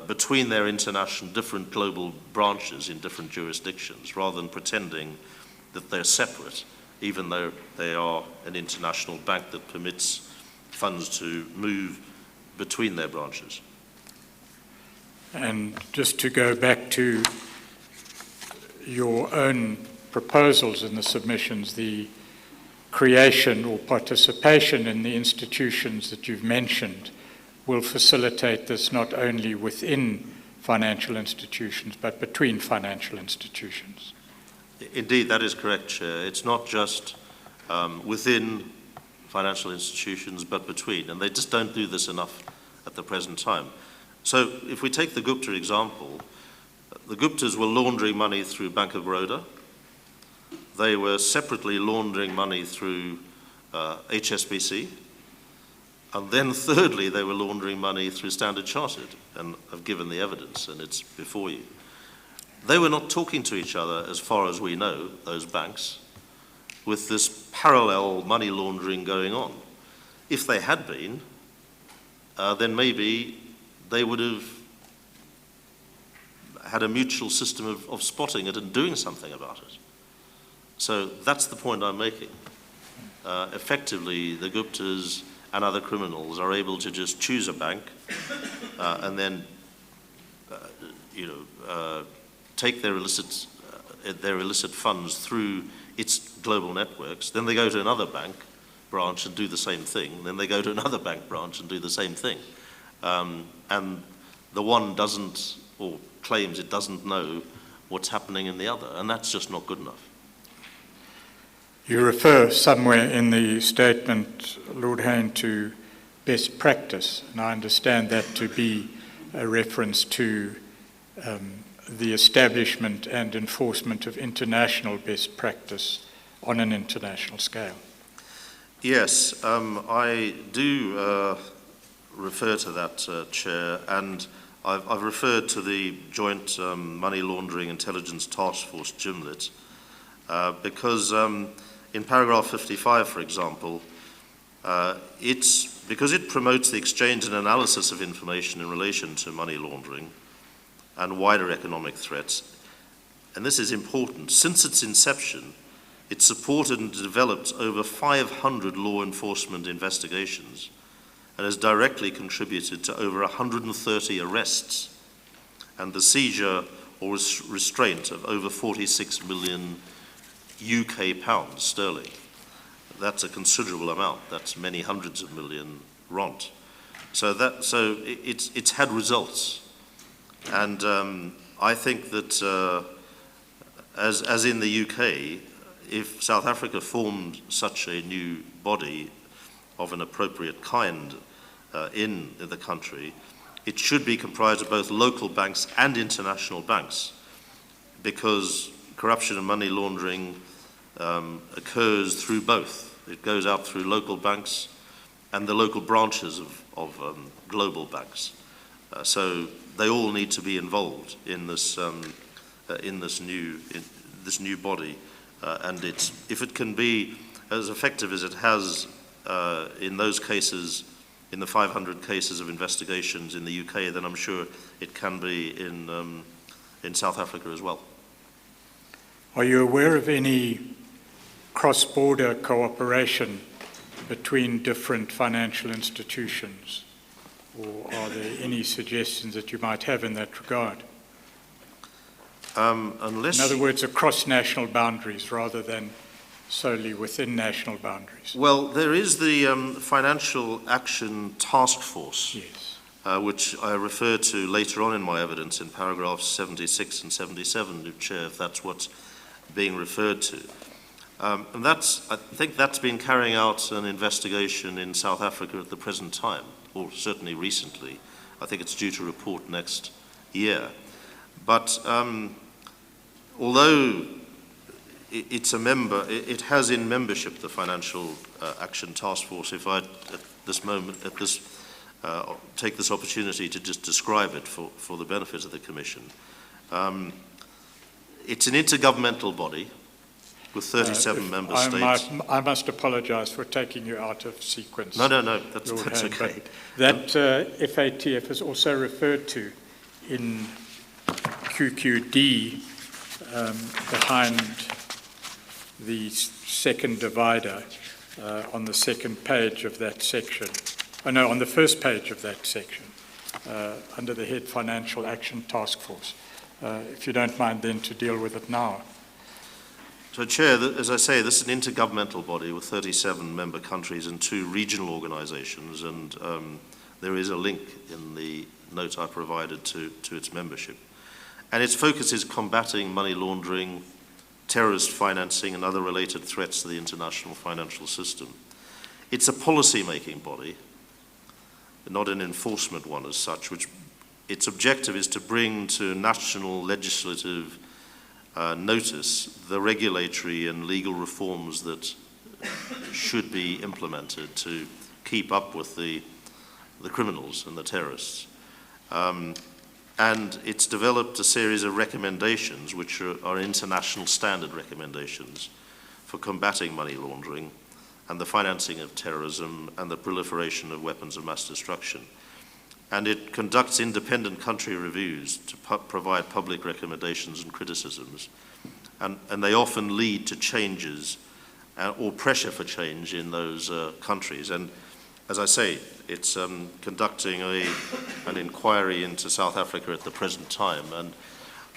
between their international, different global branches in different jurisdictions, rather than pretending that they're separate, even though they are an international bank that permits funds to move between their branches. And just to go back to your own proposals in the submissions, the creation or participation in the institutions that you've mentioned will facilitate this not only within financial institutions, but between financial institutions. Indeed, that is correct, Chair. It's not just within financial institutions, but between, and they just don't do this enough at the present time. So if we take the Gupta example, the Guptas were laundering money through Bank of Baroda. They were separately laundering money through HSBC. And then thirdly, they were laundering money through Standard Chartered, and I've given the evidence, and it's before you. They were not talking to each other, as far as we know, those banks, with this parallel money laundering going on. If they had been, then maybe they would have had a mutual system of spotting it and doing something about it. So that's the point I'm making. Effectively, the Guptas and other criminals are able to just choose a bank and then, take their illicit funds through its global networks. Then they go to another bank branch and do the same thing. Then they go to another bank branch and do the same thing. And the one doesn't, or claims it doesn't know what's happening in the other, and that's just not good enough. You refer somewhere in the statement, Lord Hain, to best practice, and I understand that to be a reference to the establishment and enforcement of international best practice on an international scale. Yes, I do refer to that, Chair, and I've referred to the Joint Money Laundering Intelligence Task Force, JMLIT, because in paragraph 55, for example, because it promotes the exchange and analysis of information in relation to money laundering and wider economic threats, and this is important, since its inception, it supported and developed over 500 law enforcement investigations and has directly contributed to over 130 arrests and the seizure or restraint of over 46 million UK pounds sterling. That's a considerable amount. That's many hundreds of million rand. So it's had results, and I think that as in the UK, if South Africa formed such a new body of an appropriate kind in the country, it should be comprised of both local banks and international banks, because corruption and money laundering occurs through both. It goes out through local banks and the local branches of global banks. So they all need to be involved in this new body, and if it can be as effective as it has in those cases, in the 500 cases of investigations in the UK, then I'm sure it can be in South Africa as well. Are you aware of any cross-border cooperation between different financial institutions, or are there any suggestions that you might have in that regard? In other words, across national boundaries rather than solely within national boundaries. Well, there is the Financial Action Task Force, Yes. Which I refer to later on in my evidence in paragraphs 76 and 77, Chair, if that's what's being referred to. And I think that's been carrying out an investigation in South Africa at the present time, or certainly recently. I think it's due to report next year. But although it's a member, it has in membership the Financial Action Task Force. If I, take this opportunity to just describe it for the benefit of the Commission. It's an intergovernmental body with 37 member states. I must apologize for taking you out of sequence. No, that's okay. That FATF is also referred to in QQD behind the second divider on the second page of that section. Oh no, on the first page of that section, under the head Financial Action Task Force. If you don't mind then to deal with it now. So, Chair, as I say, this is an intergovernmental body with 37 member countries and 2 regional organizations, and there is a link in the note I provided to its membership. And its focus is combating money laundering, terrorist financing, and other related threats to the international financial system. It's a policy-making body, not an enforcement one as such, which its objective is to bring to national legislative notice the regulatory and legal reforms that should be implemented to keep up with the criminals and the terrorists. And it's developed a series of recommendations which are international standard recommendations for combating money laundering and the financing of terrorism and the proliferation of weapons of mass destruction. And it conducts independent country reviews to provide public recommendations and criticisms. And they often lead to changes or pressure for change in those countries. And as I say, it's conducting an inquiry into South Africa at the present time. And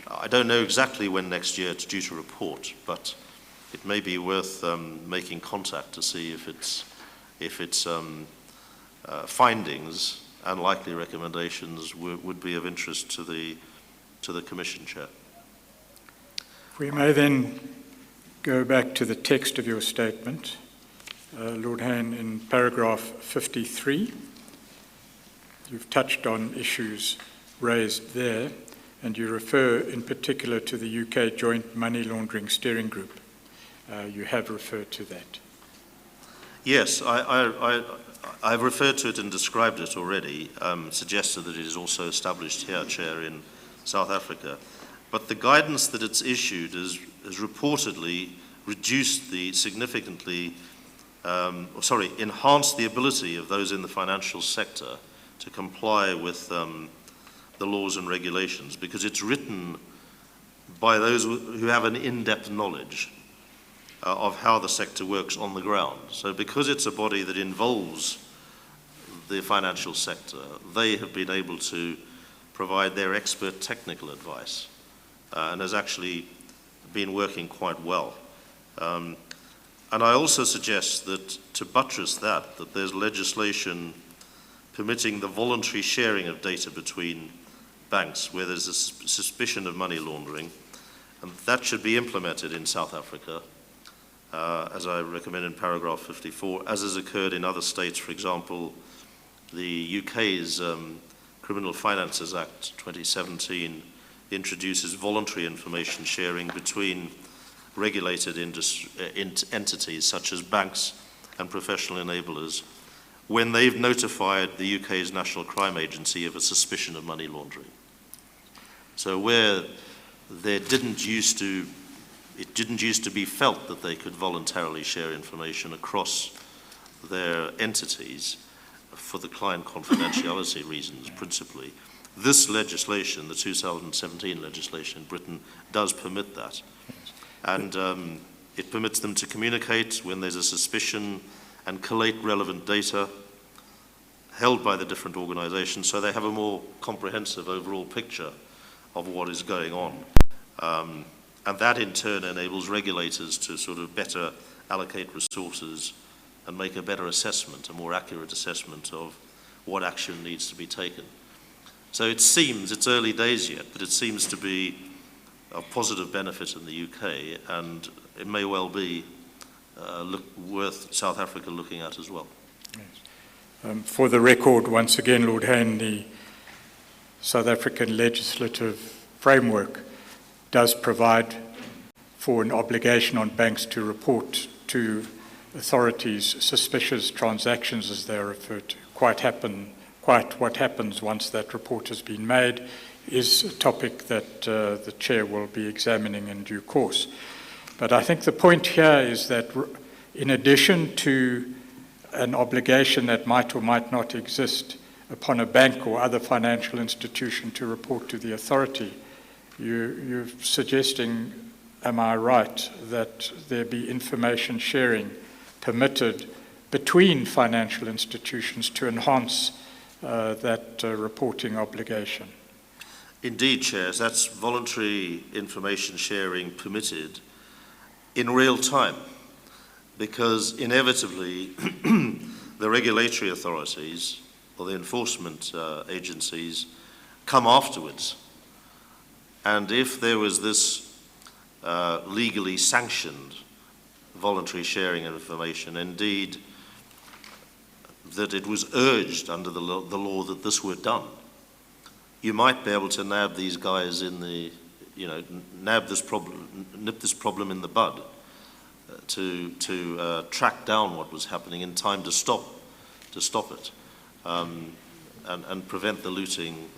I don't know exactly when next year it's due to report, but it may be worth making contact to see if its findings and likely recommendations would be of interest to the Commission Chair. If we may then go back to the text of your statement, Lord Hain, in paragraph 53, you've touched on issues raised there, and you refer in particular to the UK Joint Money Laundering Steering Group. You have referred to that. Yes, I've referred to it and described it already, suggested that it is also established here, Chair, in South Africa. But the guidance that it's issued has reportedly reduced enhanced the ability of those in the financial sector to comply with the laws and regulations, because it's written by those who have an in-depth knowledge of how the sector works on the ground. So because it's a body that involves the financial sector, they have been able to provide their expert technical advice and has actually been working quite well. And I also suggest that to buttress that there's legislation permitting the voluntary sharing of data between banks where there's a suspicion of money laundering, and that should be implemented in South Africa, as I recommend in paragraph 54, as has occurred in other states. For example, the UK's Criminal Finances Act 2017 introduces voluntary information sharing between regulated entities such as banks and professional enablers when they've notified the UK's National Crime Agency of a suspicion of money laundering. So where it didn't used to be felt that they could voluntarily share information across their entities for the client confidentiality reasons principally, this legislation, the 2017 legislation in Britain, does permit that. And it permits them to communicate when there's a suspicion and collate relevant data held by the different organizations so they have a more comprehensive overall picture of what is going on. And that in turn enables regulators to sort of better allocate resources and make a better assessment, a more accurate assessment of what action needs to be taken. So it seems, it's early days yet, but it seems to be a positive benefit in the UK, and it may well be worth South Africa looking at as well. Yes. For the record, once again, Lord Hain, the South African legislative framework does provide for an obligation on banks to report to authorities suspicious transactions, as they are referred to. Quite what happens once that report has been made is a topic that the Chair will be examining in due course. But I think the point here is that in addition to an obligation that might or might not exist upon a bank or other financial institution to report to the authority, you're suggesting, am I right, that there be information sharing permitted between financial institutions to enhance that reporting obligation? Indeed, Chairs, that's voluntary information sharing permitted in real time, because inevitably the regulatory authorities or the enforcement agencies come afterwards. And if there was this legally sanctioned voluntary sharing of information, indeed that it was urged under the law that this were done, you might be able to nab these guys in the, nip this problem in the bud, to track down what was happening in time to stop it, and prevent the looting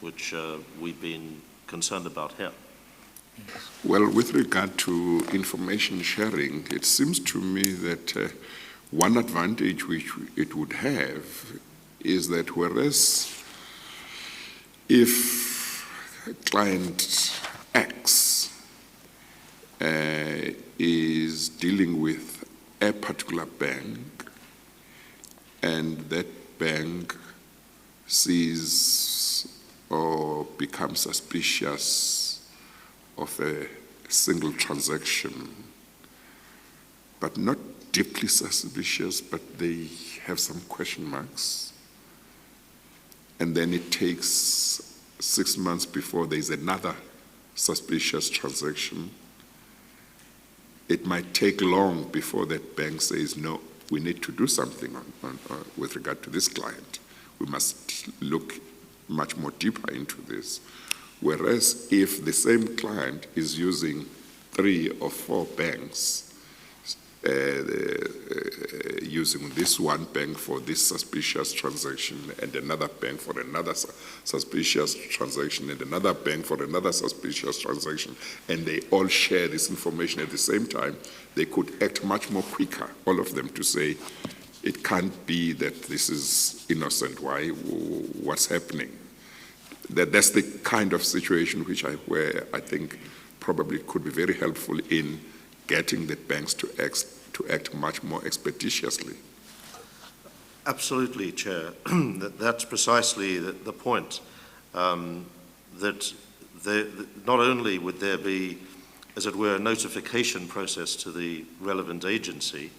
which we've been concerned about here. Well, with regard to information sharing, it seems to me that One advantage which it would have is that whereas if client X is dealing with a particular bank and that bank sees or becomes suspicious of a single transaction, but not deeply suspicious, but they have some question marks, and then it takes 6 months before there's another suspicious transaction, it might take long before that bank says, no, we need to do something with regard to this client. We must look much more deeper into this. Whereas if the same client is using 3 or 4 banks, using this one bank for this suspicious transaction and another bank for another suspicious transaction and another bank for another suspicious transaction, and they all share this information at the same time, they could act much more quicker, all of them, to say, it can't be that this is innocent. Why? What's happening? That's the kind of situation where I think probably could be very helpful in getting the banks to act much more expeditiously. Absolutely, Chair. That's precisely the point. That not only would there be, as it were, a notification process to the relevant agency,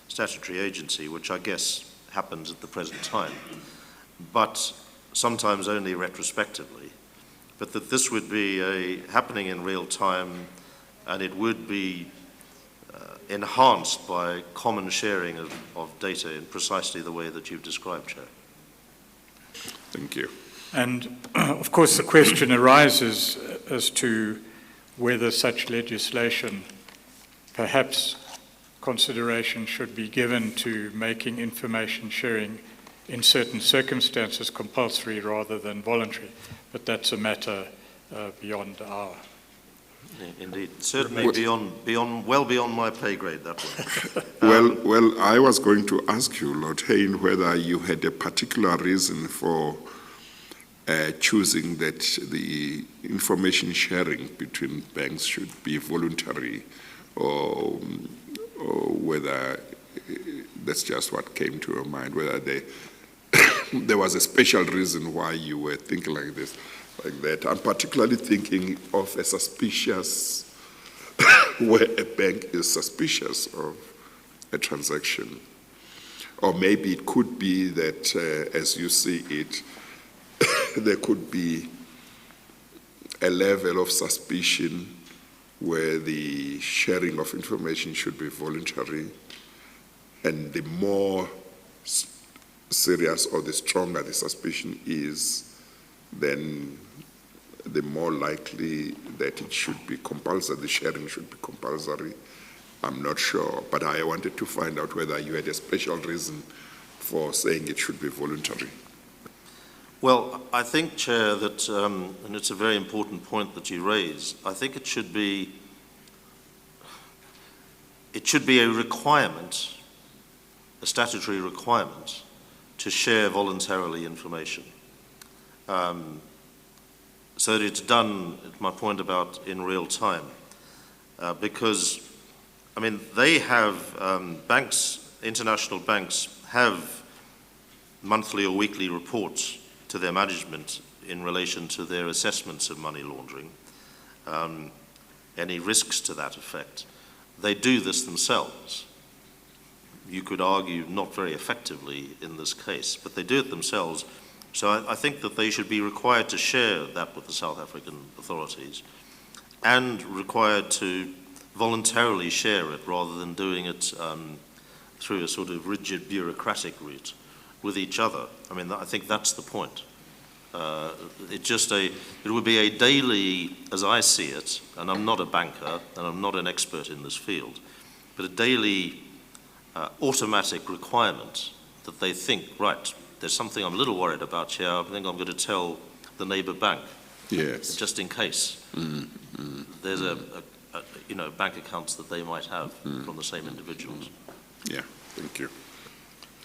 statutory agency, which I guess happens at the present time, but sometimes only retrospectively, but that this would be happening in real time, and it would be enhanced by common sharing of data in precisely the way that you've described, Chair. Thank you. And of course the question arises as to whether such legislation, perhaps consideration should be given to making information sharing in certain circumstances compulsory rather than voluntary. But that's a matter beyond our... Indeed, certainly well beyond my pay grade, that one. Well, I was going to ask you, Lord Hain, whether you had a particular reason for choosing that the information sharing between banks should be voluntary, or whether that's just what came to your mind, whether there was a special reason why you were thinking like this. Like that. I'm particularly thinking of a suspicious, where a bank is suspicious of a transaction. Or maybe it could be that, as you see it, there could be a level of suspicion where the sharing of information should be voluntary, and the more serious or the stronger the suspicion is, then the more likely that it should be compulsory, the sharing should be compulsory. I'm not sure, but I wanted to find out whether you had a special reason for saying it should be voluntary. Well, I think, Chair, that, and it's a very important point that you raise, I think it should be a requirement, a statutory requirement, to share voluntarily information. So that it's done, my point about in real time, because, I mean, they have, banks, international banks have monthly or weekly reports to their management in relation to their assessments of money laundering, any risks to that effect. They do this themselves. You could argue not very effectively in this case, but they do it themselves. So I think that they should be required to share that with the South African authorities, and required to voluntarily share it rather than doing it through a sort of rigid bureaucratic route with each other. I mean, I think that's the point. It would be a daily, as I see it, and I'm not a banker and I'm not an expert in this field, but a daily automatic requirement that they think, right, there's something I'm a little worried about here, I think I'm going to tell the neighbour bank. Yes. Just in case. There's bank accounts that they might have from the same individuals. Yeah, thank you.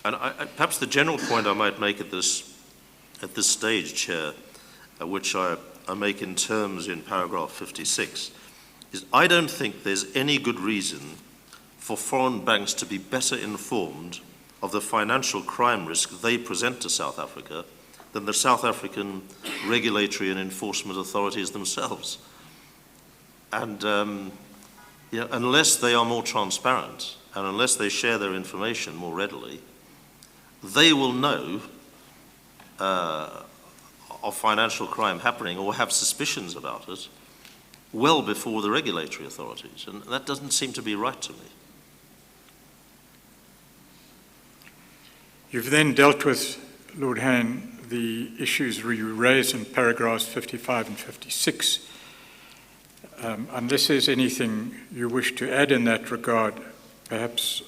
And perhaps the general point I might make at this stage, Chair, which I make in terms in paragraph 56, is I don't think there's any good reason for foreign banks to be better informed of the financial crime risk they present to South Africa than the South African regulatory and enforcement authorities themselves. And unless they are more transparent and unless they share their information more readily, they will know of financial crime happening or have suspicions about it well before the regulatory authorities. And that doesn't seem to be right to me. You've then dealt with, Lord Hain, the issues you raised in paragraphs 55 and 56. Unless there's anything you wish to add in that regard, perhaps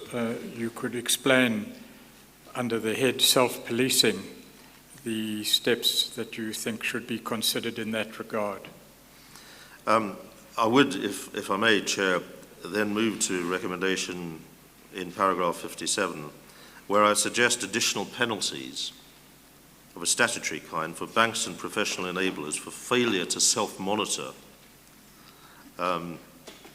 you could explain under the head self-policing the steps that you think should be considered in that regard. I would, if I may, Chair, then move to recommendation in paragraph 57, where I suggest additional penalties of a statutory kind for banks and professional enablers for failure to self-monitor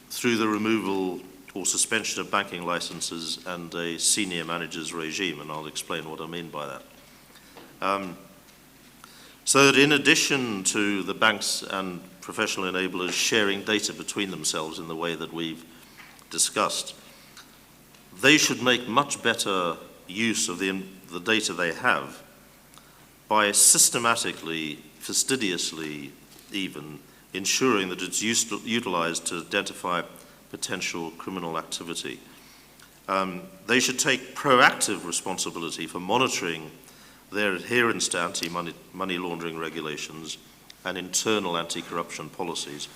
through the removal or suspension of banking licenses and a senior manager's regime, and I'll explain what I mean by that. So that in addition to the banks and professional enablers sharing data between themselves in the way that we've discussed, they should make much better use of the data they have by systematically, fastidiously even, ensuring that it's utilized to identify potential criminal activity. They should take proactive responsibility for monitoring their adherence to anti-money laundering regulations and internal anti-corruption policies,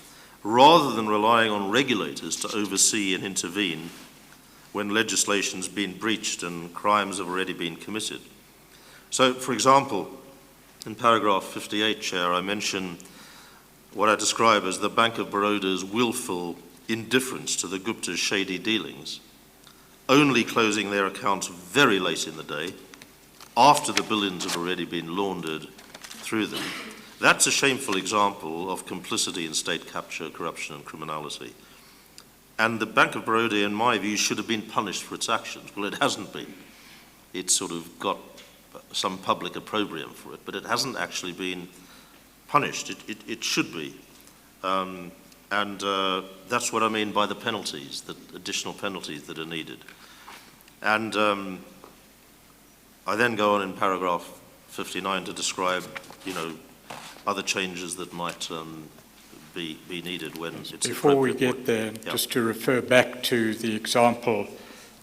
rather than relying on regulators to oversee and intervene when legislation's been breached and crimes have already been committed. So, for example, in paragraph 58, Chair, I mention what I describe as the Bank of Baroda's willful indifference to the Guptas' shady dealings, only closing their accounts very late in the day, after the billions have already been laundered through them. That's a shameful example of complicity in state capture, corruption and criminality. And the Bank of Baroda, in my view, should have been punished for its actions. Well, it hasn't been. It's sort of got some public opprobrium for it, but it hasn't actually been punished. It should be. And that's what I mean by the penalties, the additional penalties that are needed. And I then go on in paragraph 59 to describe, other changes that might be needed when it's Before we appropriate. get there, just to refer back to the example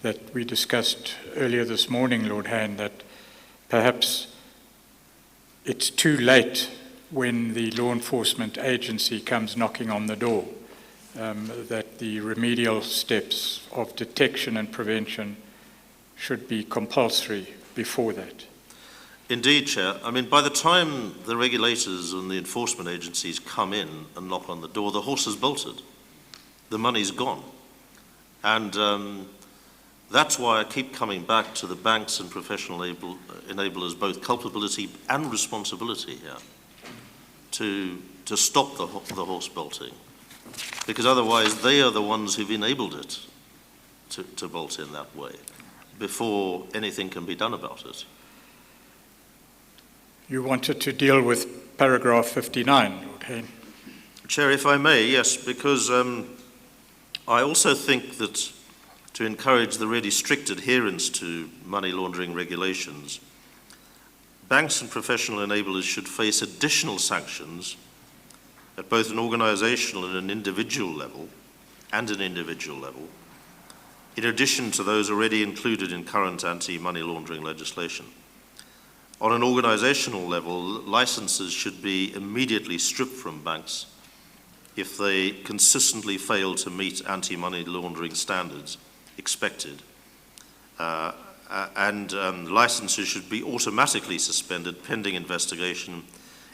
that we discussed earlier this morning, Lord Hain, that perhaps it's too late when the law enforcement agency comes knocking on the door, that the remedial steps of detection and prevention should be compulsory before that. Indeed, Chair. I mean, by the time the regulators and the enforcement agencies come in and knock on the door, the horse has bolted. The money's gone. And that's why I keep coming back to the banks and professional enablers, both culpability and responsibility here, to stop the horse bolting. Because otherwise they are the ones who've enabled it to bolt in that way before anything can be done about it. You wanted to deal with paragraph 59, Lord Hain. Chair, if I may, yes, because I also think that to encourage the really strict adherence to money laundering regulations, banks and professional enablers should face additional sanctions at both an organizational and an individual level, in addition to those already included in current anti-money laundering legislation. On an organizational level, licenses should be immediately stripped from banks if they consistently fail to meet anti-money laundering standards expected. And licenses should be automatically suspended pending investigation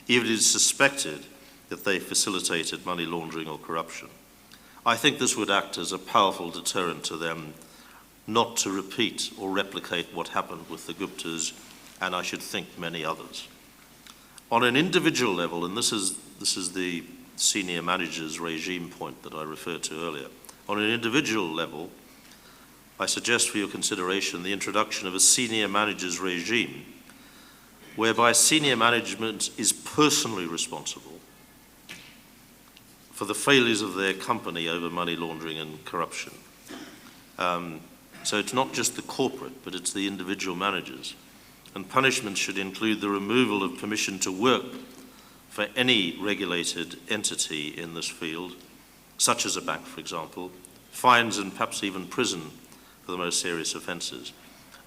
if it is suspected that they facilitated money laundering or corruption. I think this would act as a powerful deterrent to them not to repeat or replicate what happened with the Guptas, and I should think many others. On an individual level, and this is the senior managers regime point that I referred to earlier, on an individual level, I suggest for your consideration the introduction of a senior managers regime whereby senior management is personally responsible for the failures of their company over money laundering and corruption. So it's not just the corporate, but it's the individual managers. And punishment should include the removal of permission to work for any regulated entity in this field, such as a bank, for example, fines and perhaps even prison for the most serious offences.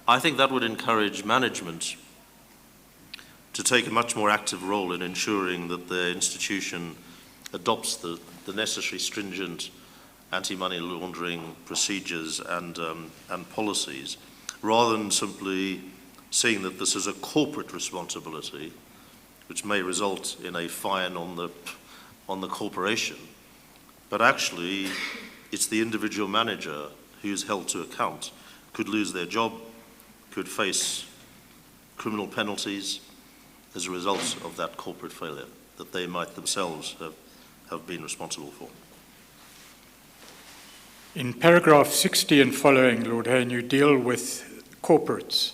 I think that would encourage management to take a much more active role in ensuring that the institution adopts the necessary stringent anti-money laundering procedures and policies, rather than simply seeing that this is a corporate responsibility, which may result in a fine on the corporation. But actually, it's the individual manager who's held to account, could lose their job, could face criminal penalties as a result of that corporate failure that they might themselves have been responsible for. In paragraph 60 and following, Lord Hain, you deal with corporates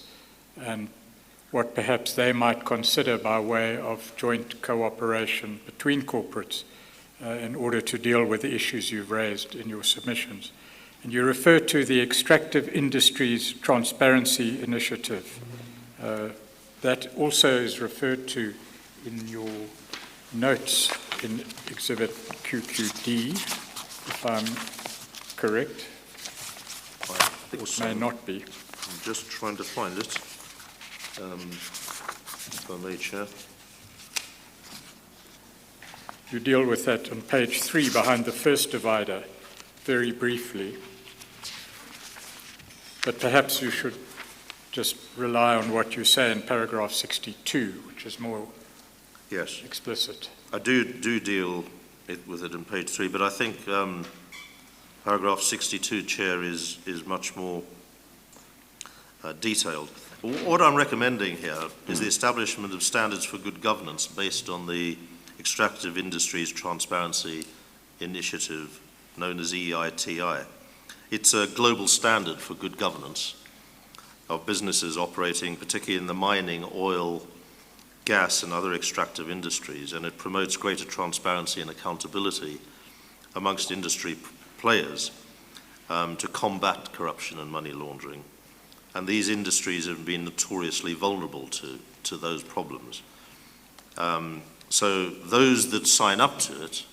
and what perhaps they might consider by way of joint cooperation between corporates in order to deal with the issues you've raised in your submissions. And you refer to the Extractive Industries Transparency Initiative. That also is referred to in your notes in Exhibit QQD, if I'm correct. I think It may not be. I'm just trying to find it, if I may, Chair. You deal with that on page 3 behind the first divider, very briefly. But perhaps you should just rely on what you say in paragraph 62, which is more explicit. I do deal with it in page 3, but I think paragraph 62, Chair, is much more detailed. What I'm recommending here is the establishment of standards for good governance based on the Extractive Industries Transparency Initiative, known as EITI. It's a global standard for good governance of businesses operating, particularly in the mining, oil, gas, and other extractive industries, and it promotes greater transparency and accountability amongst industry players to combat corruption and money laundering. And these industries have been notoriously vulnerable to those problems. So those that sign up to it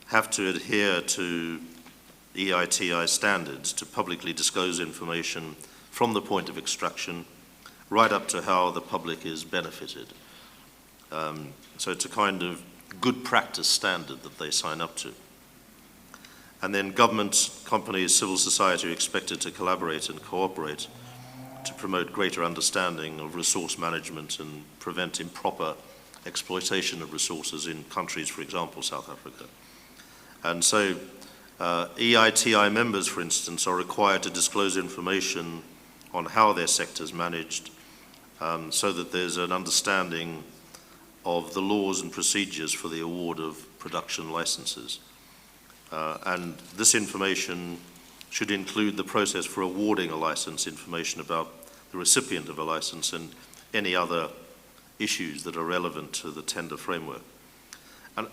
have to adhere to EITI standards to publicly disclose information from the point of extraction right up to how the public is benefited. So it's a kind of good practice standard that they sign up to. And then government, companies, civil society are expected to collaborate and cooperate to promote greater understanding of resource management and prevent improper exploitation of resources in countries, for example, South Africa. And so EITI members, for instance, are required to disclose information on how their sector is managed so that there's an understanding of the laws and procedures for the award of production licenses. And this information should include the process for awarding a license, information about the recipient of a license, and any other issues that are relevant to the tender framework. And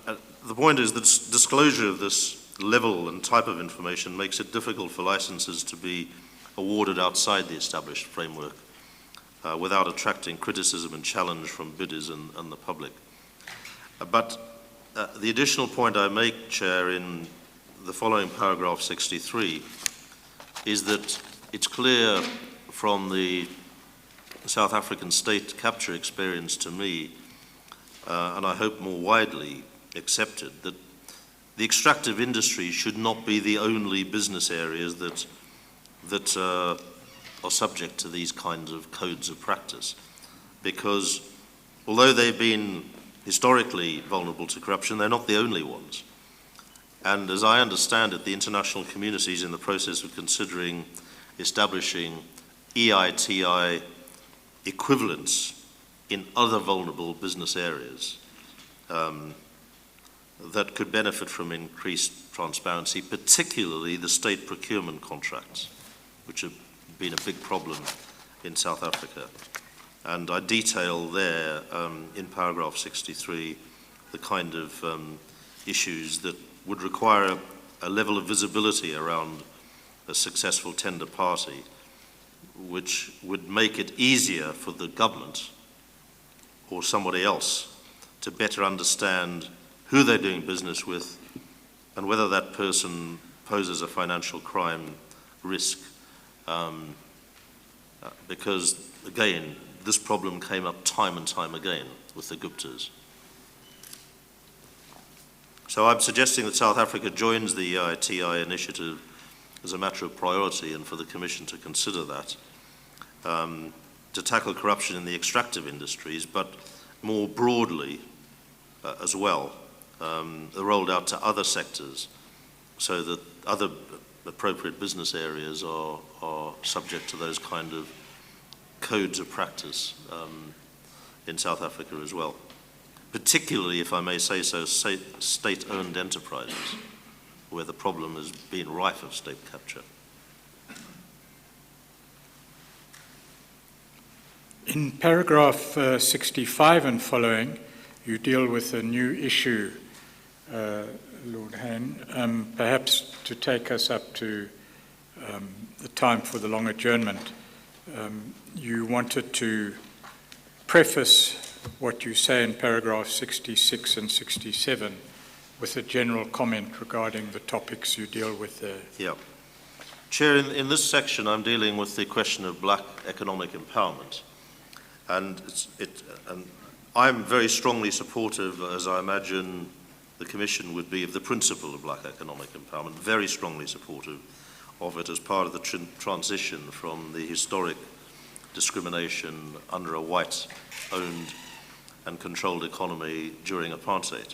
the point is that disclosure of this level and type of information makes it difficult for licenses to be awarded outside the established framework without attracting criticism and challenge from bidders and the public. But the additional point I make, Chair, in the following paragraph 63 is that it's clear from the South African state capture experience to me, and I hope more widely accepted, that the extractive industry should not be the only business areas that are subject to these kinds of codes of practice. Because although they've been historically vulnerable to corruption, they're not the only ones. And as I understand it, the international community is in the process of considering establishing EITI equivalents in other vulnerable business areas that could benefit from increased transparency, particularly the state procurement contracts, which have been a big problem in South Africa. And I detail there in paragraph 63 the kind of issues that would require a level of visibility around a successful tender party, which would make it easier for the government or somebody else to better understand who they're doing business with and whether that person poses a financial crime risk. Because, again, this problem came up time and time again with the Guptas. So I'm suggesting that South Africa joins the EITI initiative as a matter of priority, and for the Commission to consider that, to tackle corruption in the extractive industries, but more broadly as well, rolled out to other sectors so that other appropriate business areas are subject to those kind of codes of practice in South Africa as well. Particularly, if I may say so, state-owned enterprises, where the problem has been rife of state capture. In paragraph 65 and following, you deal with a new issue, Lord Hain. Perhaps to take us up to the time for the long adjournment, you wanted to preface what you say in paragraph 66 and 67 with a general comment regarding the topics you deal with there. Yeah. Chair, in this section I'm dealing with the question of black economic empowerment. And I'm very strongly supportive, as I imagine the Commission would be, of the principle of black economic empowerment, very strongly supportive of it as part of the transition from the historic discrimination under a white-owned and controlled economy during apartheid.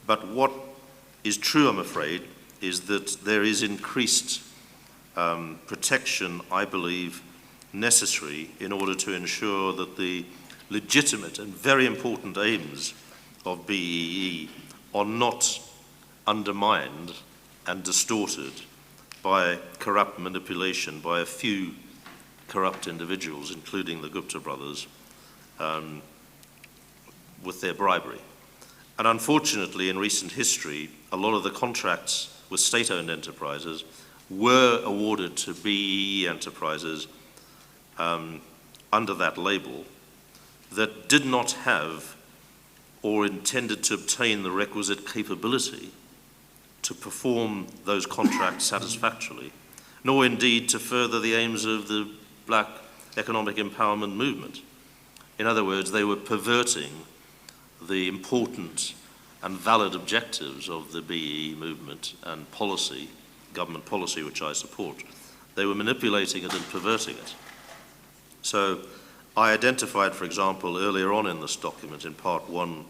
But what is true, I'm afraid, is that there is increased protection, I believe, necessary in order to ensure that the legitimate and very important aims of BEE are not undermined and distorted by corrupt manipulation by a few corrupt individuals, including the Gupta brothers, with their bribery. And unfortunately, in recent history, a lot of the contracts with state-owned enterprises were awarded to BEE enterprises under that label that did not have or intended to obtain the requisite capability to perform those contracts satisfactorily, nor indeed to further the aims of the black economic empowerment movement. In other words, they were perverting the important and valid objectives of the BEE movement and policy, government policy, which I support. They were manipulating it and perverting it. So I identified, for example, earlier on in this document, in part 1,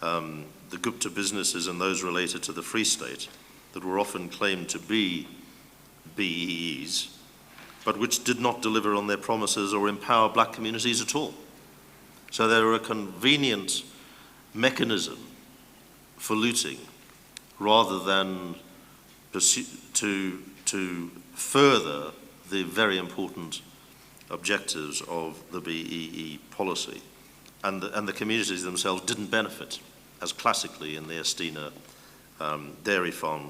the Gupta businesses and those related to the Free State that were often claimed to be BEEs, but which did not deliver on their promises or empower black communities at all. So they were a convenient mechanism for looting rather than to further the very important objectives of the BEE policy. And the communities themselves didn't benefit, as classically in the Estina dairy farm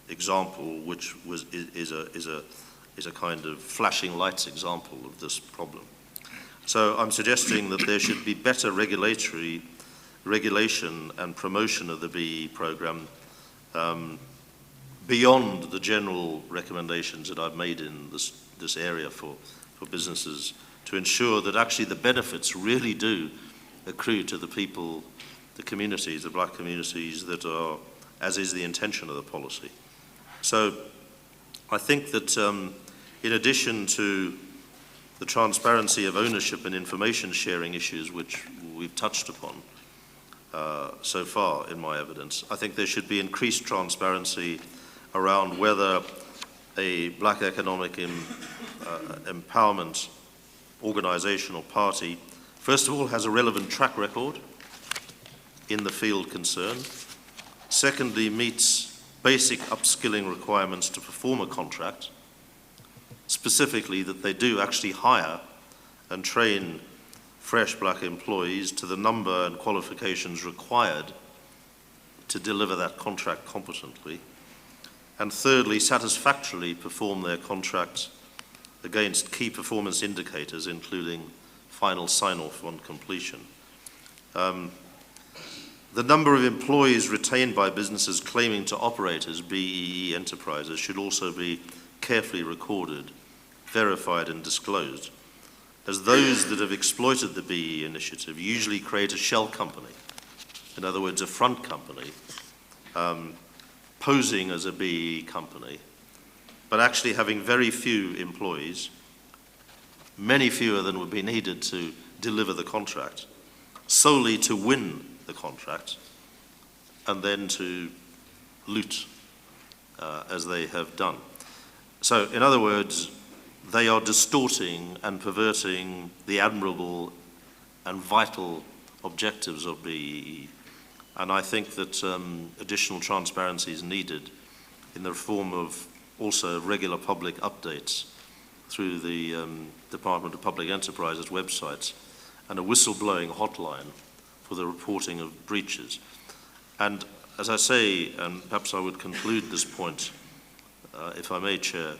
example, which is a kind of flashing lights example of this problem. So I'm suggesting that there should be better regulation and promotion of the BEE program beyond the general recommendations that I've made in this area for businesses, to ensure that actually the benefits really do accrue to the people, the communities, the black communities that are, as is the intention of the policy. So I think that in addition to the transparency of ownership and information sharing issues, which we've touched upon so far in my evidence, I think there should be increased transparency around whether a black economic empowerment organisation or party, first of all, has a relevant track record in the field concerned. Secondly, meets basic upskilling requirements to perform a contract, specifically that they do actually hire and train fresh black employees to the number and qualifications required to deliver that contract competently. And thirdly, satisfactorily perform their contract against key performance indicators, including final sign-off on completion. The number of employees retained by businesses claiming to operate as BEE enterprises should also be carefully recorded, verified and disclosed, as those that have exploited the BEE initiative usually create a shell company, in other words, a front company, posing as a BEE company, but actually having very few employees, many fewer than would be needed to deliver the contract, solely to win the contract, and then to loot as they have done. So, in other words, they are distorting and perverting the admirable and vital objectives of BEE. And I think that additional transparency is needed in the form of also regular public updates through the Department of Public Enterprises websites and a whistleblowing hotline for the reporting of breaches. And as I say, and perhaps I would conclude this point, if I may, Chair,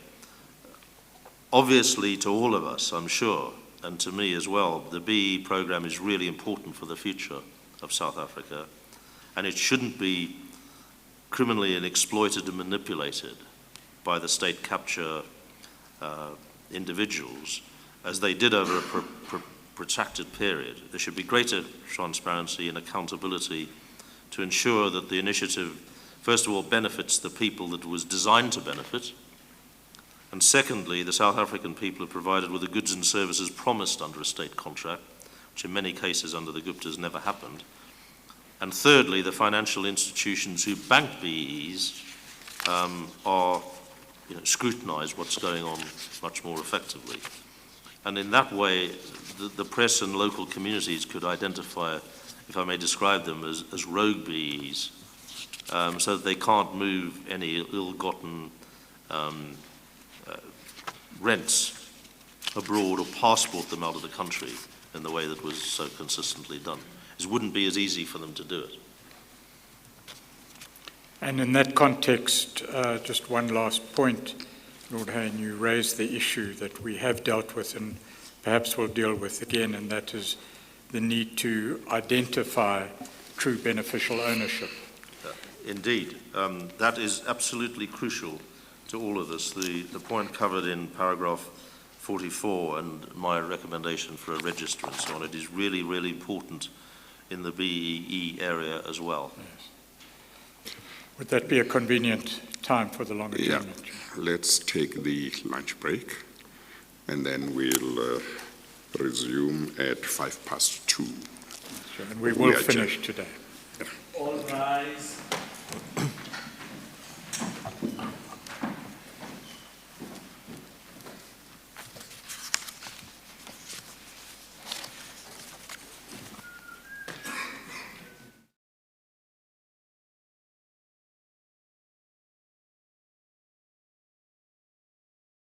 obviously to all of us, I'm sure, and to me as well, the BEE programme is really important for the future of South Africa, and it shouldn't be criminally and exploited and manipulated by the state capture individuals, as they did over a protracted period. There should be greater transparency and accountability to ensure that the initiative, first of all, benefits the people that it was designed to benefit, and secondly, the South African people are provided with the goods and services promised under a state contract, which in many cases under the Guptas never happened. And thirdly, the financial institutions who bank BEEs are scrutinise what's going on much more effectively. And in that way, the press and local communities could identify, if I may describe them, as rogue BEEs, so that they can't move any ill-gotten rents abroad or passport them out of the country in the way that was so consistently done. It wouldn't be as easy for them to do it. And in that context, just one last point, Lord Hain, you raised the issue that we have dealt with and perhaps will deal with again, and that is the need to identify true beneficial ownership. Indeed, that is absolutely crucial to all of this. The point covered in paragraph 44 and my recommendation for a register and so on, it is really, really important in the BEE area as well. Yes. Would that be a convenient time for the long adjournment? Yeah. Let's take the lunch break, and then we'll resume at 2:05. Sure. And we will finish today. All rise.